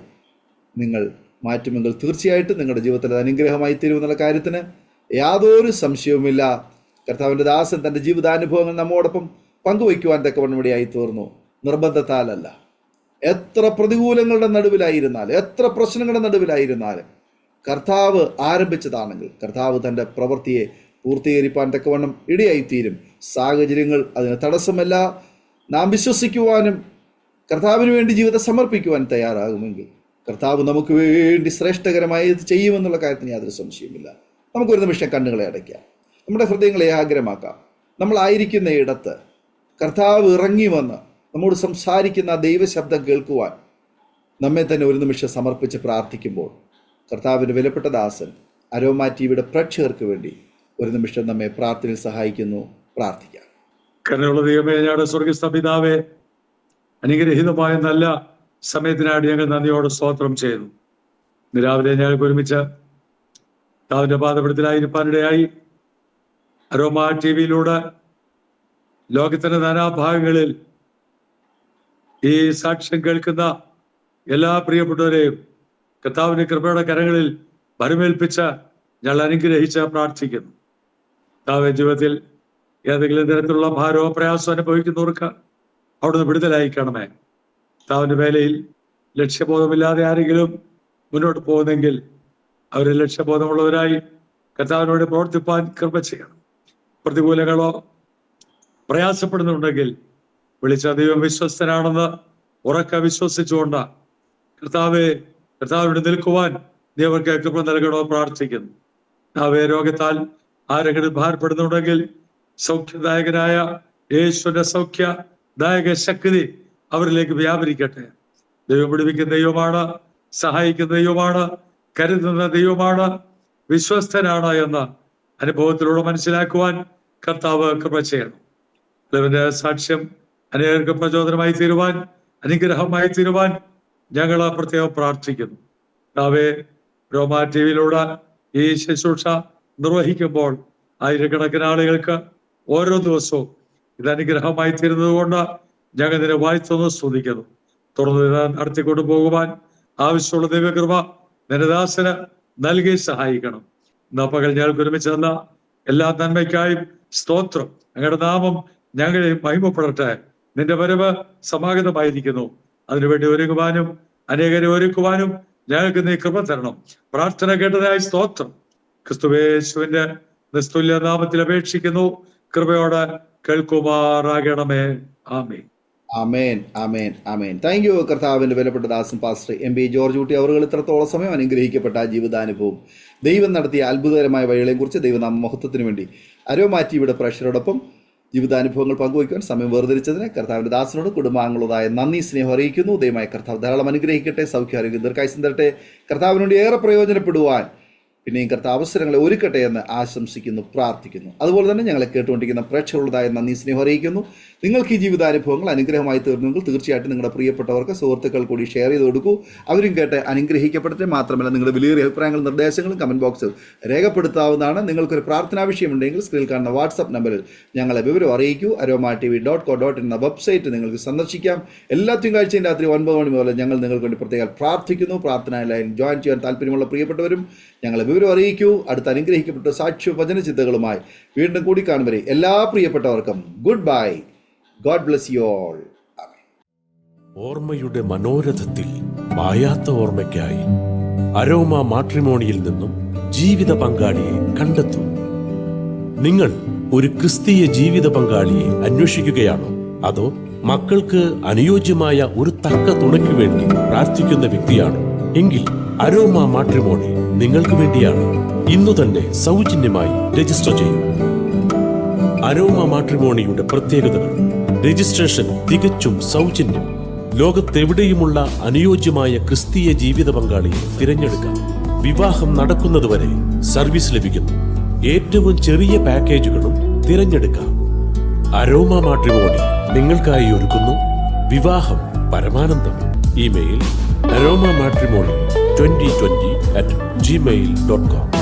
നിങ്ങൾ മാറ്റുമെങ്കിൽ തീർച്ചയായിട്ടും നിങ്ങളുടെ ജീവിതത്തിൽ അത് അനുഗ്രഹമായി തീരുമെന്നുള്ള കാര്യത്തിന് യാതൊരു സംശയവുമില്ല. കർത്താവിൻ്റെ ദാസൻ തൻ്റെ ജീവിതാനുഭവങ്ങൾ നമ്മോടൊപ്പം പങ്കുവയ്ക്കുവാൻ തക്കവണ്ണമടിയായി തീർന്നു. നിർബന്ധത്താലല്ല. എത്ര പ്രതികൂലങ്ങളുടെ നടുവിലായിരുന്നാലും, എത്ര പ്രശ്നങ്ങളുടെ നടുവിലായിരുന്നാലും കർത്താവ് ആരംഭിച്ചതാണെങ്കിൽ കർത്താവ് തൻ്റെ പ്രവൃത്തിയെ പൂർത്തീകരിപ്പാൻ തക്കവണ്ണം ഇടയായിത്തീരും. സാഹചര്യങ്ങൾ അതിന് തടസ്സമല്ല. നാം വിശ്വസിക്കുവാനും കർത്താവിന് വേണ്ടി ജീവിതം സമർപ്പിക്കുവാൻ തയ്യാറാകുമെങ്കിൽ കർത്താവ് നമുക്ക് വേണ്ടി ശ്രേഷ്ഠകരമായത് ചെയ്യുമെന്നുള്ള കാര്യത്തിന് യാതൊരു സംശയമില്ല. നമുക്കൊരു നിമിഷം കണ്ണുകളെ അടയ്ക്കാം, നമ്മുടെ ഹൃദയങ്ങളെ ഏകാഗ്രമാക്കാം. നമ്മളായിരിക്കുന്ന ഇടത്ത് കർത്താവ് ഇറങ്ങി വന്ന് നമ്മോട് സംസാരിക്കുന്ന ദൈവശബ്ദം കേൾക്കുവാൻ നമ്മെ തന്നെ ഒരു നിമിഷം സമർപ്പിച്ച് പ്രാർത്ഥിക്കുമ്പോൾ കർത്താവിൻ്റെ വിലപ്പെട്ട ദാസൻ അരോമ ടിവിയുടെ പ്രേക്ഷകർക്ക് വേണ്ടി ഒരു നിമിഷം നമ്മെ പ്രാർത്ഥനയിൽ സഹായിക്കുന്നു. പ്രാർത്ഥിക്കാം. കരുണയുള്ള ദൈവമേ, ഞങ്ങളുടെ സ്വർഗ്ഗസ്ഥ പിതാവേ, അനുഗ്രഹീതമായ നല്ല സമയത്തിനായിട്ട് ഞങ്ങൾ നന്ദിയോടെ സ്തോത്രം ചെയ്യുന്നു. ഇന്ന് രാവിലെ ഞങ്ങൾക്ക് ഒരുമിച്ച് കർത്താവിന്റെ പാദപീഠത്തിലായിരിക്കാനിടയായി അരോമ ടിവിയിലൂടെ ലോകത്തിന്റെ നാനാഭാഗങ്ങളിൽ ഈ സാക്ഷ്യം കേൾക്കുന്ന എല്ലാ പ്രിയപ്പെട്ടവരെയും കർത്താവിന്റെ കൃപയുടെ കരങ്ങളിൽ ഭരമേൽപ്പിച്ച് ഞങ്ങൾ അനുഗ്രഹിച്ച് പ്രാർത്ഥിക്കുന്നു. കർത്താവിന്റെ ജീവിതത്തിൽ ഏതെങ്കിലും തരത്തിലുള്ള ഭാരമോ പ്രയാസമോ അനുഭവിക്കുന്നവർക്ക് അവിടുന്ന് വിടുതലായിക്കണമേ. കർത്താവിന്റെ വേലയിൽ ലക്ഷ്യബോധമില്ലാതെ ആരെങ്കിലും മുന്നോട്ട് പോകുന്നെങ്കിൽ അവരെ ലക്ഷ്യബോധമുള്ളവരായി കർത്താവിനോട് പ്രവർത്തിപ്പാൻ കൃപ ചെയ്യണം. പ്രതികൂലങ്ങളോ പ്രയാസപ്പെടുന്നുണ്ടെങ്കിൽ വിളിച്ച ദൈവം വിശ്വസ്തനാണെന്ന് ഉറക്കെ വിശ്വസിച്ചുകൊണ്ട് കർത്താവിനോട് നിൽക്കുവാൻ നീ അവർക്ക് കൃപ നൽകണോ പ്രാർത്ഥിക്കുന്നു. കർത്താവേ, രോഗത്താൽ ആരെങ്കിലും ഭാരപ്പെടുന്നുണ്ടെങ്കിൽ സൗഖ്യദായകനായ യേശുവിന്റെ സൗഖ്യദായക ശക്തി അവരിലേക്ക് വ്യാപരിക്കട്ടെ. ദൈവം വിടുവിക്കുന്ന ദൈവമാണ്, സഹായിക്കുന്ന ദൈവമാണ്, കരുതുന്ന ദൈവമാണ്, വിശ്വസ്തനാണ് എന്ന അനുഭവത്തിലൂടെ മനസ്സിലാക്കുവാൻ കർത്താവ് കൃപ ചെയ്യണം. ദൈവന്റെ സാക്ഷ്യം അനേകർക്ക് പ്രചോദനമായി തീരുവാൻ, അനുഗ്രഹമായി തീരുവാൻ ഞങ്ങൾ പ്രത്യേകം പ്രാർത്ഥിക്കുന്നു. കർത്താവേ, രോമ ടിവിയിലൂടെ ഈ ശുശ്രൂഷ നിർവഹിക്കുമ്പോൾ ആയിരക്കണക്കിന് ആളുകൾക്ക് ഓരോ ദിവസവും ഇത് അനുഗ്രഹമായി തീരുന്നത് കൊണ്ട് ഞങ്ങൾ ഇതിനെ വായിച്ചൊന്ന് സ്തുതിക്കുന്നു. തുറന്ന് നടത്തിക്കൊണ്ടു പോകുവാൻ ആവശ്യമുള്ള ദൈവകൃപ നിരദാസന് നൽകി സഹായിക്കണം. ഇന്ന് പകൽ ഞങ്ങൾക്ക് ഒരുമിച്ച് തന്ന എല്ലാ നന്മയ്ക്കായും സ്തോത്രം. ഞങ്ങളുടെ നാമം ഞങ്ങളെ മഹിമപ്പെടട്ടെ. നിന്റെ വരവ് സമാഗതമായിരിക്കുന്നു. അതിനുവേണ്ടി ഒരുങ്ങുവാനും അനേകരെ ഒരുക്കുവാനും ഞങ്ങൾക്ക് നീ കൃപ തരണം. പ്രാർത്ഥന കേട്ടതായി സ്തോത്രം. ക്രിസ്തുവേശുവിന്റെ നിസ്തുല്യ നാമത്തിൽ അപേക്ഷിക്കുന്നു. കൃപയോടെ കേൾക്കുമാറാകണമേ. ആമേൻ. ആമേൻ, ആമേൻ, ആമേൻ. Thank you. കർത്താവിൻ്റെ വിലപ്പെട്ട ദാസൻ pastor M P George Kutty അവർ ഇത്രത്തോളം സമയം അനുഗ്രഹിക്കപ്പെട്ട ജീവിതാനുഭവം, ദൈവം നടത്തിയ അത്ഭുതകരമായ വഴികളെയും കുറിച്ച് ദൈവനാമ മഹത്വത്തിന് വേണ്ടി അരോമ ടിവിയുടെ പ്രേക്ഷകരോടൊപ്പം ജീവിതാനുഭവങ്ങൾ പങ്കുവയ്ക്കുവാൻ സമയം വേർതിരിച്ചതിന് കർത്താവിൻ്റെ ദാസനോട് കുടുംബാംഗങ്ങളോടായ നന്ദി, സ്നേഹം അറിയിക്കുന്നു. ദൈവമായ കർത്താവ് ധാരാളം അനുഗ്രഹിക്കട്ടെ, സൗഖ്യാരോഗ്യം ദീർഘായുസ്സും തരട്ടെ, കർത്താവിനോട് ഏറെ പ്രയോജനപ്പെടുവാൻ പിന്നെയും കർത്താവ് അവസരങ്ങളെ ഒരുക്കട്ടെ എന്ന് ആശംസിക്കുന്നു, പ്രാർത്ഥിക്കുന്നു. അതുപോലെ തന്നെ ഞങ്ങളെ കേട്ടുകൊണ്ടിരിക്കുന്ന പ്രേക്ഷകരുടേതായ നന്ദി, സ്നേഹം അറിയിക്കുന്നു. നിങ്ങൾക്ക് ഈ ജീവിതാനുഭവങ്ങൾ അനുഗ്രഹമായി തീർന്നെങ്കിൽ തീർച്ചയായിട്ടും നിങ്ങളുടെ പ്രിയപ്പെട്ടവർക്ക്, സുഹൃത്തുക്കൾ കൂടി ഷെയർ ചെയ്ത് കൊടുക്കൂ. അവരും കേട്ട് അനുഗ്രഹിക്കപ്പെടട്ടെ. മാത്രമല്ല, നിങ്ങളുടെ വിലയേറിയ അഭിപ്രായങ്ങളും നിർദ്ദേശങ്ങളും കമൻറ്റ് ബോക്സിൽ രേഖപ്പെടുത്താവുന്നതാണ്. നിങ്ങൾക്കൊരു പ്രാർത്ഥനാ വിഷയമുണ്ടെങ്കിൽ സ്ക്രീനിൽ കാണുന്ന വാട്സപ്പ് നമ്പറിൽ ഞങ്ങളെ വിവരം അറിയിക്കൂ. aroma.tv.co.in എന്ന വെബ്സൈറ്റ് നിങ്ങൾക്ക് സന്ദർശിക്കാം. എല്ലാ തിങ്കളാഴ്ചയും രാത്രി 9 മണി മുതൽ ഞങ്ങൾ നിങ്ങൾക്ക് വേണ്ടി പ്രത്യേകം പ്രാർത്ഥിക്കുന്നു. പ്രാർത്ഥനാ ലൈൻ ജോയിൻ ചെയ്യാൻ താല്പര്യമുള്ള പ്രിയപ്പെട്ടവരും ഞങ്ങളെ വിവരം അറിയിക്കൂ. അടുത്ത അനുഗ്രഹിക്കപ്പെട്ട സാക്ഷ്യ വചന ചിന്തകളുമായി വീണ്ടും കൂടി കാണുവരെ എല്ലാ പ്രിയപ്പെട്ടവർക്കും good bye. God bless you all. ഓർമ്മയുടെ മനോരഥത്തിൽ മായാത്ത ഓർമ്മയ്ക്കായി അരോമ മാട്രിമോണിയിൽ നിന്നും ജീവിത പങ്കാളിയെ കണ്ടെത്തൂ. നിങ്ങൾ ഒരു ക്രിസ്തീയ ജീവിത പങ്കാളിയെ അന്വേഷിക്കുകയാണോ? അതോ മക്കൾക്ക് അനുയോജ്യമായ ഒരു തക്ക തുണയ്ക്ക് വേണ്ടി പ്രാർത്ഥിക്കുന്ന വ്യക്തിയാണോ? എങ്കിൽ അരോമ മാട്രിമോണി നിങ്ങൾക്ക് വേണ്ടിയാണ്. ഇന്നു തന്നെ സൗജന്യമായി രജിസ്റ്റർ ചെയ്യൂ. അരോമ മാട്രിമോണിയുടെ പ്രത്യേകതകൾ: രജിസ്ട്രേഷൻ തികച്ചും സൗജന്യം. ലോകത്തെവിടെയുമുള്ള അനുയോജ്യമായ ക്രിസ്തീയ ജീവിത പങ്കാളിയെ തിരഞ്ഞെടുക്കാം. വിവാഹം നടക്കുന്നതുവരെ സർവീസ് ലഭിക്കുന്നു. ഏറ്റവും ചെറിയ പാക്കേജുകളും തിരഞ്ഞെടുക്കാം. അരോമ മാട്രിമോണി നിങ്ങൾക്കായി ഒരുക്കുന്നു വിവാഹം പരമാനന്ദം. Email aroma matrimony2020@gmail.com